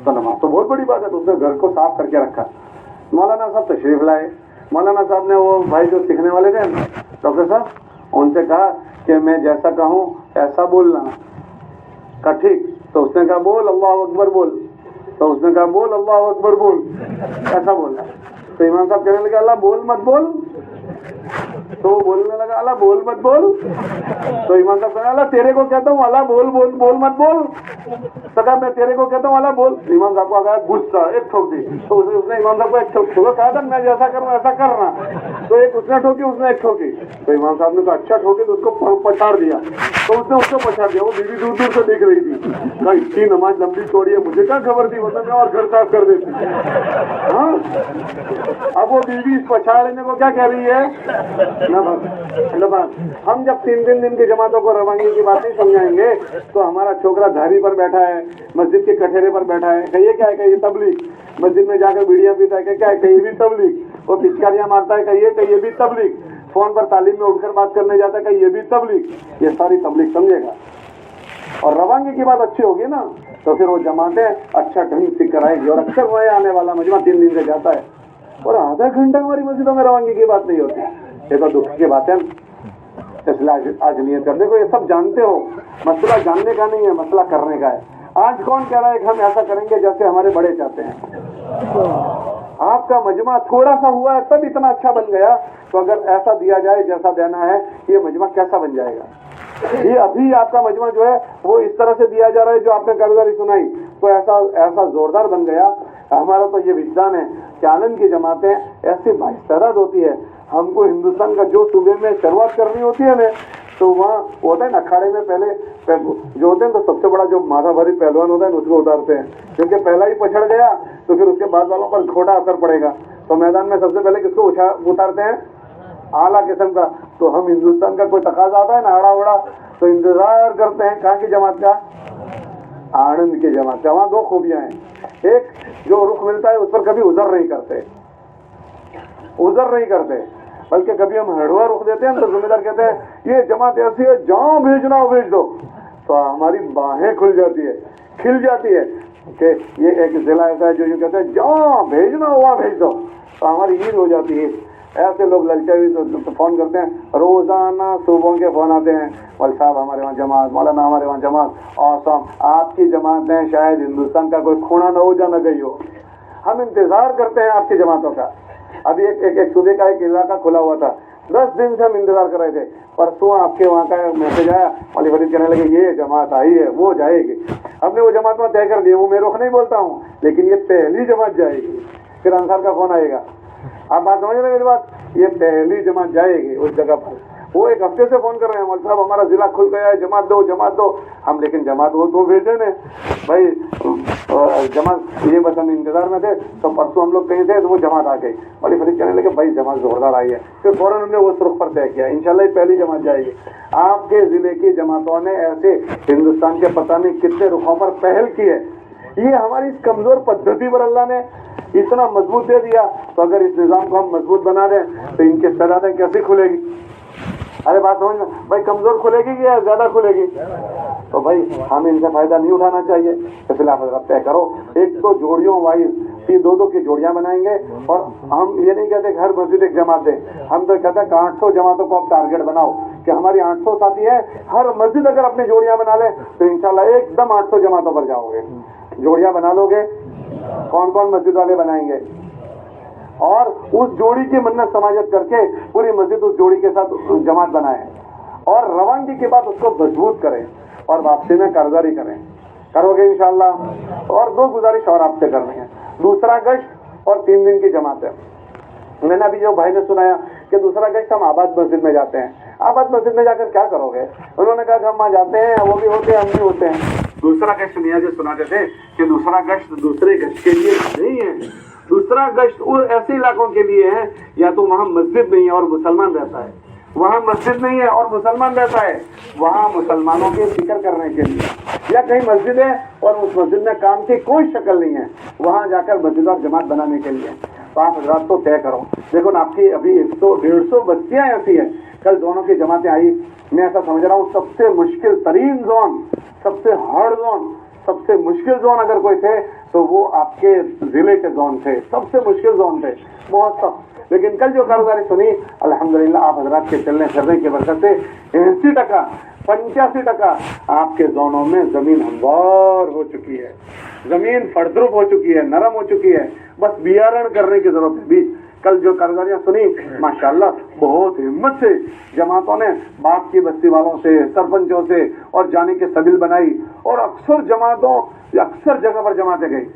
تو نماز تو بہت بڑی بات ہے، تو اس نے گھر کو صاف کر کے رکھا۔ مولانا صاحب تشریف لائے، مولانا صاحب نے وہ بھائی جو سیکھنے والے تھے ڈاکٹر صاحب، ان سے کہا کہ میں جیسا کہوں ایسا بولنا۔ کہا ٹھیک۔ تو اس نے کہا بول اللہ اکبر بول، تو اس نے کہا بول اللہ اکبر بول، ایسا بولنا۔ تو امام صاحب کہنے لگے اللہ بول مت بول، تو وہ بولنے لگا اللہ بول مت بول۔ تو امام صاحب کہا اللہ تیرے کو کہتا ہوں اللہ بول بول بول مت بول۔ تو کہا میں تیرے کو کہتا ہوں اللہ بول۔ امام صاحب کو آ گیا غصہ، ایک ٹھوک دی۔ تو اس نے امام صاحب کو ایک ٹھوک کہا تھا میں جیسا کروں ایسا کرنا، تو ایک اس نے ٹھوکی، اس نے ایک ٹھوکی۔ تو امام صاحب نے کہا اچھا ٹھوکی، تو اس کو پچھاڑ دیا۔ تو اس نے اس کو پچھاڑ دیا، وہ بیوی دور دور سے دیکھ رہی تھی، کہا اتنی نماز لمبی چوڑی ہے مجھے کیا خبر تھی، ورنہ میں اور گھر صاف کر دیتی۔ ہاں، اب وہ بیوی اس پچھاڑنے کو کیا کہہ رہی ہے؟ ہم جب 3 دن کی جماعتوں کو روانگی کی بات نہیں سمجھائیں گے تو ہمارا چھوکرا دھاری پر بیٹھا ہے، مسجد کے کٹہرے پر بیٹھا ہے کہ یہ کیا ہے کہ یہ تبلیغ، مسجد میں جا کر بیڑیاں پیتا ہے کہ کیا ہے کہ یہ بھی تبلیغ، وہ پچکاریاں مارتا ہے کہ یہ بھی تبلیغ، فون پر تعلیم میں اٹھ کر بات کرنے جاتا ہے کہ یہ بھی تبلیغ، یہ ساری تبلیغ سمجھے گا۔ اور روانگی کی بات اچھی ہوگی نا تو پھر وہ جماعتیں اچھا ڈھنگ سیکھ کر آئے گی۔ اور اکثر وہ آنے والا مجمع 3 دن سے جاتا ہے اور آدھا گھنٹہ ہماری مسجدوں میں روانگی کی بات نہیں ہوتی، یہ تو دکھ کی بات ہے۔ اس لیے آج نیت کر دیکھو، یہ سب جانتے ہو، مسئلہ جاننے کا نہیں ہے، مسئلہ کرنے کا ہے۔ آج کون کہہ رہا ہے کہ ہم ایسا کریں گے جیسے ہمارے بڑے چاہتے ہیں؟ آپ کا مجمع تھوڑا سا ہوا ہے تب اتنا اچھا بن گیا، تو اگر ایسا دیا جائے جیسا دینا ہے یہ مجمع کیسا بن جائے گا؟ یہ ابھی آپ کا مجمع جو ہے وہ اس طرح سے دیا جا رہا ہے جو آپ نے کارگزاری سنائی تو ایسا زوردار بن گیا۔ ہمارا تو یہ وجدان ہے کہ آنند کی جماعتیں ایسی بااستعداد ہوتی ہے۔ ہم کو ہندوستان کا جو صوبے میں شروعات کرنی ہوتی ہے نا تو وہاں ہوتا ہے نا اکھاڑے میں پہلے جو ہوتے ہیں تو سب سے بڑا جو ماتھا بھاری پہلوان ہوتا ہے اس کو اتارتے ہیں، کیونکہ پہلا ہی پچھڑ گیا تو پھر اس کے بعد والوں پر کھوٹا اثر پڑے گا۔ تو میدان میں سب سے پہلے کس کو اتارتے ہیں؟ اعلیٰ قسم کا۔ تو ہم ہندوستان کا کوئی تقاضا آتا ہے نا آڑا اوڑا تو انتظار کرتے ہیں کہاں کی جماعت کا؟ آنند کی جماعت کا۔ وہاں 2 خوبیاں ہیں، ایک جو رخ ملتا ہے اس پر کبھی عذر نہیں کرتے بلکہ کبھی ہم ہڑوا رخ دیتے ہیں تو ذمہ دار کہتے ہیں یہ جماعت ایسی ہے جہاں بھیجنا ہو بھیج دو، تو ہماری باہیں کھل جاتی ہے کہ یہ ایک ضلع ایسا ہے جو یوں کہتے ہیں جہاں بھیجنا ہو وہاں بھیج دو، تو ہماری عید ہو جاتی ہے۔ ایسے لوگ للچے ہوئے تو فون کرتے ہیں، روزانہ صوبوں کے فون آتے ہیں، مول صاحب ہمارے وہاں جماعت، مولانا ہمارے وہاں جماعت، اوسم آپ کی جماعتیں شاید ہندوستان کا کوئی کھونا نہ ہو جا نہ گئی ہو، ہم انتظار کرتے ہیں آپ کی جماعتوں کا۔ ابھی ایک صوبے کا ایک علاقہ کھلا ہوا تھا، 10 دن سے ہم انتظار کر رہے تھے، پرسوں آپ کے وہاں کا میسج آیا، مولوی فرید کہنے لگے یہ جماعت آئی ہے وہ جائے گی۔ ہم نے وہ جماعت میں طے کر دی، وہ میں رخ نہیں بولتا ہوں لیکن یہ پہلی جماعت جائے گی۔ پھر انصار کا فون آئے گا، آپ بات سمجھ رہے ہیں میری بات، یہ پہلی جماعت جائے گی اس جگہ پر۔ وہ ایک ہفتے سے فون کر رہے ہیں مول صاحب ہمارا ضلع کھل گیا ہے، جماعت دو ہم، لیکن جماعت وہ تو بھیجے نا بھائی جماعت، یہ بس ہم انتظار میں تھے تو پرسوں ہم لوگ کہیں تھے تو وہ جماعت آ گئی۔ مولوی فرید کہنے لگے بھائی جماعت زوردار آئی ہے، پھر فوراً ہم نے اس رخ پر طے کیا انشاءاللہ یہ پہلی جماعت جائے گی۔ آپ کے ضلع کی جماعتوں نے ایسے ہندوستان کے پتہ نہیں کتنے رخوں پر پہل کی ہے، یہ ہماری اس کمزور پدھتی پر اللہ نے اتنا مضبوط دے دیا، تو اگر اس نظام کو ہم مضبوط بنا دیں تو ان کی استعدادیں کیسے کھلے گی؟ ارے بات سمجھنا بھائی، کمزور کھلے گی یا زیادہ کھلے گی؟ تو بھائی ہمیں ان سے فائدہ نہیں اٹھانا چاہیے، اس لیے آپ طے کرو، ایک تو جوڑیوں وائز 2 کی جوڑیاں بنائیں گے، اور ہم یہ نہیں کہتے کہ ہر مسجد ایک جماعت ہے، ہم تو کہتے ہیں کہ 800 جماعتوں کو آپ ٹارگیٹ بناؤ کہ ہماری 800 ساتھی ہیں، ہر مسجد اگر اپنی جوڑیاں بنا لے تو انشاءاللہ ایک دم 800 جماعتوں پر جاؤ گے۔ جوڑیاں بنا لو گے، کون کون مسجد والے بنائیں گے؟ اور उस जोड़ी की मन्नत समाजत करके पूरी मस्जिद उस जोड़ी के साथ जमात बनाए और रवानगी के बाद उसको मजबूत करें और वापसी में कारगुजारी करें। करोगे इंशाअल्लाह। और दो गुजारिश और आपसे करनी है, दूसरा गश्त और 3 दिन की जमात है। मैंने अभी जो भाई ने सुनाया कि दूसरा गश्त हम आबाद मस्जिद में जाते हैं, आबाद मस्जिद में जाकर क्या करोगे? उन्होंने कहा कि हम वहाँ जाते हैं, वो भी होते हैं, हम भी होते हैं। दूसरा गश्त मियाँ जी सुनाते थे कि दूसरा गश्त दूसरे गश्त के लिए नहीं है, दूसरा गश्त उन ऐसे इलाकों के लिए है या तो वहाँ मस्जिद नहीं है और मुसलमान रहता है, वहाँ मस्जिद नहीं है और मुसलमान रहता है, वहाँ मुसलमानों की फिक्र करने के लिए, या कहीं मस्जिद है और उस मस्जिद में काम की कोई शक्ल नहीं है, वहाँ जाकर मस्जिद और जमात बनाने के लिए। तो आप हजरात तो तय करो। देखो ना, आपकी अभी 100-150 बस्तियाँ ऐसी है, कल दोनों की जमातें आई, मैं ऐसा समझ रहा हूँ सबसे मुश्किल तरीन जोन, सबसे हार्ड जोन, सबसे मुश्किल जोन अगर कोई थे तो वो आपके जिले के जोन थे, सबसे मुश्किल जोन थे, बहुत सख्त। लेकिन कल जो कारगुजारी सुनी अल्हम्दुलिल्लाह, आप हजरात के चलने फिरने की बरकत से 80%, 85% आपके जोनों में जमीन हमवार हो चुकी है, जमीन फड़द्रुप हो चुकी है, नरम हो चुकी है, बस बियारण करने की जरूरत है। भी कल जो कारगुजारियाँ सुनी माशाल्लाह, बहुत हिम्मत से जमातों ने बाप की बस्ती वालों से, सरपंचों से और जाने के सबील बनाई, और अक्सर जगह पर जमातें गई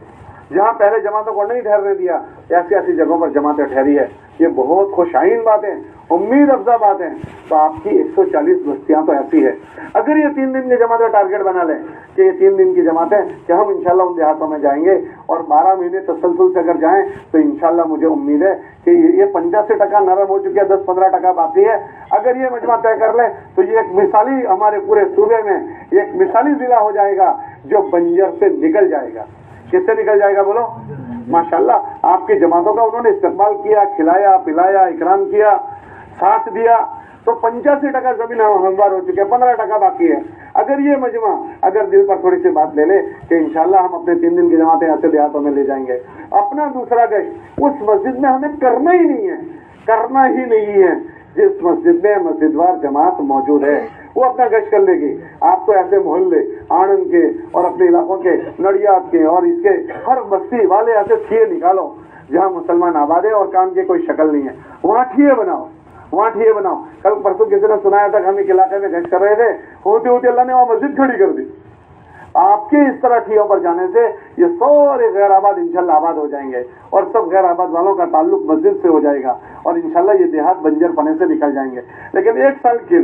जहाँ पहले जमातों को नहीं ठहरने दिया, ऐसी ऐसी जगहों पर जमातें ठहरी है। ये बहुत खुशाइन बात है, उम्मीद अफजा बात है। तो आपकी 140 बस्तियाँ तो ऐसी है, अगर ये 3 दिन की जमात का टारगेट बना लें कि ये 3 दिन की जमात है कि हम इंशाल्लाह उन देहातों में जाएंगे और 12 महीने तसलसल से अगर जाएं तो इंशाल्लाह मुझे उम्मीद है कि ये 85% नरम हो चुकी है, 10-15% बाकी है। अगर ये मजमा तय कर ले तो ये एक मिसाली, हमारे पूरे सूबे में एक मिसाली जिला हो जाएगा जो बंजर से निकल जाएगा। किससे निकल जाएगा बोलो? माशाल्लाह, आपकी जमातों का उन्होंने इस्तेमाल किया, खिलाया पिलाया, इकराम किया, साथ दिया, तो 85% जमीन हमवार हो चुके हैं, 15% बाकी है। अगर ये मजमा अगर दिल पर थोड़ी सी बात ले ले कि इंशाल्लाह हम अपने 3 दिन की जमातें ऐसे देहातों में ले जाएंगे, अपना दूसरा गश्त उस मस्जिद में हमें करना ही नहीं है, करना ही नहीं है। जिस मस्जिद में मस्जिदवार जमात मौजूद है वो अपना गश्त कर लेगी। आप तो ऐसे मोहल्ले आनंद के और अपने इलाकों के नडियाद के और इसके हर बस्ती वाले ऐसे ठिये निकालो जहाँ मुसलमान आबाद है और काम की कोई शक्ल नहीं है, वहाँ ठिये बनाओ, वहाँ ठिये बनाओ। कल परसों किसी ने सुनाया था कि हम एक इलाके में गश्त कर रहे थे, होते होते अल्लाह ने वहाँ मस्जिद खड़ी कर दी। आपके इस तरह ठियों पर जाने से ये सारे गैर आबाद इंशाल्लाह आबाद हो जाएंगे और सब गैर आबाद वालों का ताल्लुक मस्जिद से हो जाएगा और इंशाल्लाह ये देहात बंजर पने से निकल जाएंगे। लेकिन एक साल के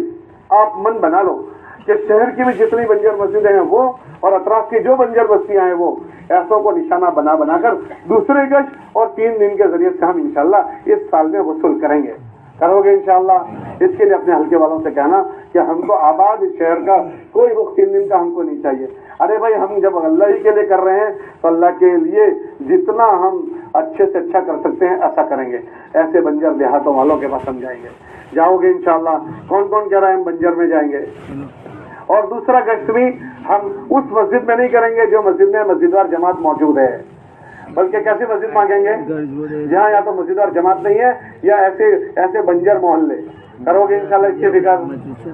आप मन बना लो कि शहर की भी जितनी बंजर मस्जिदें हैं वो और अतराफ की जो बंजर बस्तियां हैं वो ऐसों को निशाना बना बनाकर दूसरे गश्त और 3 दिन के जरिए से हम इंशाल्लाह इस साल में वसूल करेंगे। करोगे इंशाल्लाह। इसके लिए अपने हल्के वालों से कहना कि हमको आबाद इस शहर का कोई रुख 3 दिन का हमको नहीं चाहिए। अरे भाई, हम जब अल्लाह ही के लिए कर रहे हैं तो अल्लाह के लिए जितना हम अच्छे से अच्छा कर सकते हैं ऐसा करेंगे। ऐसे बंजर देहातों वालों के पास हम जाएंगे। जाओगे इंशाल्लाह? कौन कौन कह रहा है हम बंजर में जाएंगे? और दूसरा गश्त भी हम उस मस्जिद में नहीं करेंगे जो मस्जिद में मस्जिदवार जमात मौजूद है, बल्कि कैसी मस्जिद मांगेंगे जहाँ या तो मस्जिद और जमात नहीं है या ऐसे बंजर मोहल्ले। करोगे इंशाल्लाह इसकी फिक्र?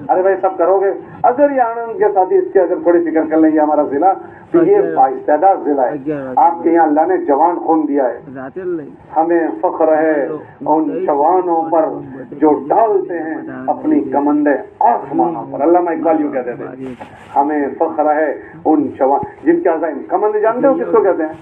अरे भाई सब करोगे। अगर ये आनंद के साथ ही इसकी अगर थोड़ी फिक्र कर लेंगे हमारा जिला, तो ये बाइस्तेदाद जिला है। आपके यहाँ अल्लाह ने जवान खून दिया है, हमें फख्र है उन जवानों पर जो डालते हैं अपनी कमंदे आसमानों पर। अल्लामा इकबाल यूँ कहते थे, हमें फख्र है उन जवान जिनके अज़ाइम। कमंद जानते हो किसको कहते हैं?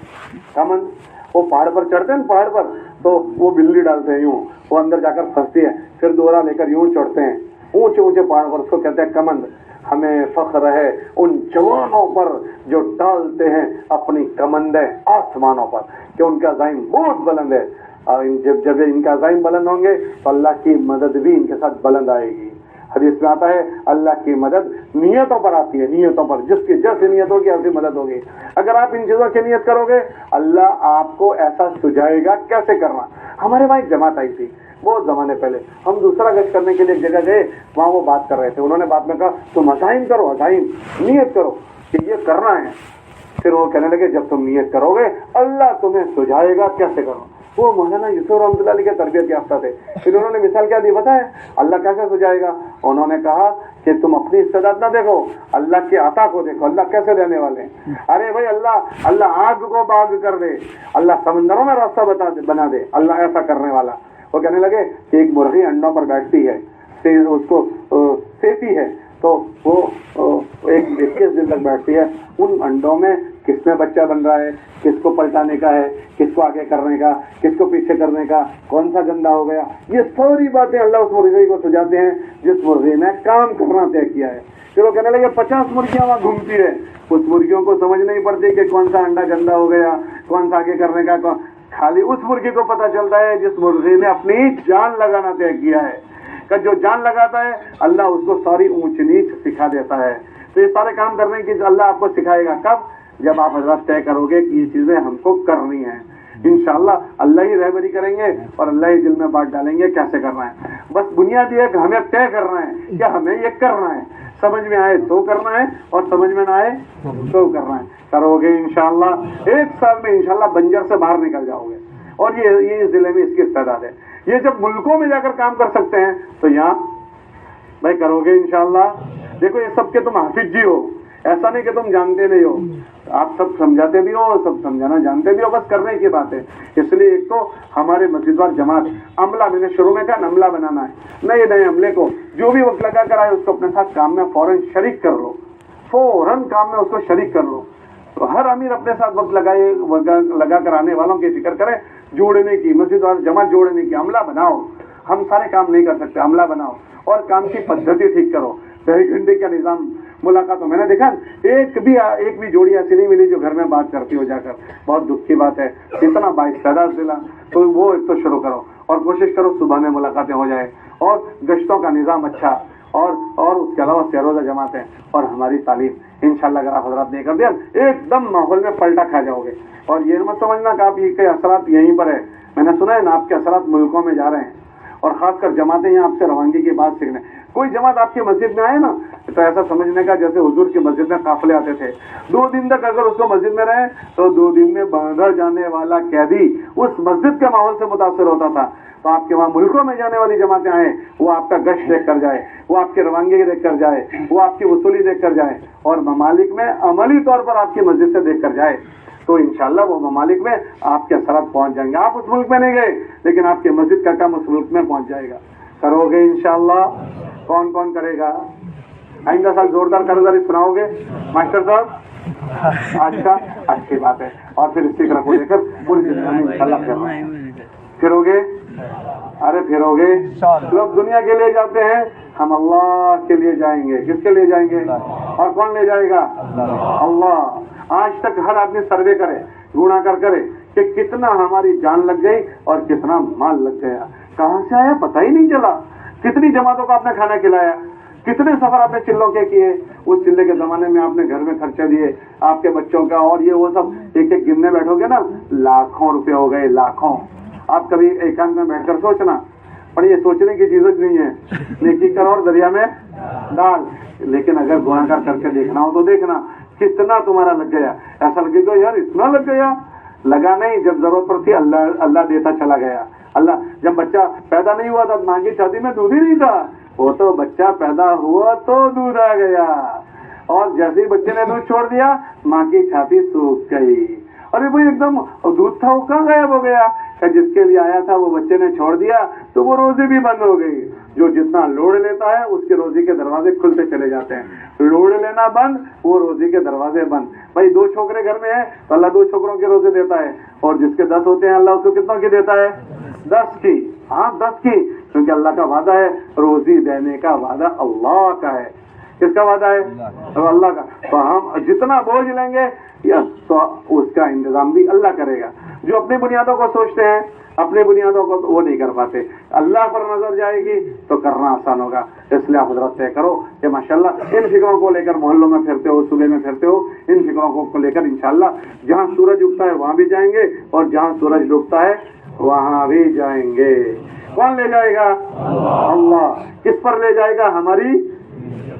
कमंद वो पहाड़ पर चढ़ते हैं, पहाड़ पर तो वो बिल्ली डालते हैं, यूँ वो अंदर जाकर फंसती है, फिर दोहरा लेकर यूँ चढ़ते हैं ऊंचे ऊंचे पहाड़ पर, उसको कहते हैं कमंद। हमें फख्र है उन जवानों पर जो डालते हैं अपनी कमंदे आसमानों पर, कि उनका अज़ाइम बहुत बुलंद है। और जब इनका अज़ाइम बुलंद होंगे तो अल्लाह की मदद भी इनके साथ बुलंद आएगी। हदीस में आता है अल्लाह की मदद नियतों पर आती है, नियतों पर। जिसकी जैसी नियत होगी ऐसी मदद होगी। अगर आप इन चीज़ों की नियत करोगे अल्लाह आपको ऐसा सुझाएगा कैसे करना। हमारे वहाँ एक जमात आई थी बहुत ज़माने पहले, हम दूसरा गश्त करने के लिए एक जगह गए, वहाँ वो बात कर रहे थे। उन्होंने बाद में कहा तुम अज़ाइम करो, अज़ाइम नियत करो कि ये करना है। फिर वो कहने लगे जब तुम नियत करोगे अल्लाह तुम्हें सुझाएगा कैसे करो। वो मौलाना यूसुफ रहमतुल्लाह अलैह के तरबियत याफ्ता थे। फिर उन्होंने मिसाल क्या दी पता है? अल्लाह कैसे सुझाएगा? انہوں نے کہا کہ تم اپنی استعداد نہ دیکھو، اللہ کے عطا کو دیکھو، اللہ کیسے دینے والے ہیں۔ ارے بھائی اللہ آگ کو باغ کر دے، اللہ سمندروں میں راستہ بنا دے، اللہ ایسا کرنے والا۔ وہ کہنے لگے کہ ایک مرغی انڈوں پر بیٹھتی ہے، اس کو سیتی ہے، تو وہ 21 دن تک بیٹھتی ہے، ان انڈوں میں کس میں بچہ بن رہا ہے، کس کو پلٹانے کا ہے، کس کو آگے کرنے کا، کس کو پیچھے کرنے کا، کون سا گندا ہو گیا، یہ ساری باتیں اللہ اس مرغی کو سجاتے ہیں جس مرغی نے کام کرنا طے کیا ہے۔ پھر وہ کہنے لگے 50 مرغیاں وہاں گھومتی ہے، اس مرغیوں کو سمجھ نہیں پڑتی کہ کون سا انڈا گندا ہو گیا، کون سا آگے کرنے کا، خالی اس مرغی کو پتہ چلتا ہے جس مرغی نے اپنی جان لگانا طے کیا ہے، کہ جو جان لگاتا ہے اللہ اس کو ساری اونچ نیچ سکھا دیتا ہے۔ تو یہ سارے کام کرنے کی اللہ آپ کو سکھائے گا کب؟ جب آپ حضرات طے کرو گے کہ یہ چیزیں ہم کو کرنی ہیں۔ انشاءاللہ اللہ ہی رہبری کریں گے اور اللہ ہی دل میں بات ڈالیں گے کیسے کرنا ہے۔ بس بنیاد یہ ہے کہ ہمیں طے کرنا ہے کہ ہمیں یہ کرنا ہے، سمجھ میں آئے تو کرنا ہے اور سمجھ میں نہ آئے تو کرنا ہے۔ کرو گے انشاءاللہ 1 سال میں انشاءاللہ بنجر سے باہر نکل جاؤ گے، اور یہ اس ضلع میں اس کی استعداد ہے۔ یہ جب ملکوں میں جا کر کام کر سکتے ہیں تو یہاں بھائی کرو گے انشاءاللہ۔ دیکھو یہ سب کے تم حافظ جی ہو، ایسا نہیں کہ تم جانتے نہیں ہو، آپ سب سمجھاتے بھی ہو، سب سمجھانا جانتے بھی ہو، بس کرنے کی بات ہے۔ اس لیے ایک تو ہمارے مسجد وال جماعت عملہ، میں نے شروع میں کہا عملہ بنانا ہے، نئے عملے کو جو بھی وقت لگا کر آئے اس کو اپنے ساتھ کام میں فوراً شریک کر لو، فوراً کام میں اس کو شریک کر لو۔ تو ہر امیر اپنے ساتھ وقت لگا کر آنے والوں کی فکر کرے، جوڑنے کی، مسجد وال جماعت جوڑنے کی، عملہ بناؤ۔ ہم سارے کام نہیں کر سکتے، عملہ بناؤ اور کام کی پدھتی ٹھیک کرو۔ 1 گھنٹے کا نظام ملاقاتوں میں نے دیکھا ایک بھی جوڑی ایسی نہیں ملی جو گھر میں بات کرتی ہو جا کر، بہت دکھ کی بات ہے۔ اتنا بااستعداد ضلع، تو وہ ایک تو شروع کرو اور کوشش کرو صبح میں ملاقاتیں ہو جائے، اور گشتوں کا نظام اچھا، اور اس کے علاوہ سیروزہ جماعتیں اور ہماری تعلیم انشاءاللہ اگر آپ حضرات نے کر دیا ایک دم ماحول میں پلٹا کھا جاؤ گے۔ اور یہ مت سمجھنا کہ آپ کے اثرات یہیں پر ہے، میں نے سنا ہے نا آپ کے اثرات ملکوں میں جا رہے ہیں، اور خاص کر جماعتیں یہاں آپ سے روانگی کی بات سیکھنے۔ کوئی جماعت آپ کی مسجد میں آئے نا تو ایسا سمجھنے کا جیسے حضور کی مسجد میں قافلے آتے تھے، 2 دن تک اگر اس کو مسجد میں رہے تو 2 دن میں باندر جانے والا قیدی اس مسجد کے ماحول سے متاثر ہوتا تھا۔ تو آپ کے وہاں ملکوں میں جانے والی جماعتیں آئیں، وہ آپ کا گشت دیکھ کر جائے، وہ آپ کی روانگی دیکھ کر جائے، وہ آپ کی وصولی دیکھ کر جائے، اور ممالک میں عملی طور پر آپ کی مسجد سے دیکھ کر جائے، تو انشاءاللہ وہ ممالک میں آپ کے اثرات پہنچ جائیں گے۔ آپ اس ملک میں نہیں گئے لیکن آپ کے مسجد کا کام اس ملک میں پہنچ جائے گا۔ کرو گے انشاءاللہ؟ کون کون کرے گا؟ آئندہ سال زوردار کارگزاری سناؤ گے ماسٹر صاحب؟ اچھا، اچھی بات ہے۔ اور پھر اسٹیکر کو لے کر پوری دنیا میں انشاءاللہ پھرو گے۔ ارے پھرو گے، لوگ دنیا کے لیے جاتے ہیں، ہم اللہ کے لیے جائیں گے۔ کس کے لیے جائیں گے؟ اور کون لے جائے گا؟ اللہ۔ آج تک ہر آدمی سروے کرے، گنا کرے کہ کتنا ہماری جان لگ گئی اور کتنا مال لگ گیا، کہاں سے آیا پتہ ہی نہیں چلا، کتنی جماعتوں کو آپ نے کھانا کھلایا، کتنے سفر آپ نے چلوں کے کیے، اس چلے کے زمانے میں آپ نے گھر میں خرچہ دیے آپ کے بچوں کا، اور یہ وہ سب ایک ایک گننے بیٹھو گے نا لاکھوں روپے ہو گئے، لاکھوں۔ آپ کبھی ایکانت میں بیٹھ کر سوچنا، پر یہ سوچنے کی چیز نہیں ہے، نیکی کر اور دریا میں ڈال۔ لیکن اگر گناہ کر کے دیکھنا ہو تو دیکھنا کتنا تمہارا لگ گیا۔ ایسا لگے گا یار اتنا لگ گیا، لگا نہیں، جب ضرورت پر تھی اللہ دیتا چلا گیا۔ اللہ جب بچہ پیدا نہیں ہوا تھا ماں کی چھاتی میں دودھ ہی نہیں تھا، وہ تو بچہ پیدا ہوا تو دودھ آ گیا، اور جیسے ہی بچے نے دودھ چھوڑ دیا ماں کی چھاتی سوکھ گئی۔ ارے بھائی ایک دم دودھ تھا وہ کہاں غائب ہو گیا؟ کہ جس کے لیے آیا تھا وہ بچے نے چھوڑ دیا تو وہ روزی بھی بند ہو گئی۔ جو جتنا لوڑ لیتا ہے اس کے روزی کے دروازے کھلتے چلے جاتے ہیں، لوڑ لینا بند، وہ روزی کے دروازے بند۔ بھائی 2 چھوکرے گھر میں ہیں تو اللہ 2 چھوکروں کے روزے دیتا ہے، اور جس کے 10 ہوتے ہیں اللہ اس کو کتنوں کی دیتا ہے؟ 10 کی۔ ہاں 10 کی، کیونکہ اللہ کا وعدہ ہے، روزی دینے کا وعدہ اللہ کا ہے۔ کس کا وعدہ ہے؟ اللہ کا۔ تو ہم جتنا بوجھ لیں گے تو اس کا انتظام بھی اللہ کرے گا۔ جو اپنی بنیادوں کو سوچتے ہیں، اپنی بنیادوں کو وہ نہیں کر پاتے، اللہ پر نظر جائے گی تو کرنا آسان ہوگا۔ اس لیے آپ حضرت طے کرو کہ ماشاءاللہ ان فکروں کو لے کر محلوں میں پھرتے ہو، صبح میں پھرتے ہو، ان فکروں کو لے کر انشاءاللہ جہاں سورج اگتا ہے وہاں بھی جائیں گے، اور جہاں سورج ڈوبتا ہے وہاں بھی جائیں گے۔ کون لے جائے گا؟ اللہ۔ کس پر لے جائے گا؟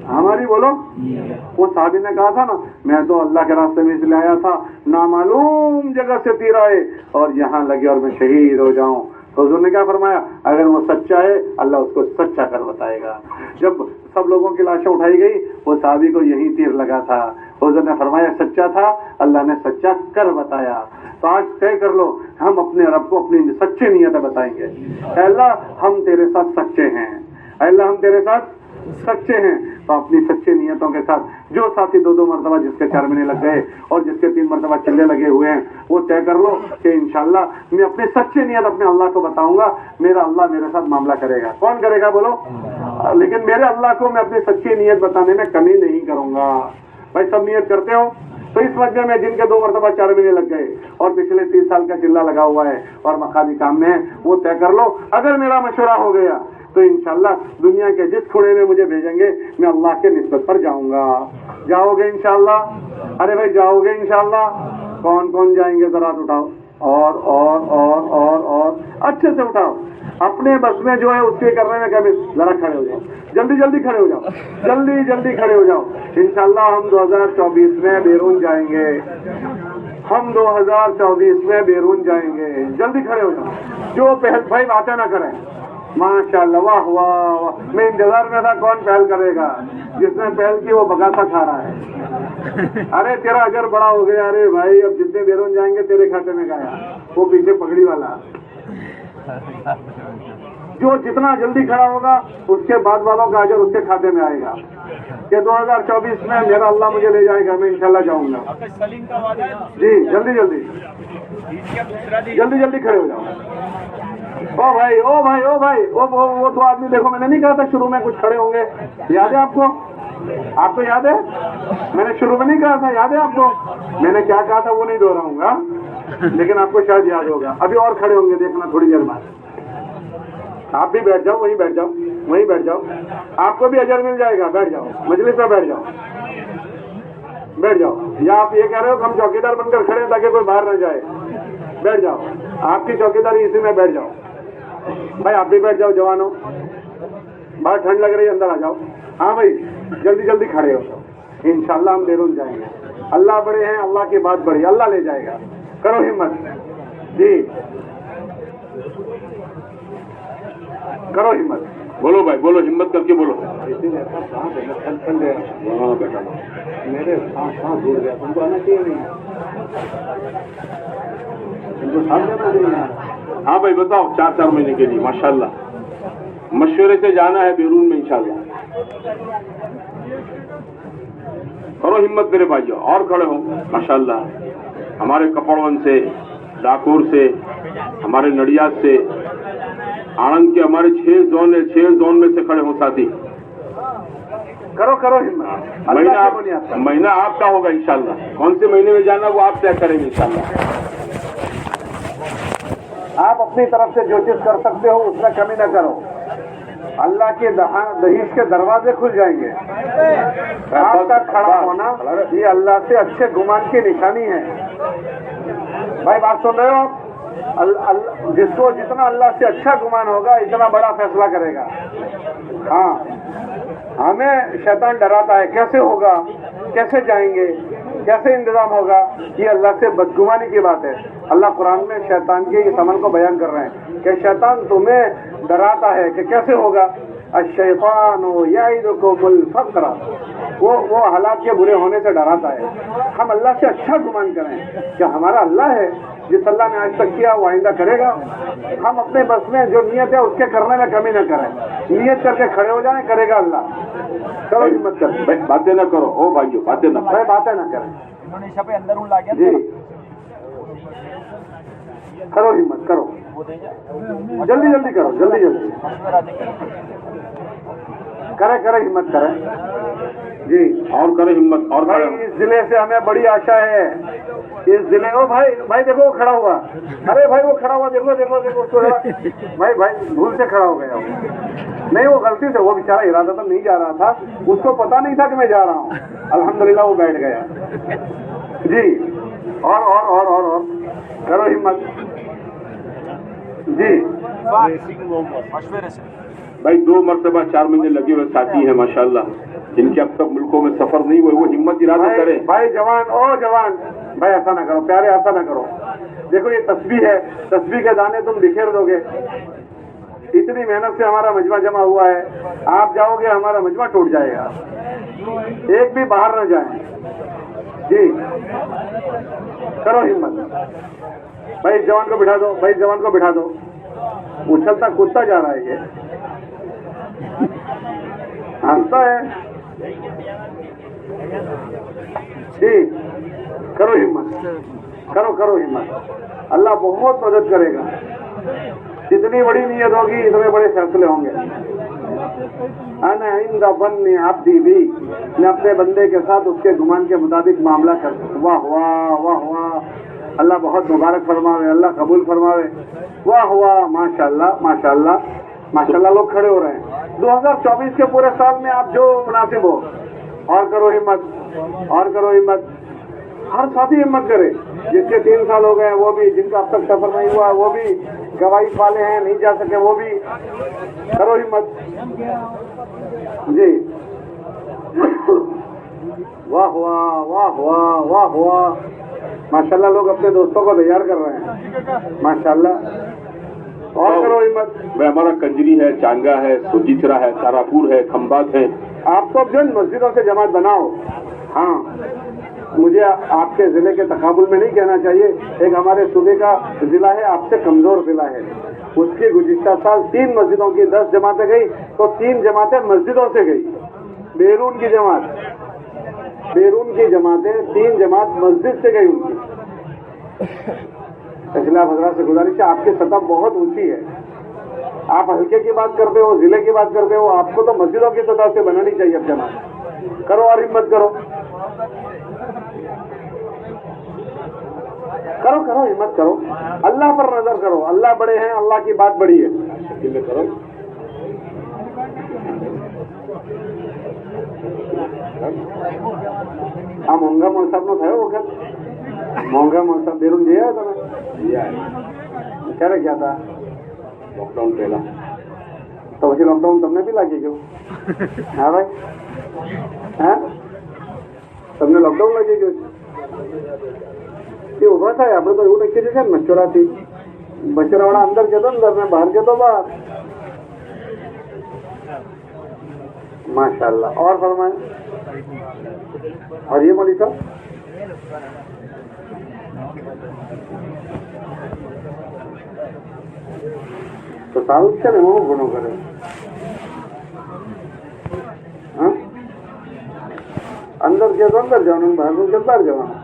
ہماری بولو۔ وہ صحابی نے کہا تھا نا، میں تو اللہ کے راستے میں اس لیے آیا تھا، نامعلوم جگہ سے تیر آئے اور یہاں لگے اور میں شہید ہو جاؤں۔ تو حضور نے کیا فرمایا؟ اگر وہ سچا ہے اللہ اس کو سچا کر بتائے گا. جب سب لوگوں کی لاشیں اٹھائی گئی وہ صحابی کو یہی تیر لگا تھا. حضور نے فرمایا سچا تھا, اللہ نے سچا کر بتایا. تو آج طے کر لو ہم اپنے رب کو اپنی سچی نیتیں بتائیں گے. اے اللہ ہم تیرے ساتھ سچے ہیں, اے اللہ ہم تیرے ساتھ سچے ہیں. تو اپنی سچی نیتوں کے ساتھ جو ساتھی 2 مرتبہ جس کے 4 مہینے لگ گئے اور جس کے 3 مرتبہ چلے لگے ہوئے ہیں وہ طے کر لو کہ انشاءاللہ میں اپنی سچی نیت اپنے اللہ کو بتاؤں گا, میرا اللہ میرے ساتھ معاملہ کرے گا. کون کرے گا بولو؟ لیکن میرے اللہ کو میں اپنی سچی نیت بتانے میں کمی نہیں کروں گا. بھائی سب نیت کرتے ہو؟ تو اس وجہ میں جن کے 2 مرتبہ 4 مہینے لگ گئے اور پچھلے 30 سال کا چلہ لگا ہوا ہے اور مقامی کام میں ہے وہ طے کر لو اگر میرا مشورہ ہو گیا تو انشاءاللہ دنیا کے جس کھوڑے میں مجھے بھیجیں گے میں اللہ کے نسبت پر جاؤں گا. جاؤ گے انشاءاللہ؟ ارے بھائی جاؤ گے انشاءاللہ؟ کون کون جائیں گے ذرا اٹھاؤ. اور اچھے سے اٹھاؤ. اپنے بس میں جو ہے اس کے کرنے میں کبھی ذرا کھڑے ہو جاؤ, جلدی کھڑے ہو جاؤ, جلدی کھڑے ہو جاؤ. انشاءاللہ ہم 2024 میں بیرون جائیں گے, ہم 2024 میں بیرون جائیں گے. جلدی کھڑے ہو جاؤ. جو پہل بھائی باتیں نہ کریں. ماشاءاللہ واہ واہ واہ, میں انتظار میں تھا کون پہل کرے گا. جس نے پہل کی وہ بگاسا کھا رہا ہے. ارے تیرا اجر بڑا ہو گیا. ارے بھائی اب جتنے بیرون جائیں گے تیرے کھاتے میں گیا. وہ پیچھے پگڑی والا جو جتنا جلدی کھڑا ہوگا اس کے بعد والوں کا اجر اس کے کھاتے میں آئے گا کہ 2024 میں میرا اللہ مجھے لے جائے گا, میں انشاءاللہ جاؤں گا. جی جلدی کھڑے ہو جاؤ. او بھائی وہ 2 آدمی دیکھو, میں نے نہیں کہا تھا شروع میں کچھ کھڑے ہوں گے, یاد ہے آپ کو؟ آپ کو یاد ہے؟ میں نے شروع میں نہیں کہا تھا, یاد ہے آپ کو؟ میں نے کیا کہا تھا وہ نہیں دہراؤں گا لیکن آپ کو شاید یاد ہوگا. ابھی اور کھڑے ہوں گے دیکھنا تھوڑی دیر بعد. آپ بھی بیٹھ جاؤ, وہیں بیٹھ جاؤ. آپ کو بھی اجر مل جائے گا. بیٹھ جاؤ, مجلس میں بیٹھ جاؤ. یا آپ یہ کہہ رہے ہو کہ ہم چوکیدار بن کر کھڑے ہیں تاکہ کوئی باہر نہ جائے؟ بیٹھ جاؤ, آپ کی چوکیداری اسی میں بیٹھ جاؤ. بھائی آپ بھی بیٹھ جاؤ جوانوں, باہر ٹھنڈ لگ رہی ہے, اندر آ جاؤ. ہاں بھائی جلدی کھڑے ہو. انشاءاللہ ہم بیرون جائیں گے. اللہ بڑے ہیں, اللہ کی بات بڑی, اللہ لے جائے گا. کرو ہمت. جی کرو ہمت. بولو بھائی بولو, ہمت کر کے بولو. میرے سانس ڈوب گیا, تم کو آنا چاہیے نہیں, تم کو ساتھ دینا چاہیے. ہاں بھائی بتاؤ, 4 مہینے کے لیے ماشاءاللہ مشورے سے جانا ہے بیرون میں انشاءاللہ. کرو ہمت میرے بھائیو, اور کھڑے ہو. ماشاءاللہ ہمارے کپڑون سے, ڈاکور سے, ہمارے نڑیاد سے, آنند کے ہمارے 6 زون ہے, 6 زون میں سے کھڑے ہوں ساتھی. کرو ہمت. مہینہ آپ کا ہوگا انشاءاللہ. کون سے مہینے میں جانا وہ آپ طے کریں گے انشاءاللہ. آپ اپنی طرف سے جو چیز کر سکتے ہو اس میں کمی نہ کرو. اللہ کے دہیش کے دروازے کھل جائیں گے. آپ کا کھڑا ہونا یہ اللہ سے اچھے گمان کی نشانی ہے. بھائی بات سن رہے ہو آپ؟ جس کو جتنا اللہ سے اچھا گمان ہوگا اتنا بڑا فیصلہ کرے گا. ہاں ہمیں شیطان ڈراتا ہے, کیسے ہوگا, کیسے جائیں گے, کیسے انتظام ہوگا. یہ اللہ سے بدگمانی کی بات ہے. اللہ قرآن میں شیطان کے اس عمل کو بیان کر رہے ہیں کہ شیطان تمہیں ڈراتا ہے کہ کیسے ہوگا. الشیطان یعدکم الفقر, وہ حالات کے برے ہونے سے ڈراتا ہے. ہم اللہ سے اچھا گمان کریں کہ ہمارا اللہ ہے, جس اللہ نے آج تک کیا وہ آئندہ کرے گا. ہم اپنے بس میں جو نیت ہے اس کے کرنے میں کمی نہ کریں. نیت کر کے کھڑے ہو جائیں, کرے گا اللہ. چلو ہمت کر, باتیں نہ کرو. او بھائیو باتیں نہ کرو. باتیں نہ کریں. جی کرو ہمت کرو, جلدی کرو, جلدی کرے ہمت کریں. جی اور کرے ہمت. اور بھائی اس ضلع سے ہمیں بڑی آشا ہے. اس ضلع او بھائی دیکھو وہ کھڑا ہوا. ارے بھائی وہ کھڑا ہوا, دیکھو بھائی بھول سے کھڑا ہو گیا. نہیں وہ غلطی سے, وہ بیچارہ ارادہ تو نہیں جا رہا تھا, اس کو پتا نہیں تھا کہ میں جا رہا ہوں. الحمدللہ وہ بیٹھ گیا. جی اور کرو ہمت. جی بھائی 2 مرتبہ 4 مہینے لگے ہوئے ساتھی ہیں ماشاءاللہ, جن کے اب تک ملکوں میں سفر نہیں ہوئے, وہ ہمت ارادہ کریں. بھائی جوان, بھائی ایسا نہ کرو پیارے, ایسا نہ کرو. देखो ये तस्बीह है, तस्बीह के दाने तुम बिखेर दोगे। इतनी मेहनत से हमारा मजमा जमा हुआ है, आप जाओगे हमारा मजमा टूट जाएगा। एक भी बाहर न जाए जी, करो हिम्मत। भाई जवान को बिठा दो, भाई जवान को बिठा दो। उछलता कूदता जा रहा है ये, हंसता है जी। करो हिम्मत, करो हिम्मत, अल्लाह बहुत मदद करेगा। जितनी बड़ी नीयत होगी इतने बड़े फैसले होंगे। अना इंद बन्नी अब्दी भी, मैं अपने बंदे के साथ उसके गुमान के मुताबिक मामला कर। वाह वाह वाह वाह, अल्लाह बहुत मुबारक फरमावे, अल्लाह कबूल फरमावे। वाह वाह, माशाअल्लाह माशाअल्लाह माशाअल्लाह। लोग खड़े हो रहे हैं। 2024 के पूरे साल में आप जो मुनासिब हो, और करो हिम्मत, और करो हिम्मत। हर साथी हिम्मत करे। जिसके 3 साल हो गए वो भी, जिनका अब तक सफर नहीं हुआ वो भी, गवाही वाले हैं नहीं जा सके वो भी, करो हिम्मत जी। वाह वाह वाह वाह वाह वाह, माशाल्लाह। लोग अपने दोस्तों को तैयार कर रहे हैं, माशाल्लाह। और करो हिम्मत। वह हमारा कंजरी है, चांगा है, सोजीथरा है, तारापुर है, खंबात है। आप तो अब जो मस्जिदों से जमात बनाओ। हाँ, मुझे आपके जिले के तकाबुल में नहीं कहना चाहिए, एक हमारे सूबे का जिला है, आपसे कमजोर जिला है, उसकी गुज़िश्ता साल 3 मस्जिदों की 10 जमातें गई, तो 3 जमातें मस्जिदों से गई। बेरून की जमात, बेरून की जमातें 3 जमात मस्जिद से गई उनकी। इसलिए आप हजरात से गुजारिश है, आपकी सतह बहुत ऊंची है। आप हल्के की बात करते हो, जिले की बात करते हो, आपको तो मस्जिदों की सतह से बनानी चाहिए अब जमात। करो और हिम्मत करो, करो करो हिम्मत करो। अल्लाह पर नजर करो, अल्लाह बड़े हैं, अल्लाह की बात बड़ी है। करो। हाँ, मोंगा मोहसाब नो थयो वखत मोंगा मोहसाब बेरून दिया था क्યારે ગયા હતા? लॉकडाउन पहला તો પછી લોકડાઉન તમને બી લાગી ગયું? હા ભાઈ, હા તમને લોકડાઉન લાગી ગયું? એ ઉભા થાય, આપણે તો એવું લખી છે ને મચ્છરાથી, મચ્છરાવાળા અંદર જતો અંદર ને બહાર જતો બહાર। माशाअल्लाह। और फरमाए। और ये मौलवी साहब, તો સારું જ છે ને, હું ગુનો કરે। હા, અંદર ગયો તો અંદર જવાનું, બહાર ગયો તો બહાર જવાનું,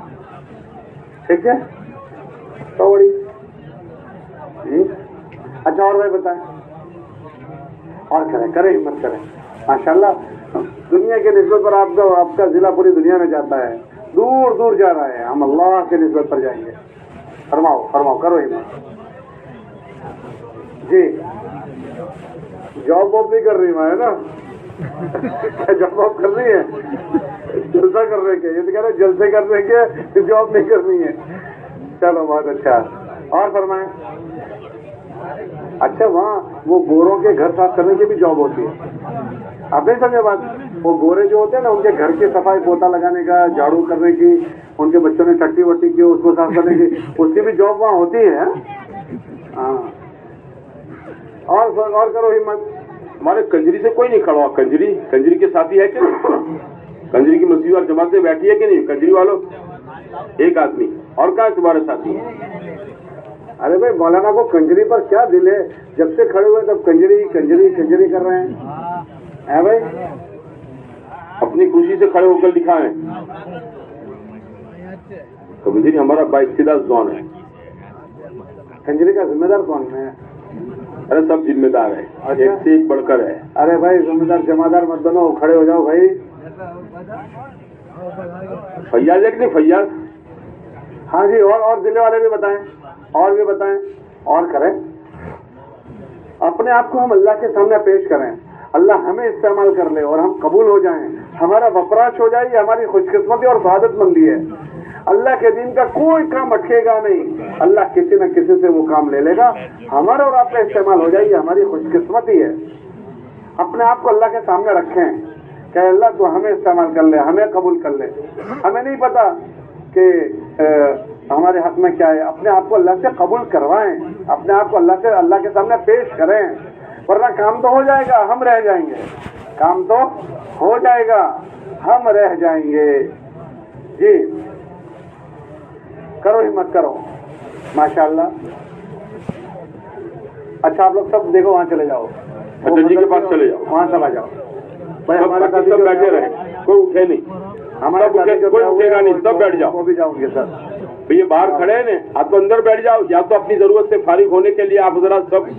ઠીક છે? तो बड़ी जी। अच्छा, और भाई बताएं, और करें, करें हिम्मत करें, माशाल्लाह। दुनिया के निस्बत पर आपका जिला पूरी दुनिया में जाता है, दूर दूर जा रहा है, हम अल्लाह के निस्बत पर जाएंगे। फरमाओ फरमाओ, करो हिम्मत जी। जॉब वॉब नहीं कर रही मैं, है ना? क्या जॉब वॉब कर रही है? जलसा करने के, ये तो कह रहे जलसे करने के, जॉब नहीं करनी है। चलो बहुत अच्छा। और फरमाएं। अच्छा, वहाँ वो गोरों के घर साफ करने की भी जॉब होती है, आप नहीं समझे बात? वो गोरे जो होते हैं ना, उनके घर की सफाई, पोता लगाने का, झाड़ू करने की, उनके बच्चों ने टट्टी वट्टी की उसको साफ करने की, उसकी भी जॉब वहाँ होती है। हाँ, और करो हिम्मत। हमारे कंजरी से कोई नहीं खड़ा हुआ। कंजरी के साथी है कि नहीं? कंजरी की मस्जिद और जमात में बैठी है कि नहीं कंजरी वालों? एक आदमी। और कहाँ है तुम्हारे साथी? अरे भाई, मौलाना को कंजरी पर क्या दिल है? जब से खड़े हुए तब कंजरी कंजरी कंजरी कर रहे हैं, है भाई? अपनी खुशी से खड़े होकर दिखाएं। कंजरी हमारा बाइख्तियार जौन है। कंजरी का जिम्मेदार कौन है? अरे सब जिम्मेदार है, अच्छा? एक से एक बढ़कर है। अरे भाई, जिम्मेदार जमादार मत बनो, खड़े हो जाओ भाई। फैयाज है कि नहीं फैयाज? हाँ जी। और जिले वाले भी बताएं, और भी बताएं, और करें। अपने आप को हम अल्लाह के सामने पेश करें, अल्लाह हमें इस्तेमाल कर ले और हम कबूल हो जाएं, हमारा वपराश हो जाए, हमारी खुशकिस्मती और सआदतमंदी है। अल्लाह के दीन का कोई काम अटकेगा नहीं, अल्लाह किसी न किसी से वो काम ले लेगा, हमारा और आपका इस्तेमाल हो जाएगी, हमारी खुशकिस्मती है। अपने आप को अल्लाह के सामने रखें कि अल्लाह तो हमें इस्तेमाल कर ले, हमें कबूल कर ले। हमें नहीं पता कि हमारे हक में क्या है, अपने आप को अल्लाह से कबूल करवाएं, अपने आप को अल्लाह के सामने पेश करें, वरना काम तो हो जाएगा, हम रह जाएंगे, काम तो हो जाएगा, हम रह जाएंगे। जी करो, हिम्मत करो, माशाल्लाह। अच्छा आप लोग सब देखो, वहाँ चले जाओ, अटल जी के पास चले जाओ, वहाँ सब आ जाओ भाई। हमारे साथ सब बैठे रहे, कोई उठे नहीं, हमारे सब उठे, कोई उठेगा नहीं, सब बैठ जाओ। वो भी जाओगे सर, तो ये बाहर खड़े हैं ना, आप तो अंदर बैठ जाओ, या तो अपनी जरूरत से फारिग होने के लिए आप जरा सब